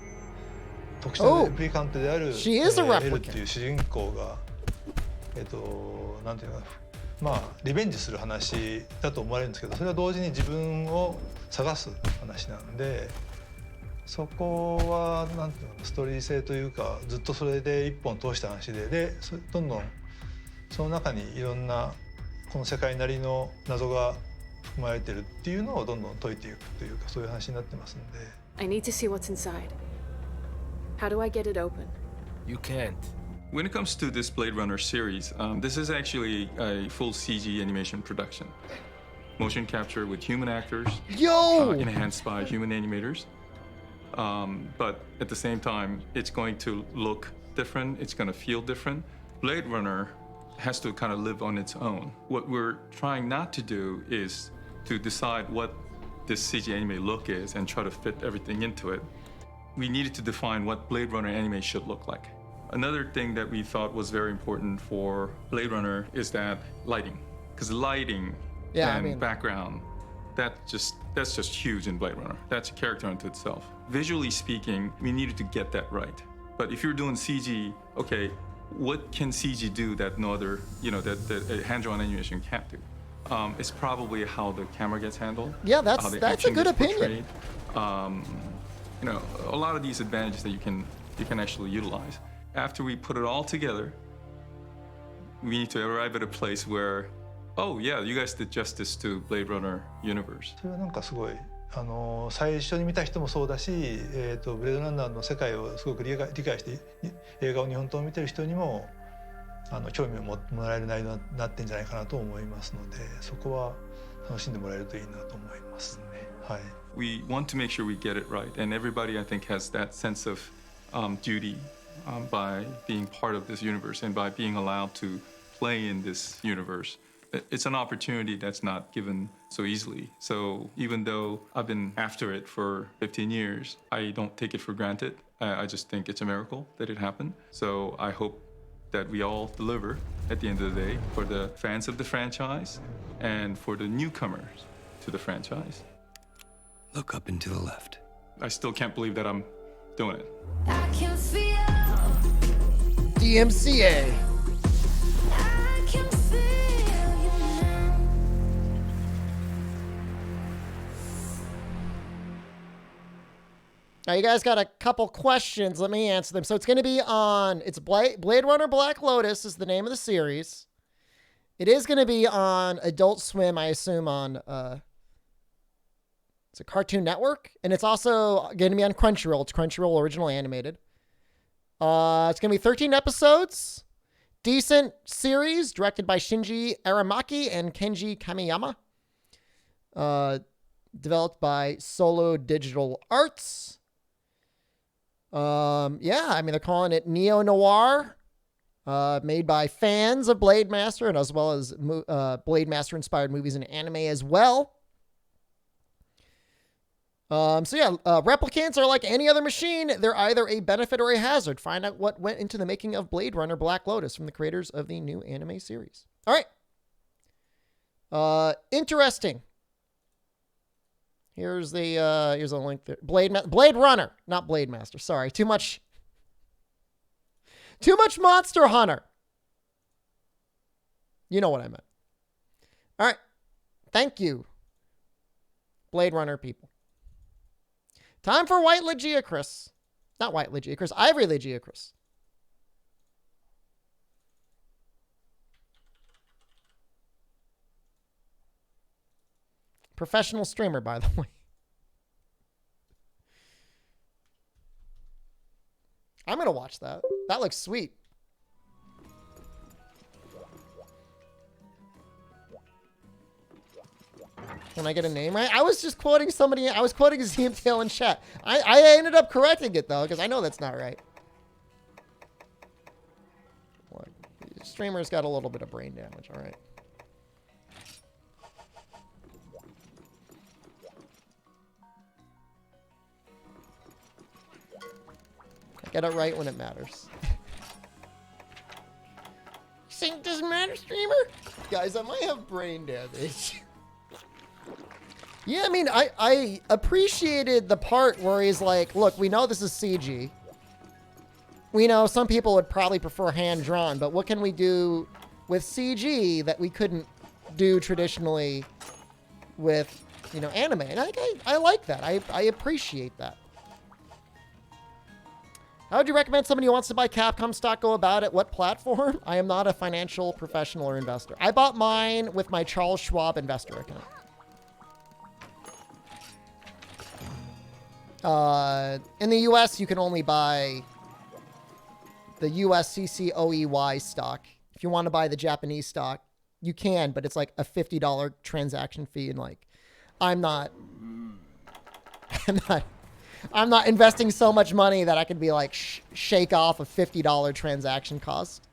特殊なレプリカントである、L っていう主人公がなんていうかな、まあリベンジする話だと思われるんですけど、それは同時に自分を探す話なんで、そこはなんていうの、ストーリー性というかずっとそれで一本通した話で、どんどんその中にいろんなこの世界なりの謎が含まれてるっていうのをどんどん解いていくというか、そういう話になってますんで。I need to see what's inside. How do I get it open? You can't. When it comes to this Blade Runner series, this is actually a full CG animation production. Motion capture with human actors, enhanced by human animators. But at the same time, it's going to look different, it's going to feel different. Blade Runner has to kind of live on its own. What we're trying not to do is to decide what this CG anime look is and try to fit everything into it. We needed to define what Blade Runner anime should look like. Another thing that we thought was very important for Blade Runner is that lighting. Because lighting and background, that's just huge in Blade Runner. That's a character unto itself. Visually speaking, we needed to get that right. But if you're doing CG, okay, what can CG do that no other, that hand-drawn animation can't do? It's probably how the camera gets handled. Yeah, that's a good opinion. A lot of these advantages that you can actually utilize. After we put it all together, we need to arrive at a place where, oh yeah, you guys did justice to Blade Runner universe. それはなんかすごい最初に見た人もそうだし、ブレードランナーの世界をすごく理解して映画を日本刀を見てる人にも興味をもらえる内容になってんじゃないかなと思いますので、そこは楽しんでもらえるといいなと思いますね。はい。We want to make sure we get it right, and everybody I think has that sense of duty by being part of this universe and by being allowed to play in this universe. It's an opportunity that's not given so easily. So even though I've been after it for 15 years, I don't take it for granted. I just think it's a miracle that it happened. So I hope that we all deliver at the end of the day for the fans of the franchise and for the newcomers to the franchise. Look up and to the left. I still can't believe that I'm doing it. DMCA. Now, you guys got a couple questions. Let me answer them. So it's going to be on, it's Blade Runner Black Lotus is the name of the series. It is going to be on Adult Swim, I assume, on, it's a Cartoon Network. And it's also going to be on Crunchyroll. It's Crunchyroll original animated. It's going to be 13 episodes. Decent series, directed by Shinji Aramaki and Kenji Kamiyama. Developed by Solo Digital Arts. Yeah, I mean, they're calling it neo-noir, made by fans of Blade Master and as well as Blade Master inspired movies and anime as well. So yeah, replicants are like any other machine. They're either a benefit or a hazard. Find out what went into the making of Blade Runner Black Lotus from the creators of the new anime series. All right. Interesting. Here's a link there. Blade Runner, not Blade Master. Sorry, too much Monster Hunter. You know what I meant. All right. Thank you, Blade Runner people. Time for White Legiacris. Not White Legiacris, Ivory Legiacris. Professional streamer, by the way. I'm going to watch that. That looks sweet. Can I get a name right? I was just quoting somebody. I was quoting ZMTL in chat. I ended up correcting it, though, because I know that's not right. What? The streamer's got a little bit of brain damage. All right. Get it right when it matters. Sync doesn't matter, streamer? Guys, I might have brain damage. Yeah, I mean, I appreciated the part where he's like, look, we know this is CG. We know some people would probably prefer hand-drawn, but what can we do with CG that we couldn't do traditionally with, you know, anime. And I like that. I appreciate that. How would you recommend somebody who wants to buy Capcom stock go about it? What platform? I am not a financial professional or investor. I bought mine with my Charles Schwab investor account. In the US, you can only buy the USCCOEY stock. If you want to buy the Japanese stock, you can, but it's like a $50 transaction fee, and like, I'm not investing so much money that I could be like shake off a $50 transaction cost.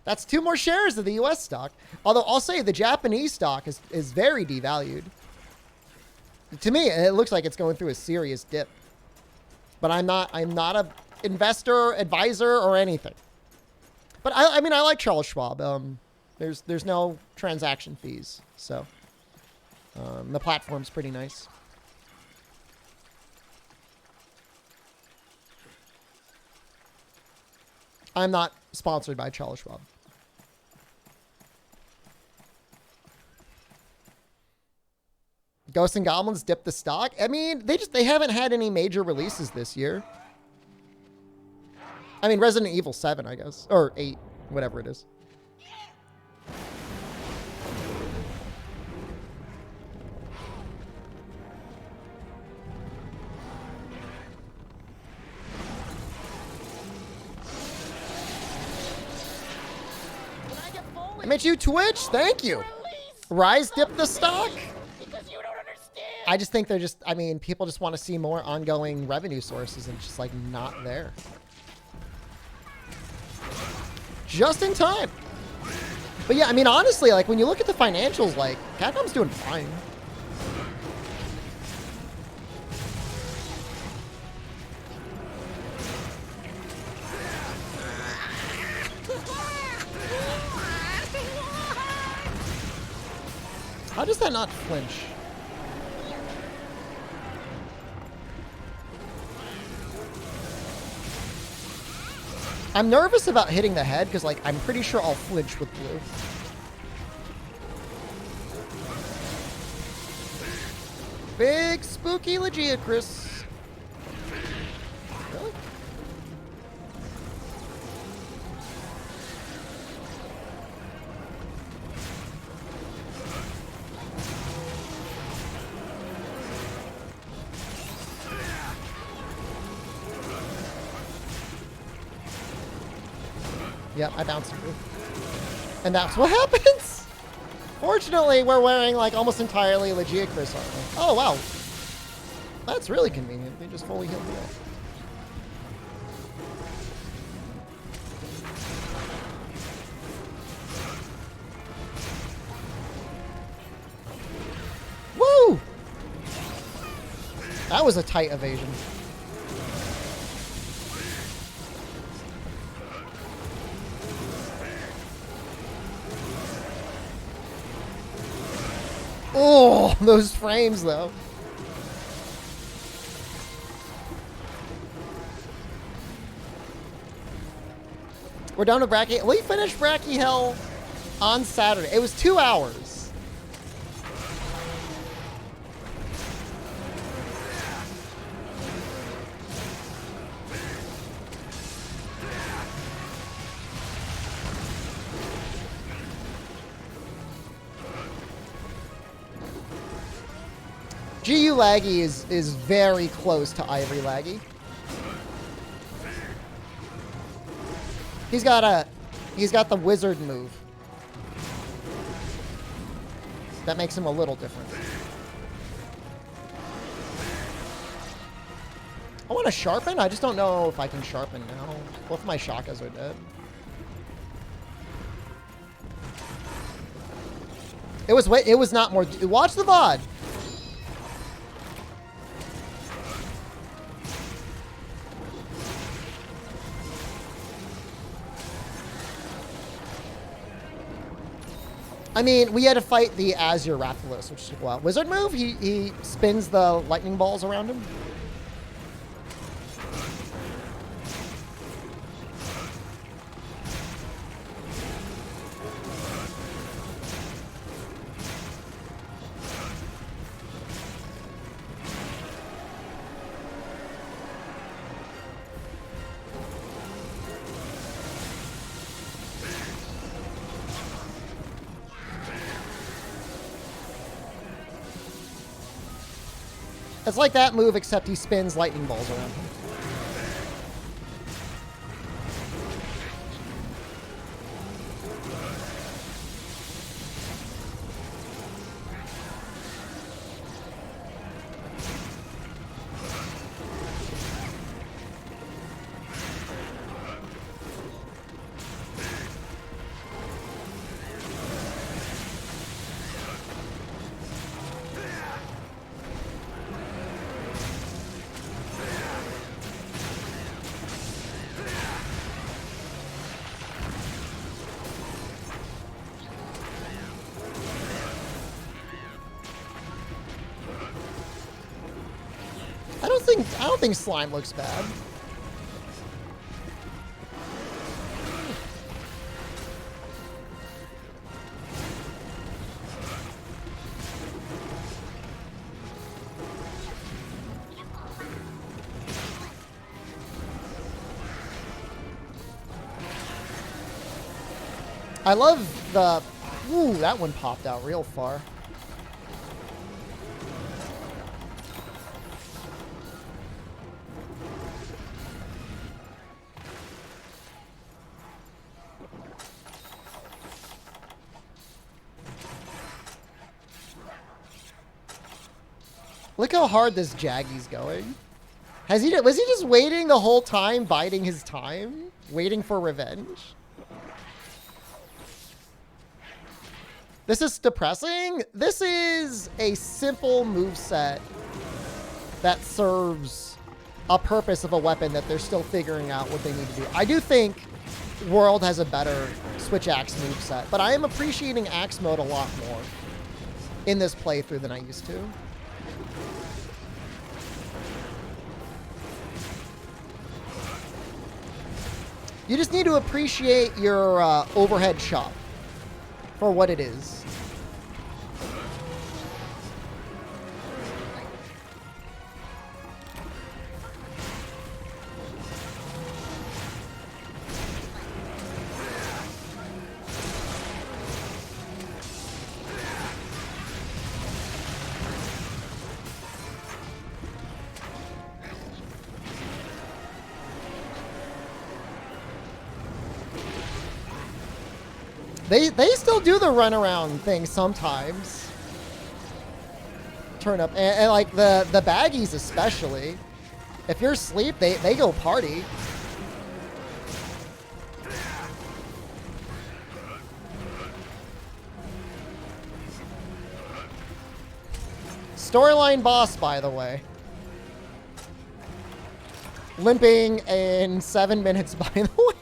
That's 2 more shares of the US stock. Although I'll say the Japanese stock is very devalued. To me, it looks like it's going through a serious dip. But I'm not a investor, advisor, or anything. But I mean, I like Charles Schwab. There's no transaction fees, so the platform's pretty nice. I'm not sponsored by Charles Schwab. Ghosts and Goblins dipped the stock. I mean, they haven't had any major releases this year. I mean, Resident Evil 7, I guess. Or 8, whatever it is. MH3U Twitch, thank you. Rise dipped the stock. I just think they're just, I mean, people just want to see more ongoing revenue sources, and it's just like not there. Just in time. But yeah, I mean, honestly, like when you look at the financials, like Capcom's doing fine. How does that not flinch? I'm nervous about hitting the head because, like, I'm pretty sure I'll flinch with blue. Big spooky Legia, Chris. Really? Yep, I bounced through. And that's what happens! Fortunately, we're wearing, like, almost entirely Legia Chris armor. Oh, wow. That's really convenient. They just fully healed me up. Woo! That was a tight evasion. Oh, those frames, though. We're done with Bracky. We finished Bracky Hell on Saturday. It was 2 hours. GU Laggy is very close to Ivory Laggy. He's got the wizard move. That makes him a little different. I want to sharpen. I just don't know if I can sharpen now. Both my shakas are dead. It was not more. Watch the VOD. I mean, we had to fight the Azure Rathalos, which took a while. Wizard move? He spins the lightning balls around him. It's like that move, except he spins lightning balls around him. I don't think slime looks bad. I love the... Ooh, that one popped out real far. Look how hard this Jaggy's going. Was he just waiting the whole time, biding his time? Waiting for revenge? This is depressing. This is a simple moveset that serves a purpose of a weapon that they're still figuring out what they need to do. I do think World has a better Switch Axe moveset, but I am appreciating Axe mode a lot more in this playthrough than I used to. You just need to appreciate your overhead shot for what it is. They still do the runaround thing sometimes. Turn up and like the baggies especially. If you're asleep, they go party. Storyline boss, by the way. Limping in 7 minutes, by the way.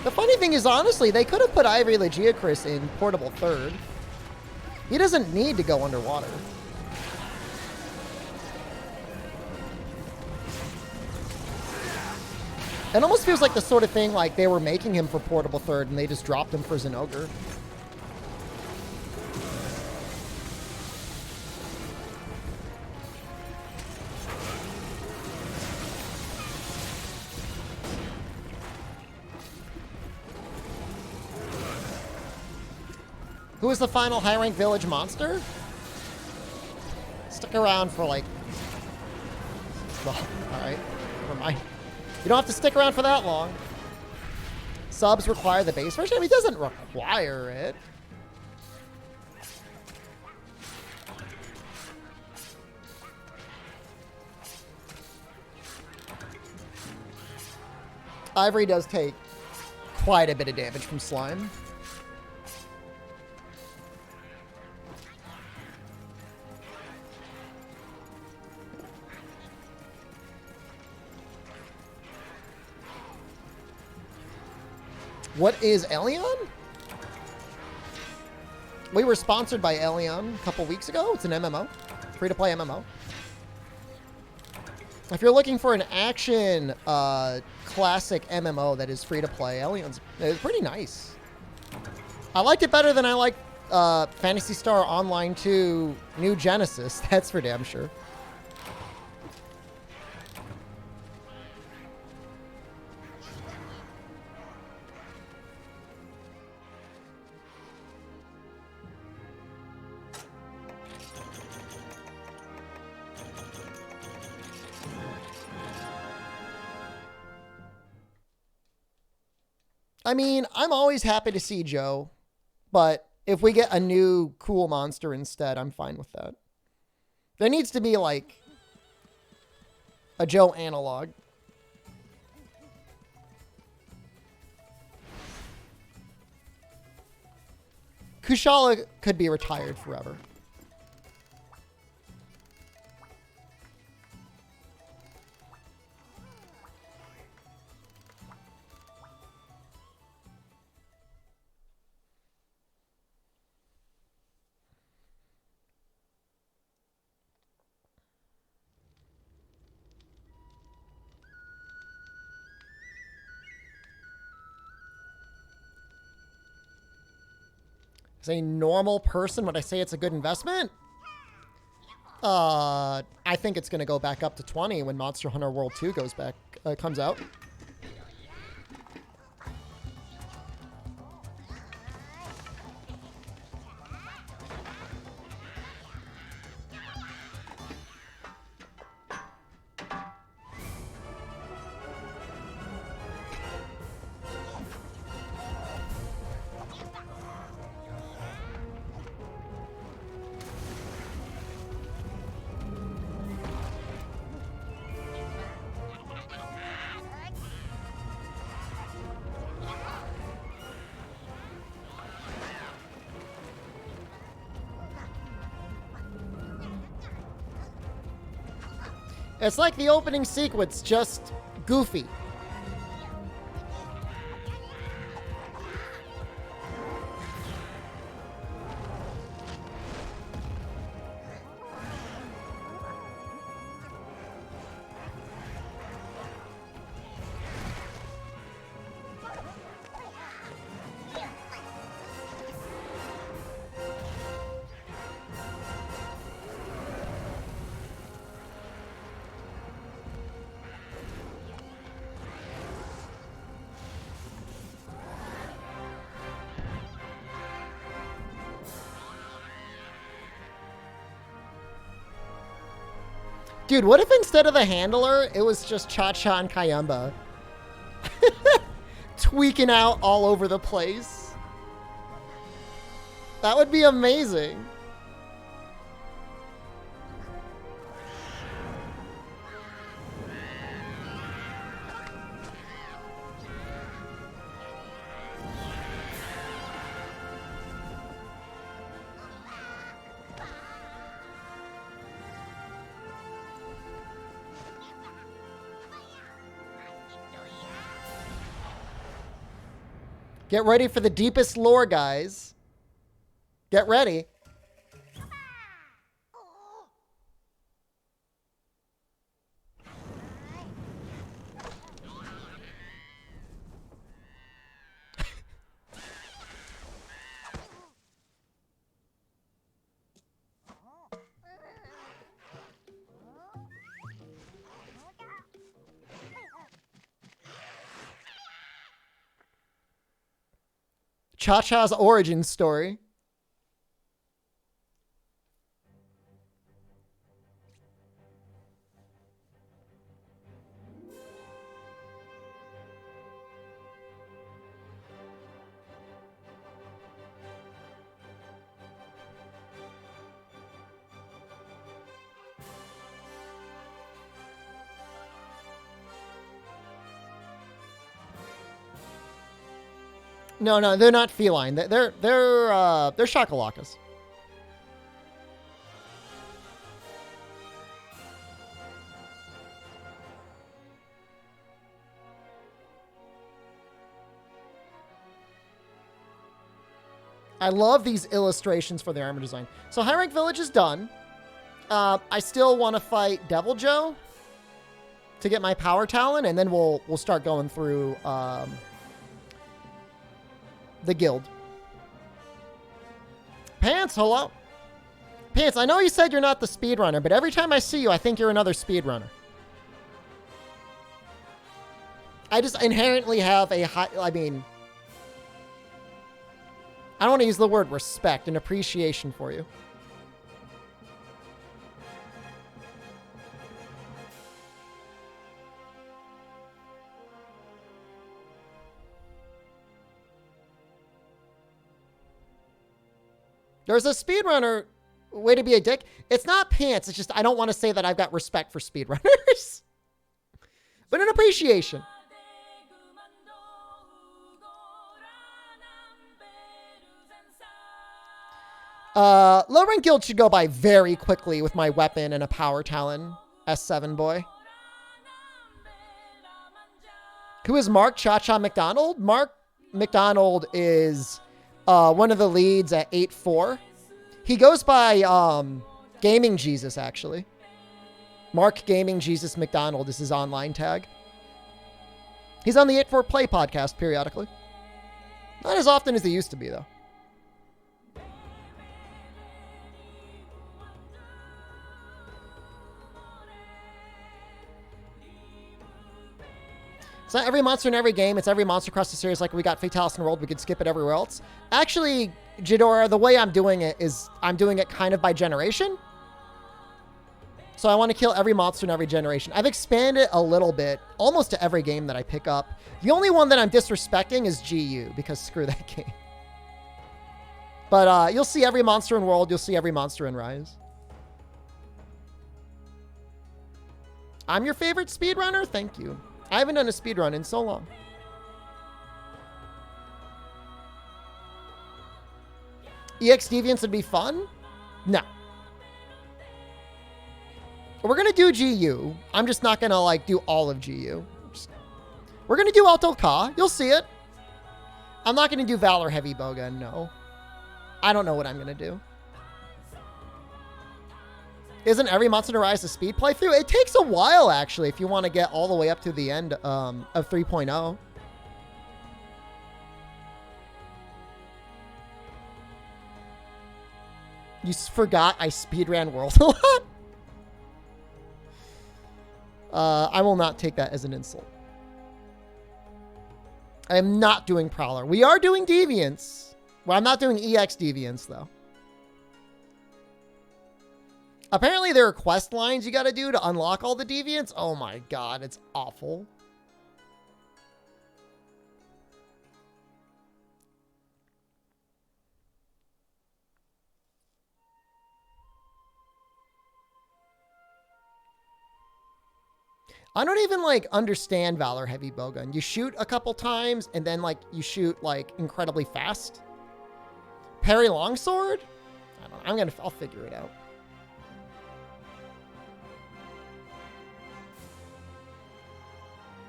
The funny thing is, honestly, they could have put Ivory Legiacris in portable third. He doesn't need to go underwater. It almost feels like the sort of thing like they were making him for portable third and they just dropped him for Zinogre. Who is the final high-rank village monster? Stick around for like... Well, alright. Never mind. You don't have to stick around for that long. Subs require the base version? I mean, it doesn't require it. Ivory does take quite a bit of damage from slime. What is Elion? We were sponsored by Elion a couple weeks ago. It's an MMO. Free-to-play MMO. If you're looking for an action classic MMO that is free-to-play, Elion's pretty nice. I liked it better than I liked Phantasy Star Online 2 New Genesis. That's for damn sure. I mean, I'm always happy to see Joe, but if we get a new cool monster instead, I'm fine with that. There needs to be, like, a Joe analog. Kushala could be retired forever. As a normal person, would I say it's a good investment? I think it's going to go back up to 20 when Monster Hunter World 2 comes out. It's like the opening sequence, just goofy. Dude, what if instead of the handler, it was just Cha-Cha and Kayamba? Tweaking out all over the place. That would be amazing. Get ready for the deepest lore, guys. Get ready. Cha-Cha's origin story. No, they're not feline. They're shakalakas. I love these illustrations for the armor design. So High Rank Village is done. I still want to fight Devil Joe to get my power talent, and then we'll start going through the guild. Pants, hello. Pants, I know you said you're not the speedrunner, but every time I see you, I think you're another speedrunner. I just inherently have a high, I mean, I don't want to use the word respect and appreciation for you. There's a speedrunner. Way to be a dick. It's not pants. It's just I don't want to say that I've got respect for speedrunners. But an appreciation. Low rank guild should go by very quickly with my weapon and a power talon. S7 boy. Who is Mark Cha-Cha McDonald? Mark McDonald is one of the leads at 8-4. He goes by Gaming Jesus, actually. Mark Gaming Jesus McDonald is his online tag. He's on the 8-4 Play podcast periodically. Not as often as he used to be, though. It's not every monster in every game. It's every monster across the series. Like we got Fatalis in the World. We could skip it everywhere else. Actually, Jadora, the way I'm doing it is I'm doing it kind of by generation. So I want to kill every monster in every generation. I've expanded a little bit, almost to every game that I pick up. The only one that I'm disrespecting is GU, because screw that game. But you'll see every monster in World. You'll see every monster in Rise. I'm your favorite speedrunner? Thank you. I haven't done a speedrun in so long. EX Deviants would be fun? No. We're going to do GU. I'm just not going to, like, do all of GU. We're going to do Alto Ka. You'll see it. I'm not going to do Valor Heavy Bowgun, no. I don't know what I'm going to do. Isn't every Monster to Rise a speed playthrough? It takes a while, actually, if you want to get all the way up to the end of 3.0. You forgot I speedran World a lot? I will not take that as an insult. I am not doing Prowler. We are doing Deviants. Well, I'm not doing EX Deviants, though. Apparently there are quest lines you got to do to unlock all the Deviants. Oh my god, it's awful. I don't even, like, understand Valor Heavy Bowgun. You shoot a couple times, and then, like, you shoot, like, incredibly fast. Parry Longsword? I don't know. I'll figure it out.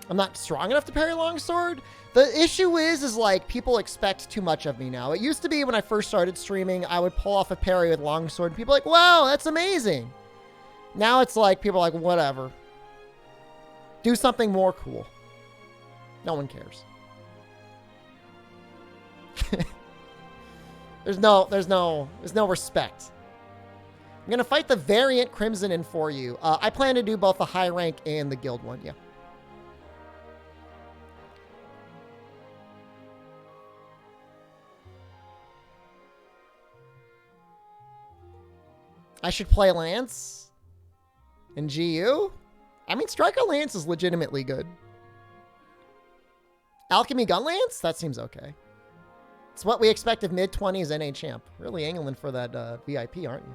I'm not strong enough to parry Longsword. The issue is like, people expect too much of me now. It used to be when I first started streaming, I would pull off a parry with Longsword. People are like, wow, that's amazing. Now it's like, people are like, whatever. Do something more cool. No one cares. There's no respect. I'm going to fight the variant Crimson in for you. I plan to do both the high rank and the guild one, yeah. I should play Lance in GU? I mean, Striker Lance is legitimately good. Alchemy Gun Lance? That seems okay. It's what we expect of mid-20s NA champ. Really angling for that VIP, aren't you?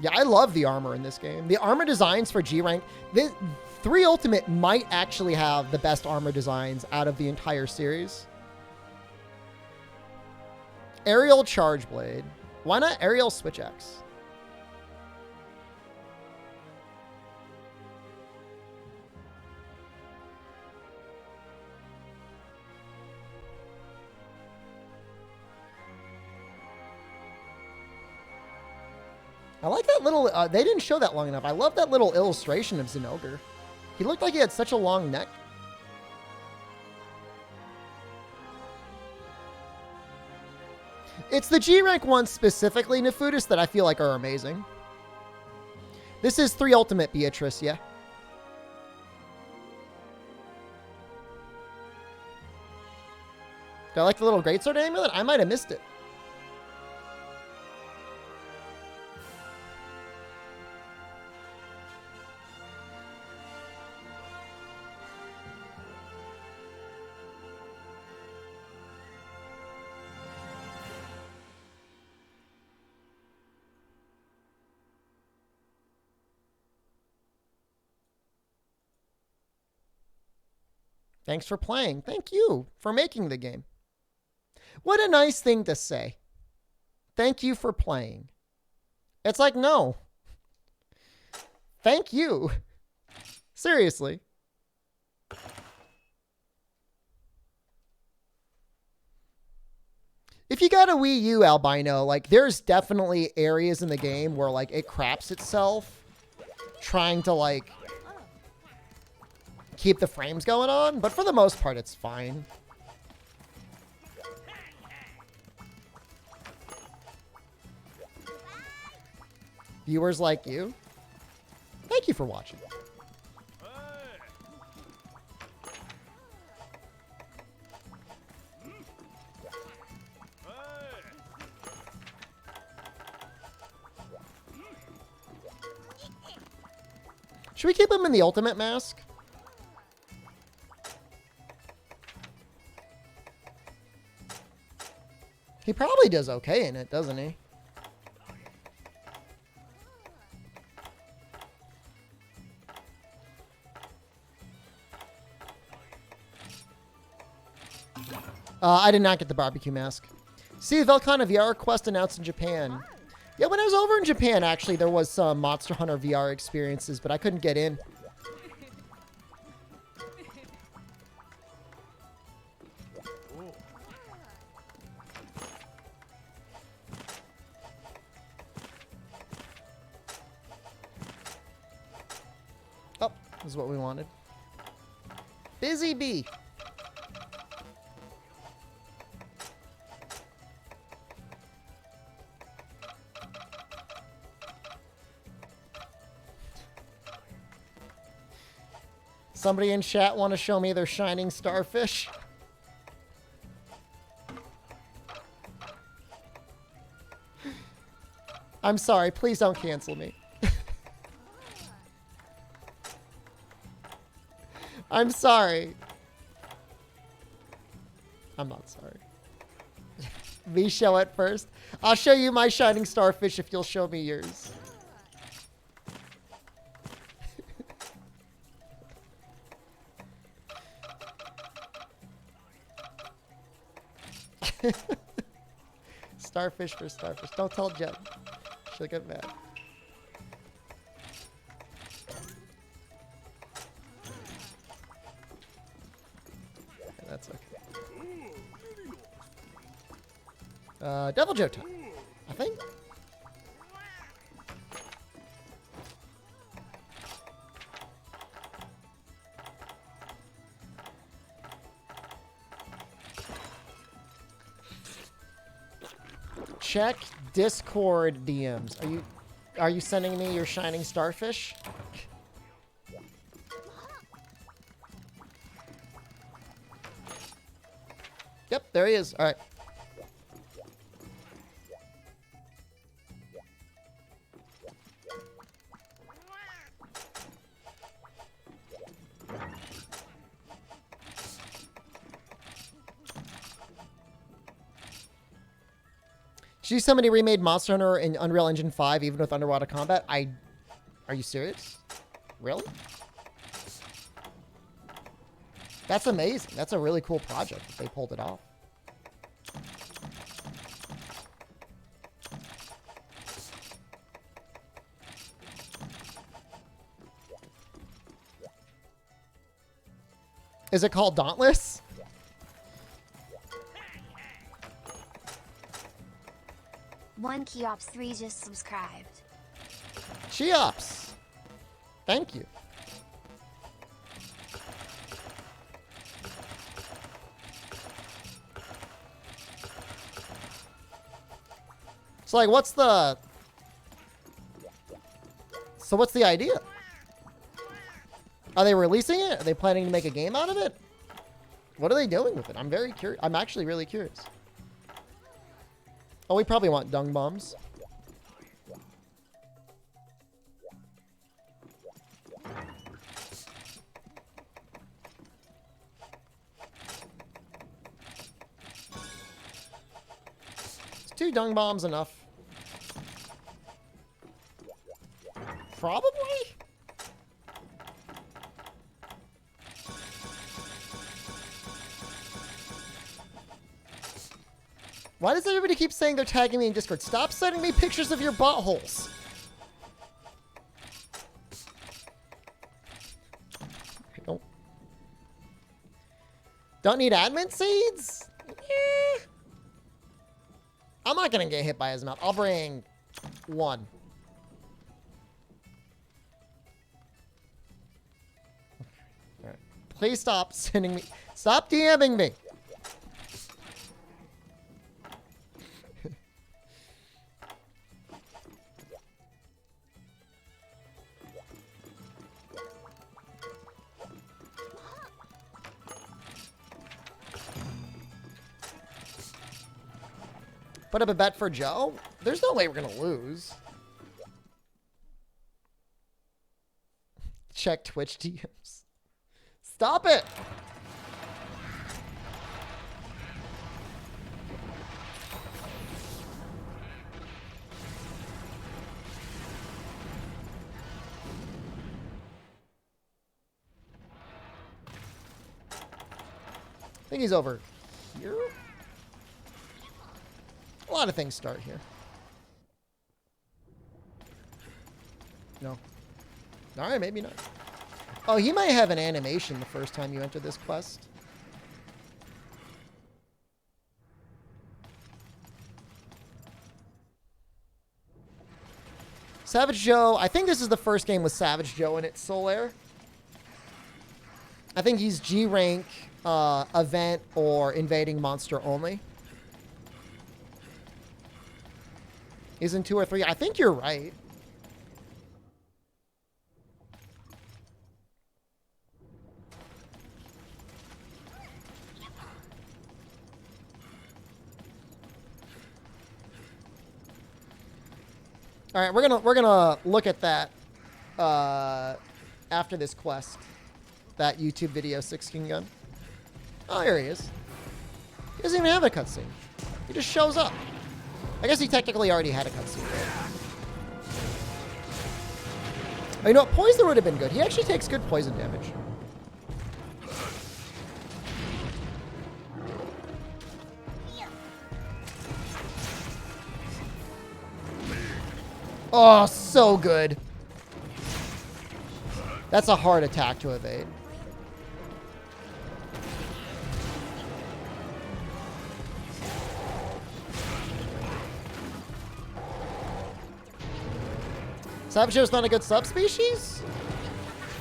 Yeah, I love the armor in this game. The armor designs for G rank, 3 Ultimate might actually have the best armor designs out of the entire series. Aerial Charge Blade. Why not Aerial Switch Axe? I like that little, they didn't show that long enough. I love that little illustration of Zinogre. He looked like he had such a long neck. It's the G-Rank ones specifically, Nefudis, that I feel like are amazing. This is 3 Ultimate Beatrice, yeah. Do I like the little Greatsword amulet? I might have missed it. Thanks for playing. Thank you for making the game. What a nice thing to say. Thank you for playing. It's like, no. Thank you. Seriously. If you got a Wii U, Albino, like, there's definitely areas in the game where, like, it craps itself trying to, like, keep the frames going on. But for the most part, it's fine. Viewers like you, thank you for watching. Should we keep him in the ultimate mask? He probably does okay in it, doesn't he? I did not get the barbecue mask. See, the Velcana VR Quest announced in Japan. Yeah, when I was over in Japan, actually, there was some Monster Hunter VR experiences, but I couldn't get in. Oh, this is what we wanted. Busy Bee. Somebody in chat want to show me their shining starfish? I'm sorry, please don't cancel me. I'm sorry. I'm not sorry. V show it first. I'll show you my shining starfish if you'll show me yours. Starfish for starfish. Don't tell Jen. She'll get mad. Yeah, that's okay. Devil Joe time, I think. Check Discord DMs. Are you sending me your shining starfish? Yep, there he is. All right. Did you see somebody remade Monster Hunter in Unreal Engine 5 even with underwater combat? Are you serious? Really? That's amazing. That's a really cool project if they pulled it off. Is it called Dauntless? One Cheops 3 just subscribed. Cheops! Thank you. So, like, what's the idea? Are they releasing it? Are they planning to make a game out of it? What are they doing with it? I'm very curious. I'm actually really curious. Oh, we probably want dung bombs. Is 2 dung bombs enough? Probably? Why does everybody keep saying they're tagging me in Discord? Stop sending me pictures of your buttholes. Don't need admin seeds? Eh. I'm not gonna get hit by his mouth. I'll bring 1. Alright. Please stop sending me. Stop DMing me. Put up a bet for Joe? There's no way we're gonna lose. Check Twitch DMs. Stop it! I think he's over here. A lot of things start here. No. Alright, maybe not. Oh, he might have an animation the first time you enter this quest. Savage Joe. I think this is the first game with Savage Joe in it, Solaire. I think he's G rank, event, or invading monster only. He's in 2 or 3. I think you're right. All right, we're gonna look at that after this quest. That YouTube video 16 gun. Oh, here he is. He doesn't even have a cutscene. He just shows up. I guess he technically already had a cutscene. Oh, you know what? Poison would have been good. He actually takes good poison damage. Oh, so good. That's a hard attack to evade. Savage Joe's not a good subspecies?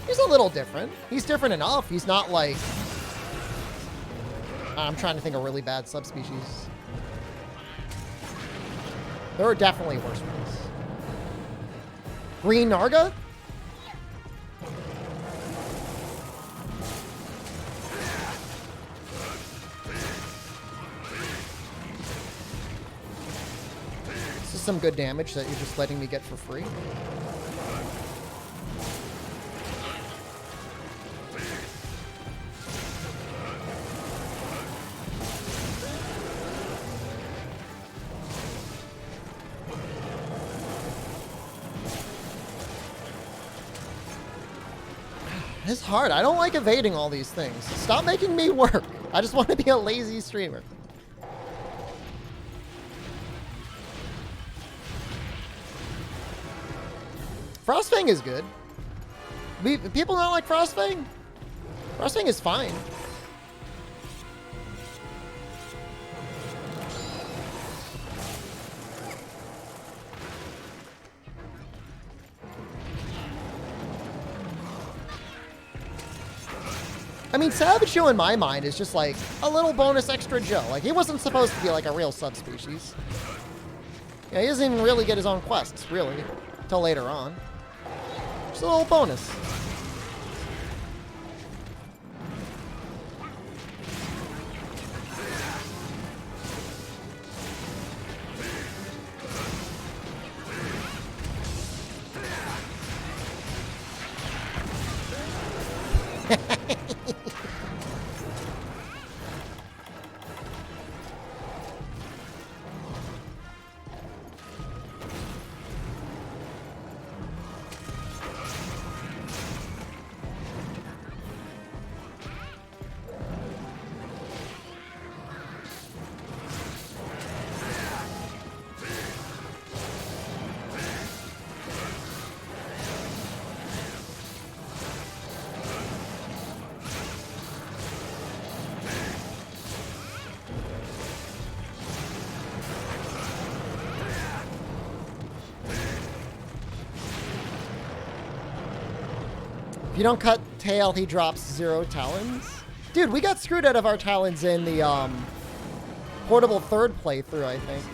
He's a little different. He's different enough. He's not like... I'm trying to think of really bad subspecies. There are definitely worse ones. Green Narga? This is some good damage that you're just letting me get for free. It's hard. I don't like evading all these things. Stop making me work. I just want to be a lazy streamer. Frostfang is good. People don't like Frostfang? Frostfang is fine. I mean, Savage Joe in my mind is just like a little bonus extra Joe. Like, he wasn't supposed to be like a real subspecies. Yeah, he doesn't even really get his own quests, really, till later on. Just a little bonus. you don't cut tail, he drops 0 talons. Dude, we got screwed out of our talons in the portable third playthrough, I think.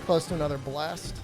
Close to another blast.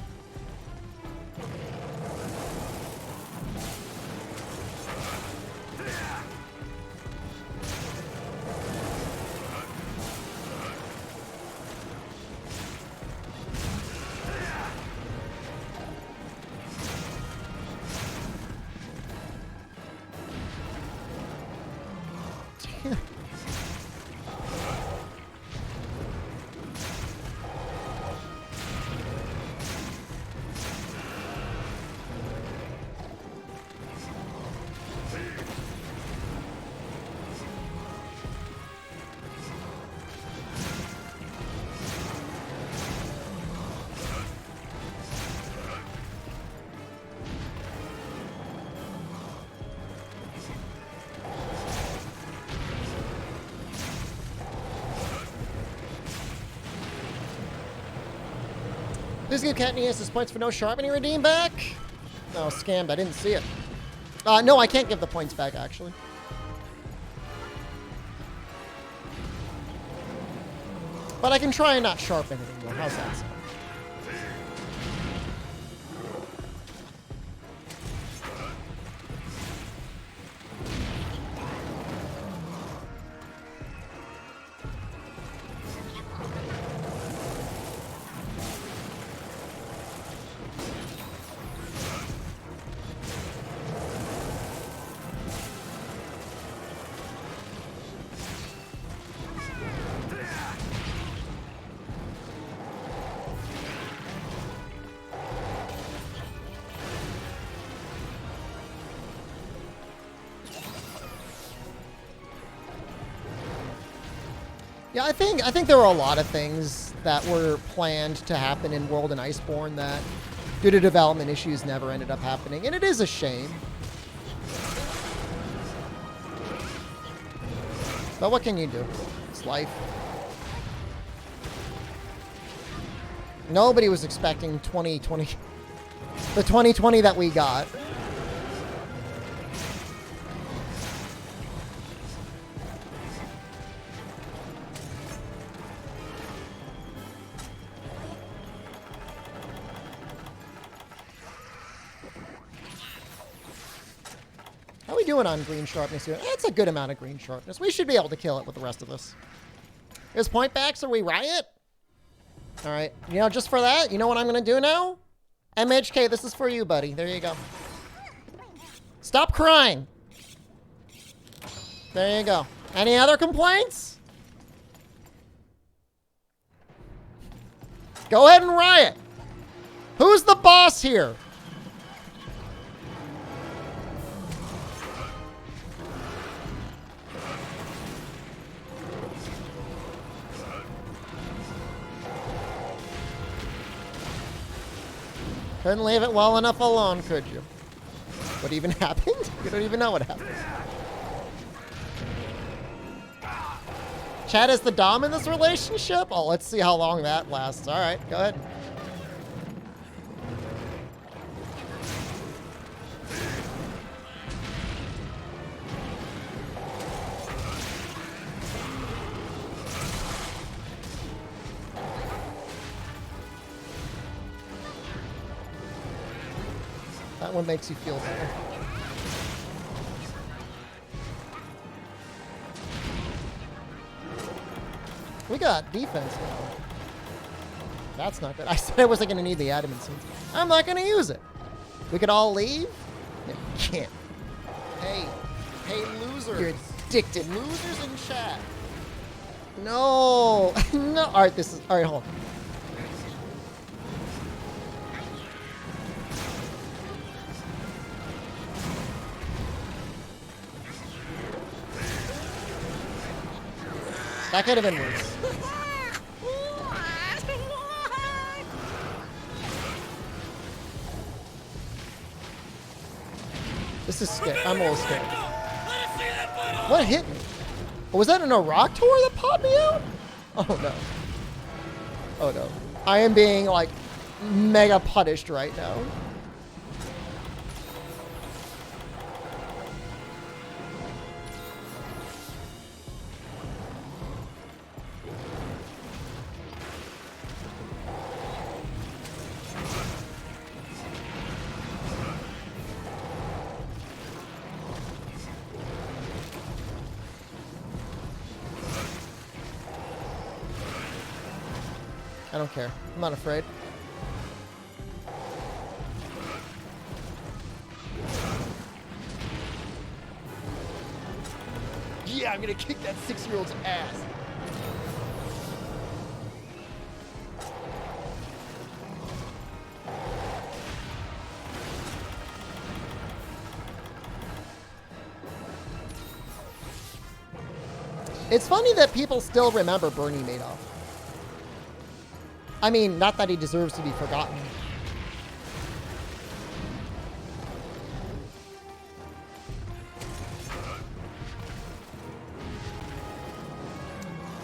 Please give Katniss his points for no sharpening redeem back. No, scammed. I didn't see it. No, I can't give the points back, actually. But I can try and not sharpen it anymore. How's that sound? Yeah, I think there were a lot of things that were planned to happen in World and Iceborne that, due to development issues, never ended up happening, and it is a shame. But what can you do? It's life. Nobody was expecting 2020, the 2020 that we got. How are we doing on green sharpness here? That's a good amount of green sharpness. We should be able to kill it with the rest of this. Is point backs or we riot? All right. You know, just for that, you know what I'm going to do now? MHK, this is for you, buddy. There you go. Stop crying. There you go. Any other complaints? Go ahead and riot. Who's the boss here? Couldn't leave it well enough alone, could you? What even happened? You don't even know what happened. Chad is the dom in this relationship? Oh, let's see how long that lasts. All right, go ahead. That one makes you feel better. We got defense now. That's not good. I said I wasn't going to need the adamant. I'm not going to use it. We could all leave? No, you can't. Hey, losers. You're addicted. Losers in chat. No. No. All right, all right, hold on. That could have been worse. This is scary. I'm a little scared. What hit me? Was that an Iraq tour that popped me out? Oh no. Oh no. I am being like mega punished right now. I don't care. I'm not afraid. Yeah, I'm gonna kick that 6-year-old's ass. It's funny that people still remember Bernie Madoff. I mean, not that he deserves to be forgotten.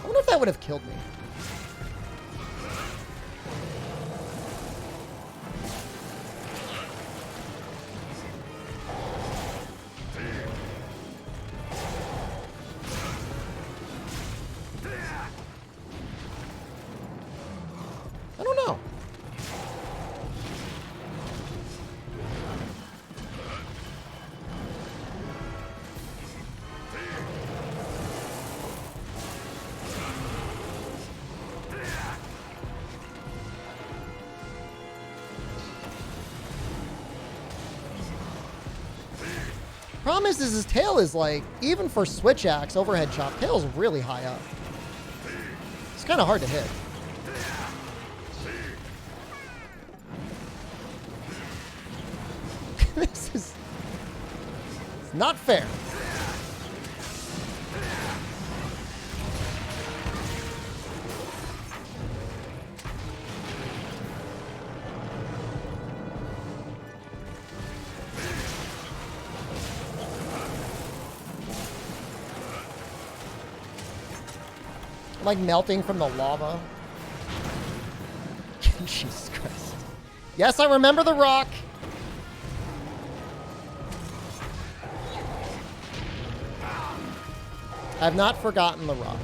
I wonder if that would have killed me. I don't know. Problem is his tail is like, even for switch axe, overhead chop, tail's really high up. It's kind of hard to hit. This is it's not fair. I'm like melting from the lava. Jesus Christ. Yes, I remember the rock. I've not forgotten the rock.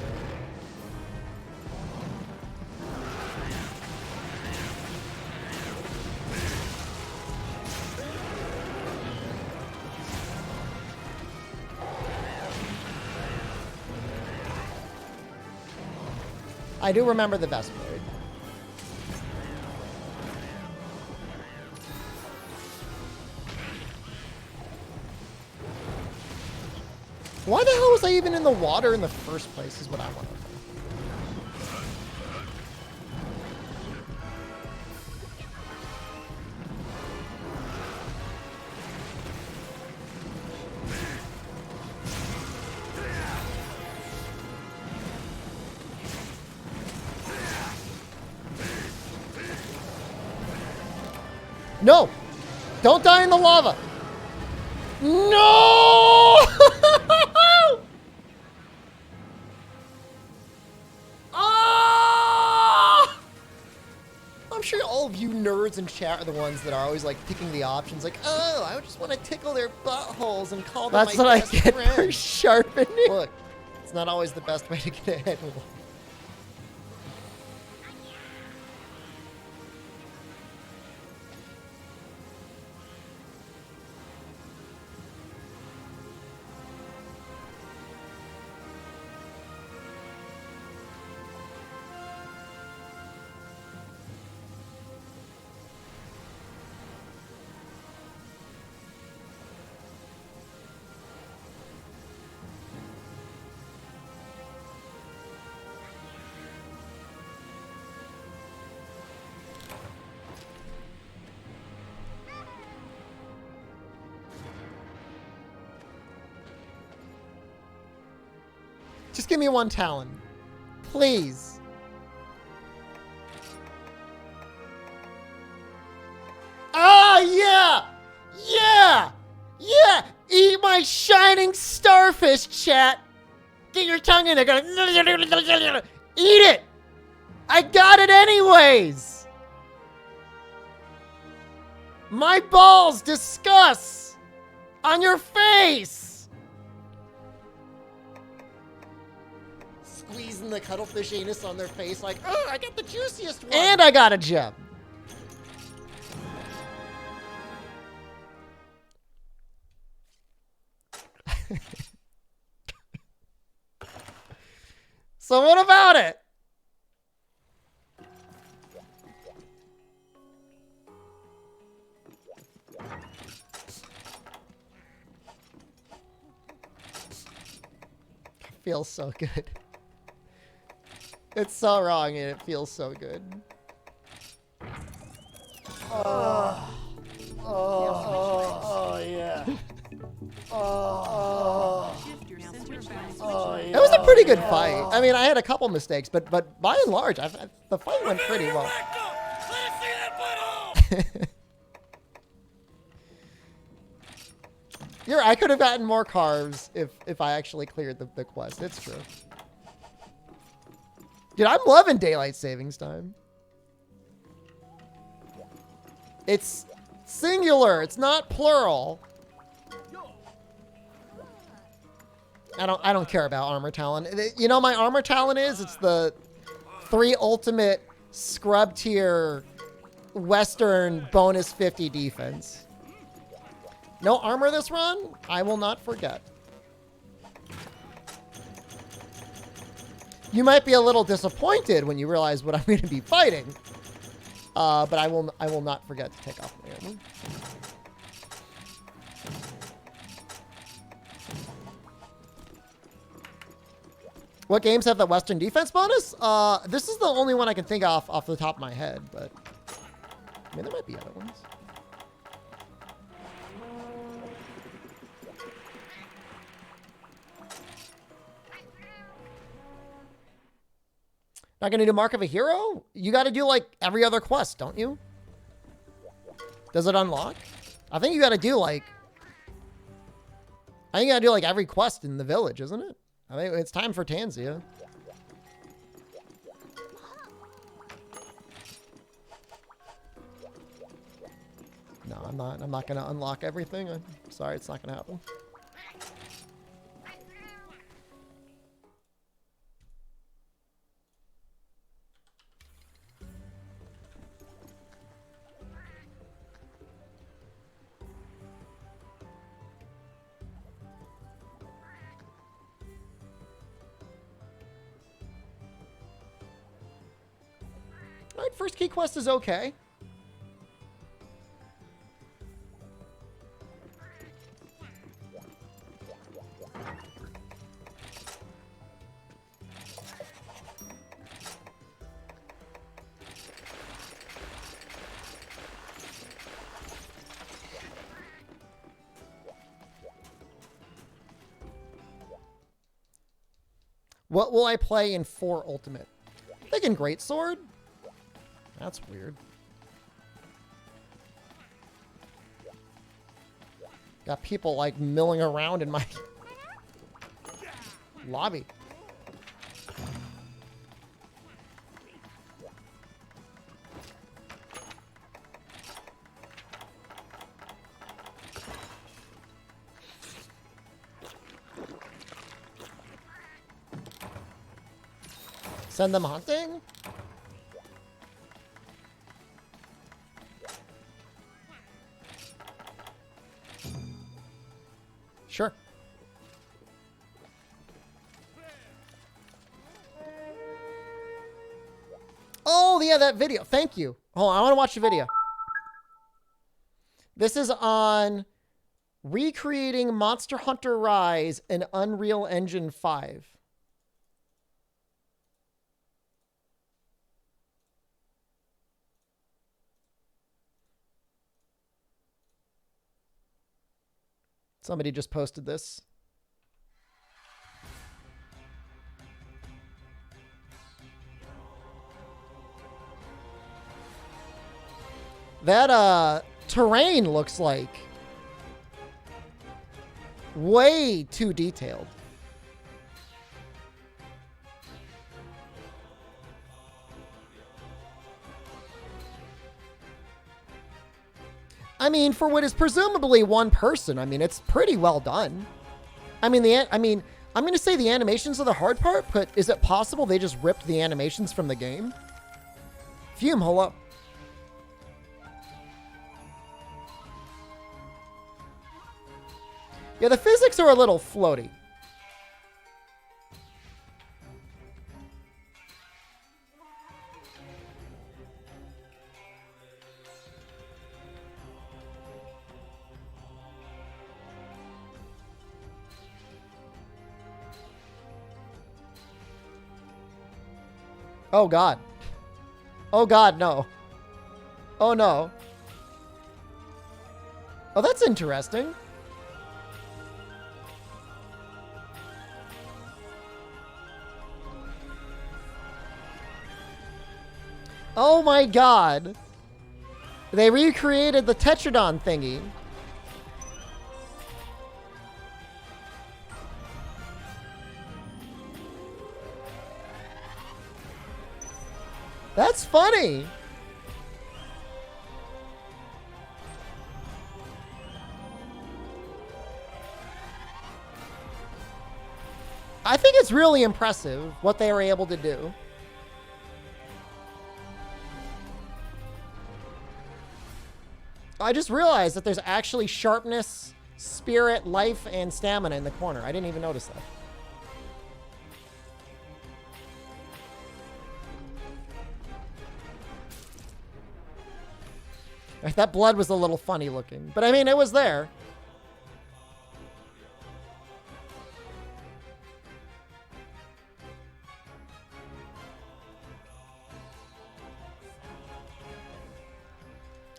I do remember the best blade. Why the hell was I even in the water in the first place is what I want to know. No! Don't die in the lava! No! Ah! I'm sure all of you nerds in chat are the ones that are always like picking the options like, oh, I just want to tickle their buttholes and call them my best friend. That's what I get for sharpening. Look, it's not always the best way to get ahead. Just give me one talon. Please. Ah, yeah! Yeah! Yeah! Eat my shining starfish, chat! Get your tongue in there. Go, eat it! I got it anyways! My balls discuss on your face! Squeezing the cuttlefish anus on their face like, oh, I got the juiciest one! And I got a gem. So what about it? Feels so good. It's so wrong and it feels so good. Oh yeah. It was a pretty good fight. I mean, I had a couple mistakes, but by and large, the fight went pretty well. I could have gotten more carves if I actually cleared the quest. It's true. Dude, I'm loving daylight savings time. It's singular. It's not plural. I don't care about armor talent. You know my armor talent is? It's the 3 ultimate scrub tier Western bonus 50 defense. No armor this run? I will not forget. You might be a little disappointed when you realize what I'm going to be fighting. But I will not forget to take off my armor. What games have the Western defense bonus? This is the only one I can think of off the top of my head, but I mean, there might be other ones. Not gonna do Mark of a Hero? You gotta do like every other quest, don't you? Does it unlock? I think you gotta do like every quest in the village, isn't it? I think it's time for Tanzia. No, I'm not gonna unlock everything. I'm sorry, it's not gonna happen. Alright, first key quest is okay. What will I play in 4 Ultimate? I'm thinking Greatsword? That's weird. Got people like milling around in my lobby. Send them hunting? Sure. Oh, yeah, that video. Thank you. Hold on, I want to watch the video. This is on recreating Monster Hunter Rise in Unreal Engine 5. Somebody just posted this. That terrain looks like way too detailed. I mean, for what is presumably one person, I mean, it's pretty well done. I mean, I'm going to say the animations are the hard part, but is it possible they just ripped the animations from the game? Fume, hello. Yeah, the physics are a little floaty. Oh God. Oh God, no. Oh no. Oh, that's interesting. Oh my God. They recreated the Tetradon thingy. That's funny. I think it's really impressive what they were able to do. I just realized that there's actually sharpness, spirit, life, and stamina in the corner. I didn't even notice that. That blood was a little funny looking, but I mean, it was there.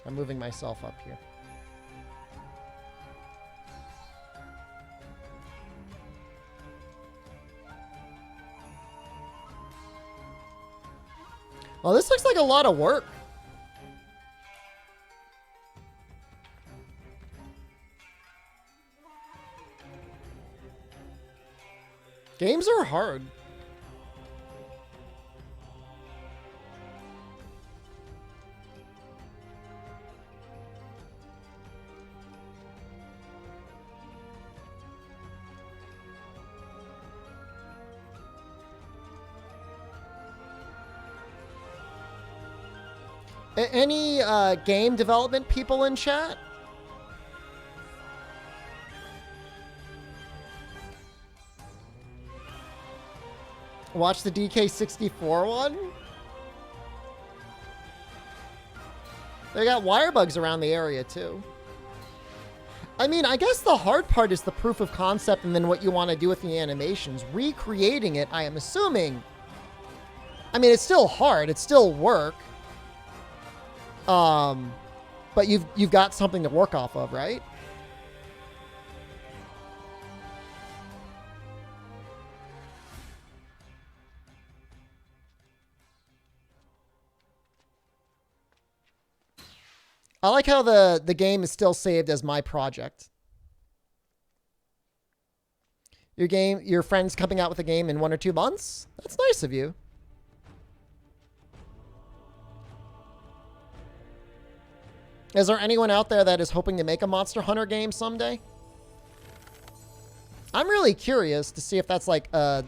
I'm moving myself up here. Well, this looks like a lot of work. Games are hard. Any game development people in chat? Watch the DK64 one? They got wire bugs around the area too. I mean, I guess the hard part is the proof of concept and then what you want to do with the animations. Recreating it, I am assuming. I mean, it's still hard. It's still work. But you've got something to work off of, right? I like how the game is still saved as my project. Your friend's coming out with a game in 1 or 2 months? That's nice of you. Is there anyone out there that is hoping to make a Monster Hunter game someday? I'm really curious to see if that's like a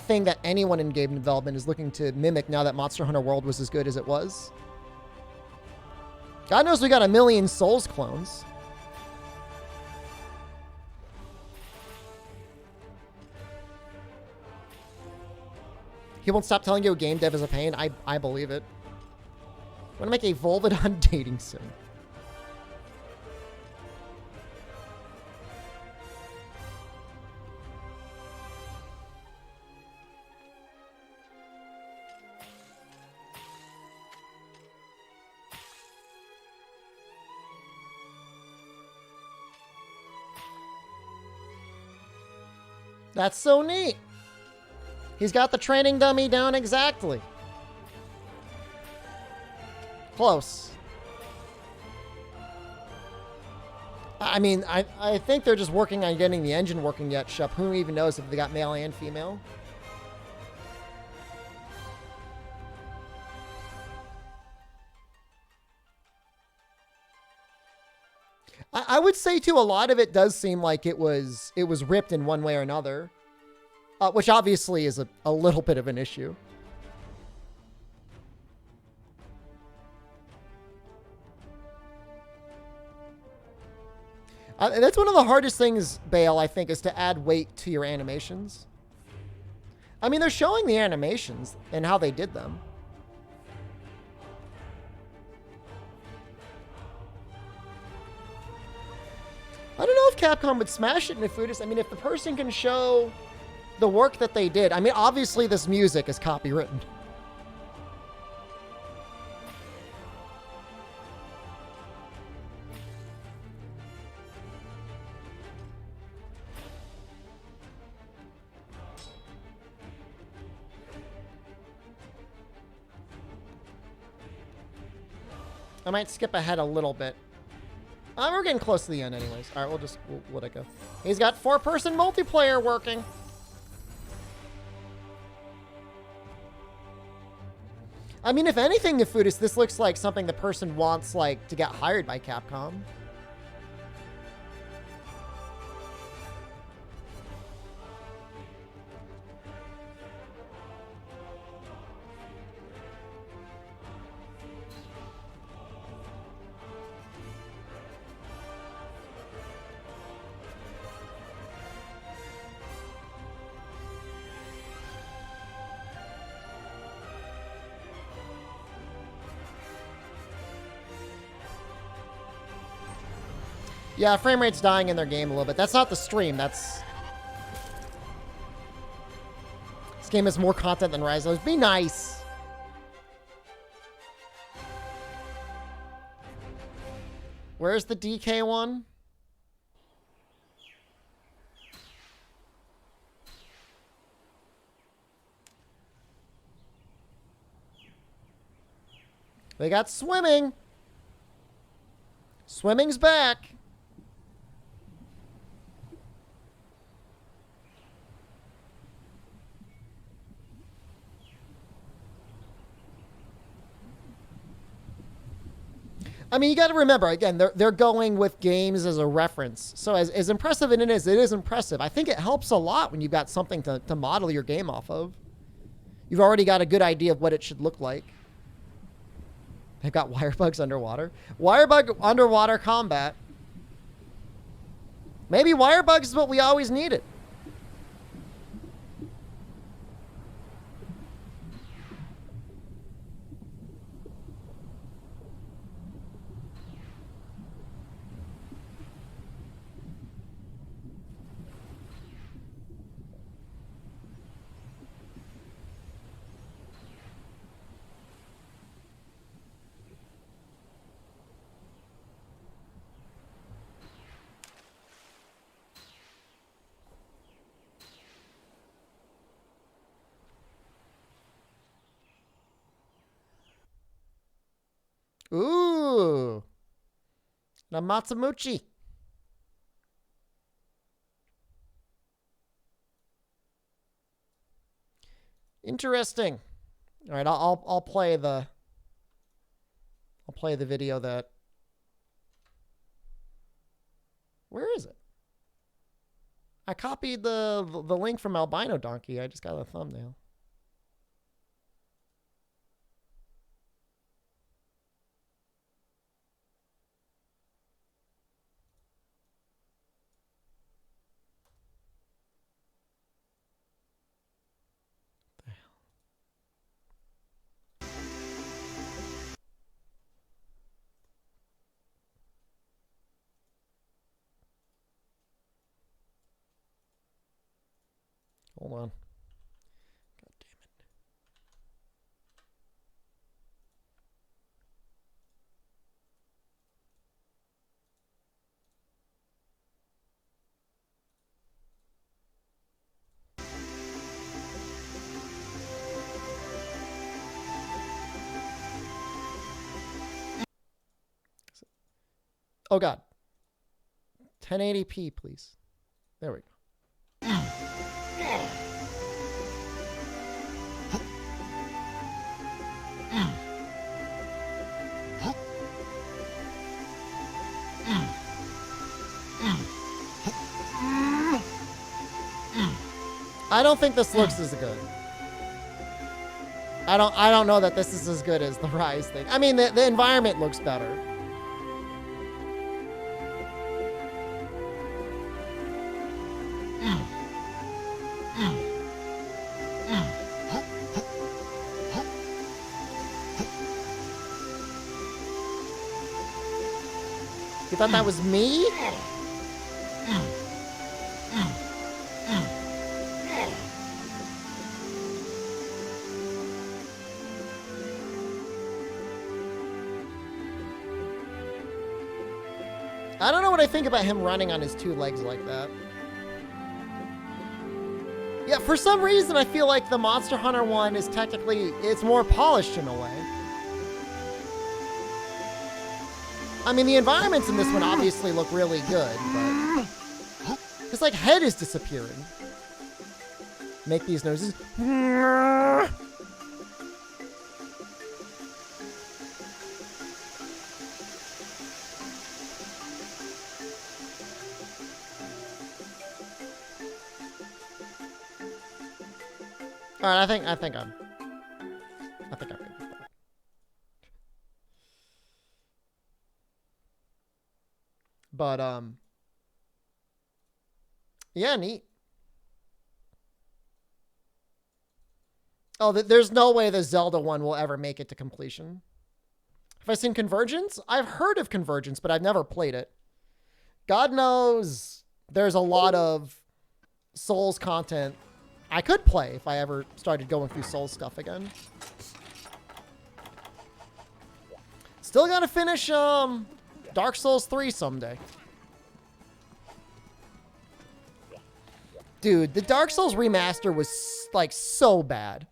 thing that anyone in game development is looking to mimic now that Monster Hunter World was as good as it was. God knows we got a million Souls clones. He won't stop telling you game dev is a pain. I believe it. I want to make a Volvidon dating sim. That's so neat. He's got the training dummy down exactly. Close. I mean, I think they're just working on getting the engine working yet, Shep. Who even knows if they got male and female? I would say, too, a lot of it does seem like it was ripped in one way or another. Which obviously is a little bit of an issue. That's one of the hardest things, Bale, I think, is to add weight to your animations. I mean, they're showing the animations and how they did them. I don't know if Capcom would smash it in Ifudis. I mean, if the person can show the work that they did. I mean, obviously this music is copywritten. I might skip ahead a little bit. We're getting close to the end anyways. All right, we'll let it go. He's got 4-person multiplayer working. I mean, if anything, Ifudis, this looks like something the person wants, like, to get hired by Capcom. Yeah, frame rate's dying in their game a little bit. That's not the stream. That's... This game has more content than Rise. Be nice. Where's the DK one? They got swimming. Swimming's back. I mean, you got to remember, again, they're going with games as a reference. So as impressive as it is impressive. I think it helps a lot when you've got something to model your game off of. You've already got a good idea of what it should look like. They've got wirebugs underwater. Wirebug underwater combat. Maybe wirebugs is what we always needed. Ooh. Namatsumochi. Interesting. All right, I'll play the video that... Where is it? I copied the link from Albino Donkey. I just got a thumbnail. Hold on. God damn it. Oh God. 1080p, please. There we go. I don't think this looks as good. I don't know that this is as good as the Rise thing. I mean, the environment looks better. You thought that was me? I don't know what I think about him running on his two legs like that. Yeah, for some reason I feel like the Monster Hunter one is technically, it's more polished in a way. I mean, the environments in this one obviously look really good, but his like head is disappearing. Make these noises. All right, I think I'm good with that. But yeah, neat. Oh, there's no way the Zelda one will ever make it to completion. Have I seen Convergence? I've heard of Convergence, but I've never played it. God knows there's a lot of Souls content I could play if I ever started going through Souls stuff again. Still gotta finish Dark Souls 3 someday. Dude, the Dark Souls remaster was like so bad.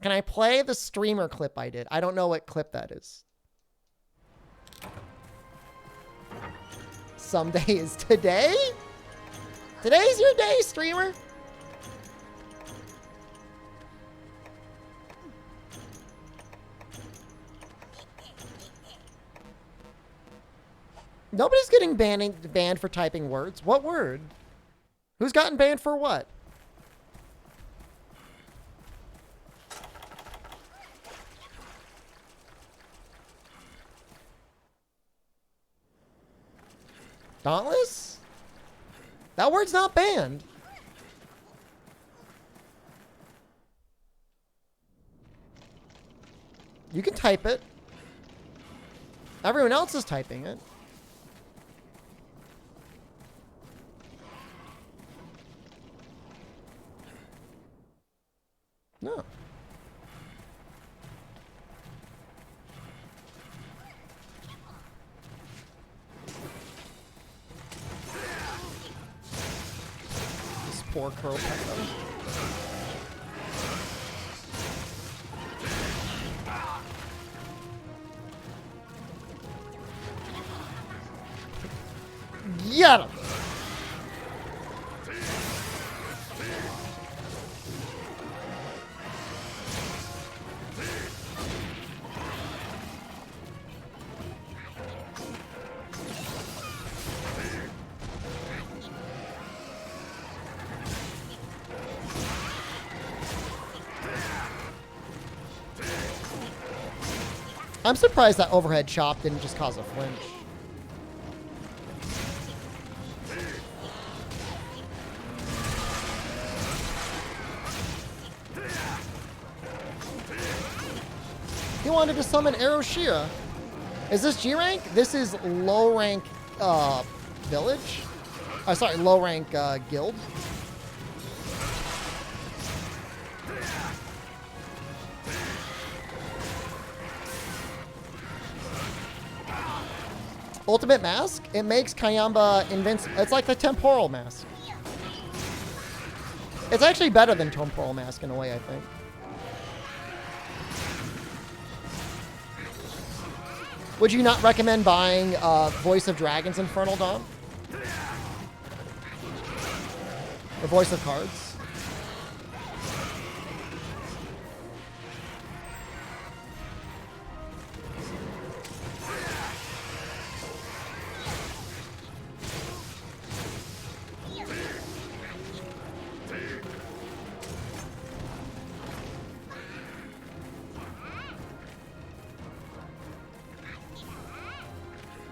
Can I play the streamer clip I did? I don't know what clip that is. Someday is today? Today's your day, streamer. Nobody's getting banned for typing words. What word? Who's gotten banned for what? Dauntless? That word's not banned. You can type it. Everyone else is typing it. No. This poor crow pecker. Get him! I'm surprised that overhead chop didn't just cause a flinch. He wanted to summon Aroshia. Is this G rank? This is low rank village. Sorry, low rank guild. Ultimate Mask? It makes Kayamba invincible. It's like the Temporal Mask. It's actually better than Temporal Mask in a way, I think. Would you not recommend buying Voice of Dragons Infernal Dawn? Or Voice of Cards?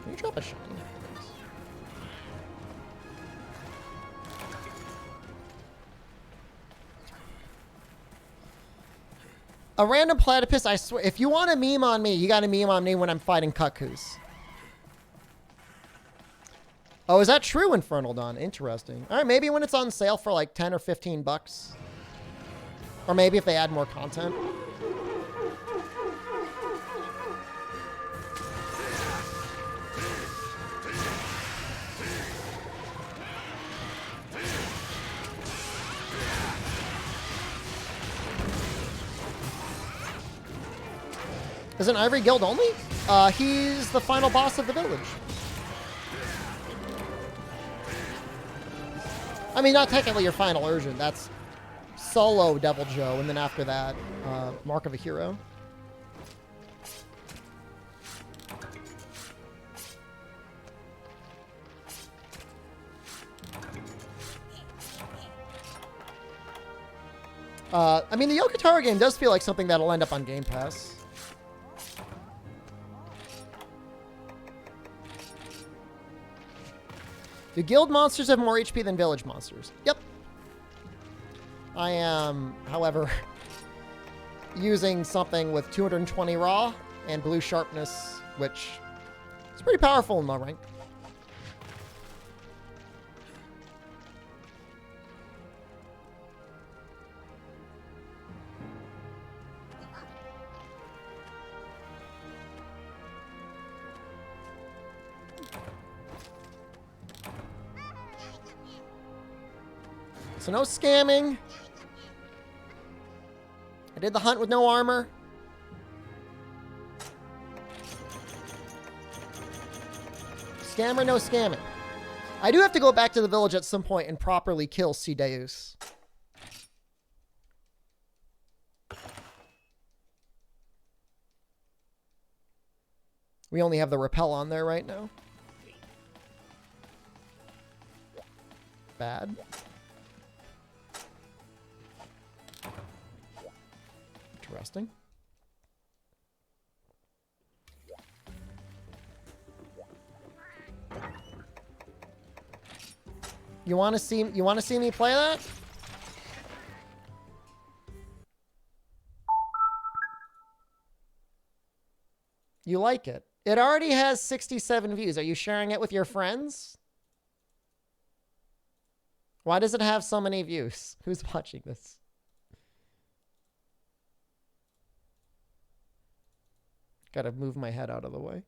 Can you drop a shiny? A random platypus, I swear. If you want to meme on me, you got to meme on me when I'm fighting cuckoos. Oh, is that true, Infernal Dawn? Interesting. All right, maybe when it's on sale for like 10 or 15 bucks. Or maybe if they add more content. Is it Ivory Guild only? He's the final boss of the village. I mean, not technically your final urgent. That's solo Devil Joe, and then after that, Mark of a Hero. I mean, the Yokotaro game does feel like something that'll end up on Game Pass. Do guild monsters have more HP than village monsters? Yep. I am, however, using something with 220 raw and blue sharpness, which is pretty powerful in low rank. So no scamming. I did the hunt with no armor. Scammer, no scamming. I do have to go back to the village at some point and properly kill C. Deus. We only have the repel on there right now. Bad. Interesting. You want to see me play that? You like it? It already has 67 views. Are you sharing it with your friends? Why does it have so many views? Who's watching this? Gotta move my head out of the way.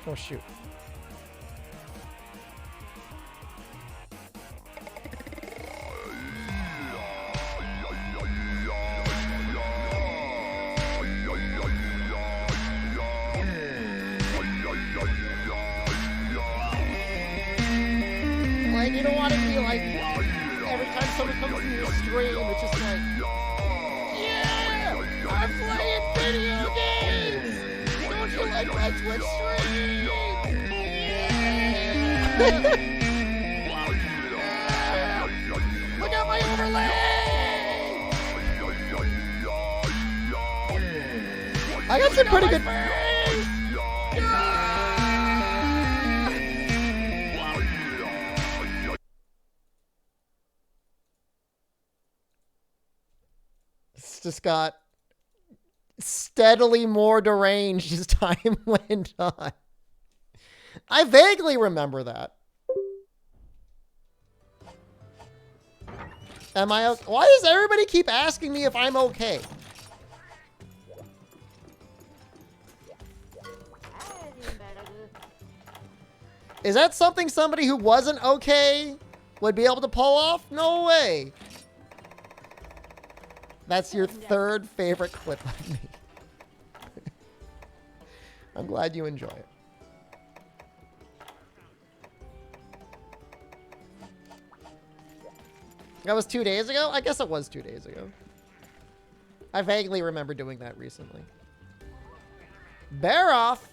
Oh, shoot. Like, you don't want to be like, every time someone comes in your stream, it's just like, yeah, I'm playing video games! Don't you like my Twitch stream? Yeah. Look at my overlay! I got some pretty good... It's just got steadily more deranged as time went on. I vaguely remember that. Am I okay? Why does everybody keep asking me if I'm okay? Is that something somebody who wasn't okay would be able to pull off? No way. That's your third favorite clip of me. I'm glad you enjoy it. That was 2 days ago? I guess it was 2 days ago. I vaguely remember doing that recently. Bear off.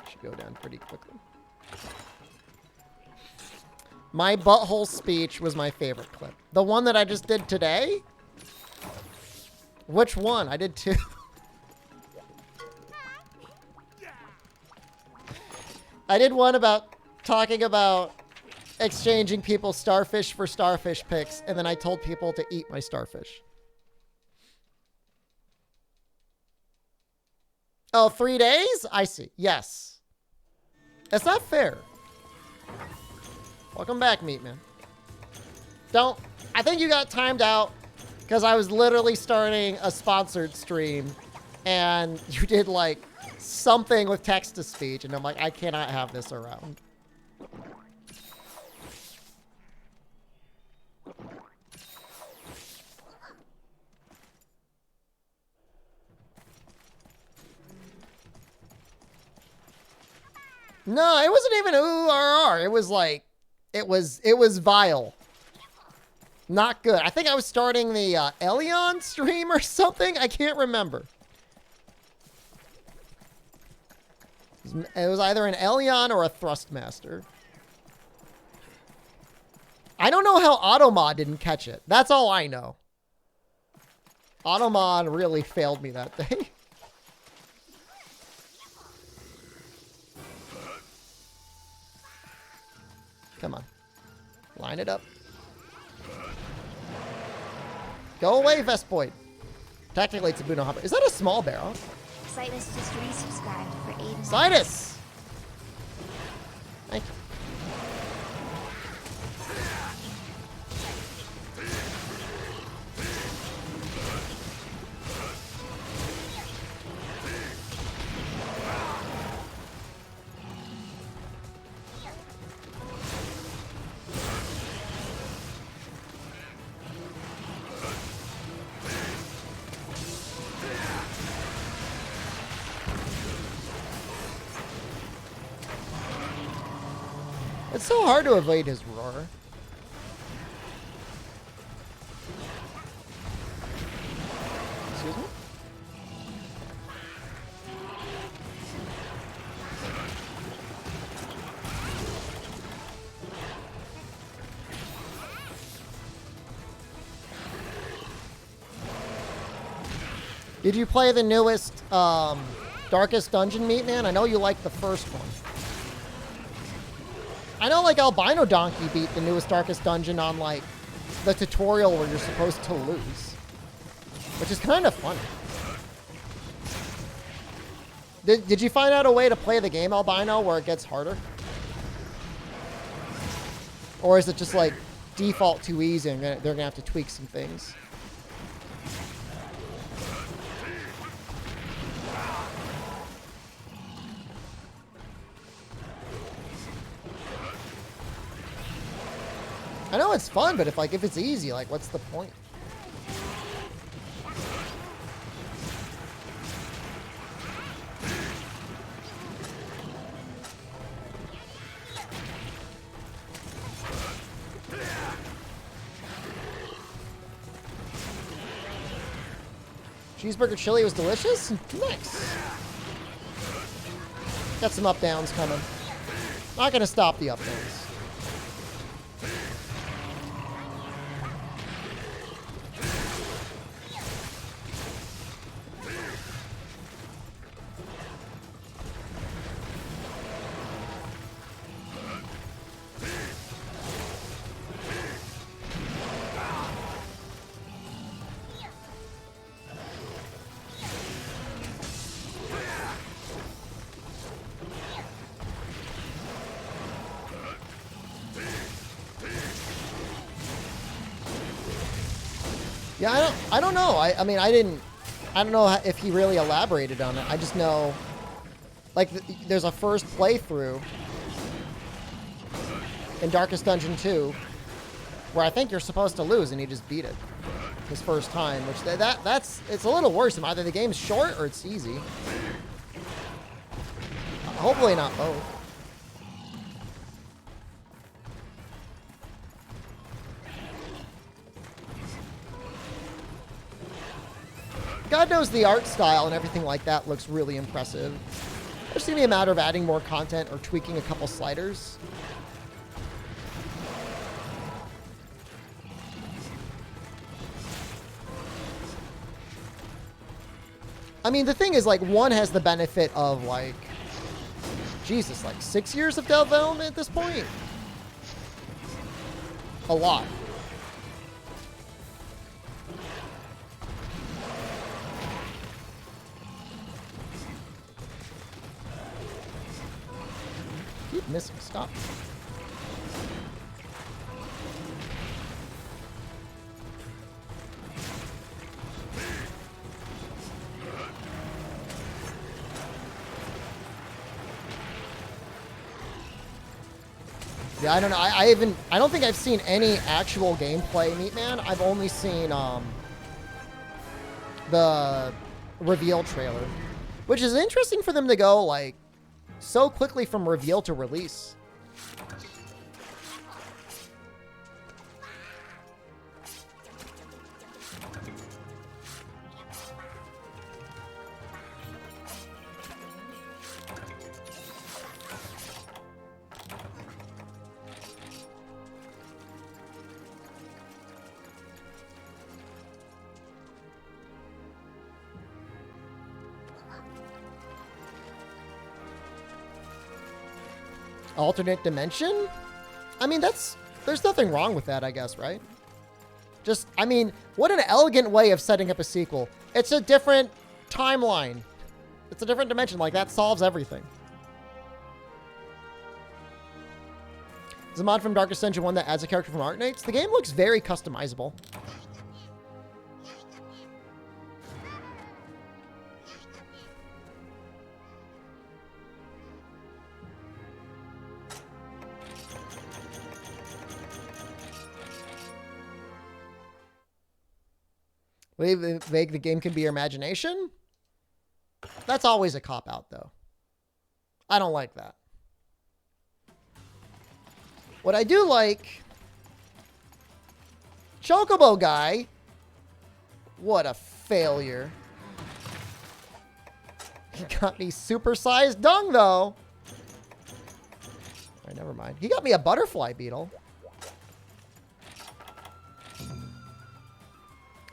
Should go down pretty quickly. My butthole speech was my favorite clip. The one that I just did today? Which one? I did 2. I did one about talking about exchanging people's starfish for starfish pics, and then I told people to eat my starfish. Oh, 3 days? I see. Yes. That's not fair. Welcome back, Meat Man. Don't... I think you got timed out because I was literally starting a sponsored stream, and you did, like, something with text-to-speech, and I'm like, I cannot have this around. No, it wasn't even OORR. It was like, it was vile. Not good. I think I was starting the Elion stream or something. I can't remember. It was either an Elion or a Thrustmaster. I don't know how Automod didn't catch it. That's all I know. Automod really failed me that day. Come on. Line it up. Go away, Vespoid. Technically, it's a Buno Hopper. Is that a small barrel? Citus just resubscribed for 8 months. Citus! Thank you. It's so hard to evade his roar. Excuse me? Did you play the newest Darkest Dungeon, Meat Man? I know you liked the first one. I know, like, Albino Donkey beat the newest Darkest Dungeon on, like, the tutorial where you're supposed to lose. Which is kind of funny. Did you find out a way to play the game, Albino, where it gets harder? Or is it just, like, default too easy and they're going to have to tweak some things? I know it's fun, but if it's easy, like, what's the point? Cheeseburger chili was delicious? Nice. Got some up downs coming. Not gonna stop the up downs. Yeah, I don't know. I mean, I don't know if he really elaborated on it. I just know, like, there's a first playthrough in Darkest Dungeon 2 where I think you're supposed to lose, and he just beat it his first time, which it's a little worse. Either the game's short or it's easy. Hopefully not both. God knows the art style and everything like that looks really impressive. It's just gonna be a matter of adding more content or tweaking a couple sliders. I mean, the thing is, like, 1 has the benefit of, like, Jesus, like 6 years of development at this point? A lot. Keep missing. Stop. Yeah, I don't know. I don't think I've seen any actual gameplay, Meat Man. I've only seen the reveal trailer, which is interesting for them to go like so quickly from reveal to release. Alternate dimension? I mean, there's nothing wrong with that, I guess, right? Just, I mean, what an elegant way of setting up a sequel. It's a different timeline. It's a different dimension. Like, that solves everything. There's a mod from Darkest Dungeon 1 that adds a character from Arknights. The game looks very customizable. Vague, the game can be your imagination? That's always a cop-out, though. I don't like that. What I do like... Chocobo guy. What a failure. He got me supersized dung, though. All right, never mind. He got me a butterfly beetle.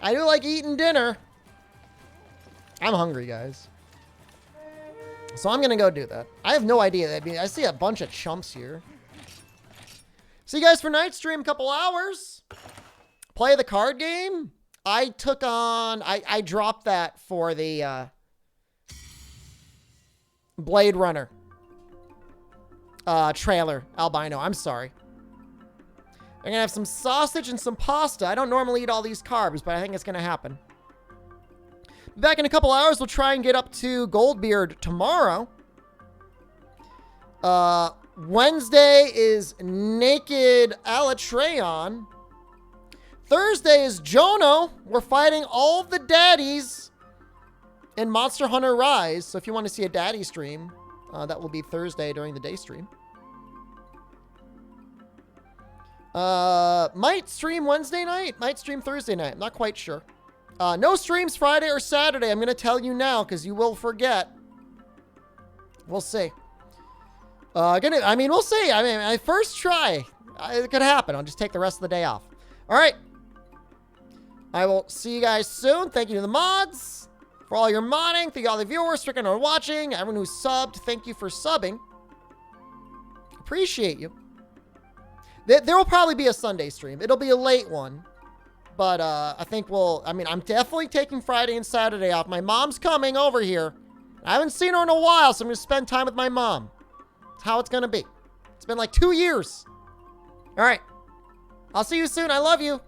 I do like eating dinner. I'm hungry, guys. So I'm going to go do that. I have no idea. I mean, I see a bunch of chumps here. See you guys for night stream, a couple hours. Play the card game. I took on... I dropped that for the Blade Runner trailer. Albino, I'm sorry. I'm going to have some sausage and some pasta. I don't normally eat all these carbs, but I think it's going to happen. Back in a couple hours, we'll try and get up to Goldbeard tomorrow. Wednesday is Naked Alatreon. Thursday is Jono. We're fighting all the daddies in Monster Hunter Rise. So if you want to see a daddy stream, that will be Thursday during the day stream. Might stream Wednesday night, might stream Thursday night. I'm not quite sure. No streams Friday or Saturday. I'm going to tell you now because you will forget. We'll see. I mean, we'll see. I mean, my first try. It could happen. I'll just take the rest of the day off. All right. I will see you guys soon. Thank you to the mods for all your modding. Thank you all the viewers for watching. Everyone who subbed, thank you for subbing. Appreciate you. There will probably be a Sunday stream. It'll be a late one. But I think I'm definitely taking Friday and Saturday off. My mom's coming over here. I haven't seen her in a while, so I'm going to spend time with my mom. That's how it's going to be. It's been like 2 years. All right. I'll see you soon. I love you.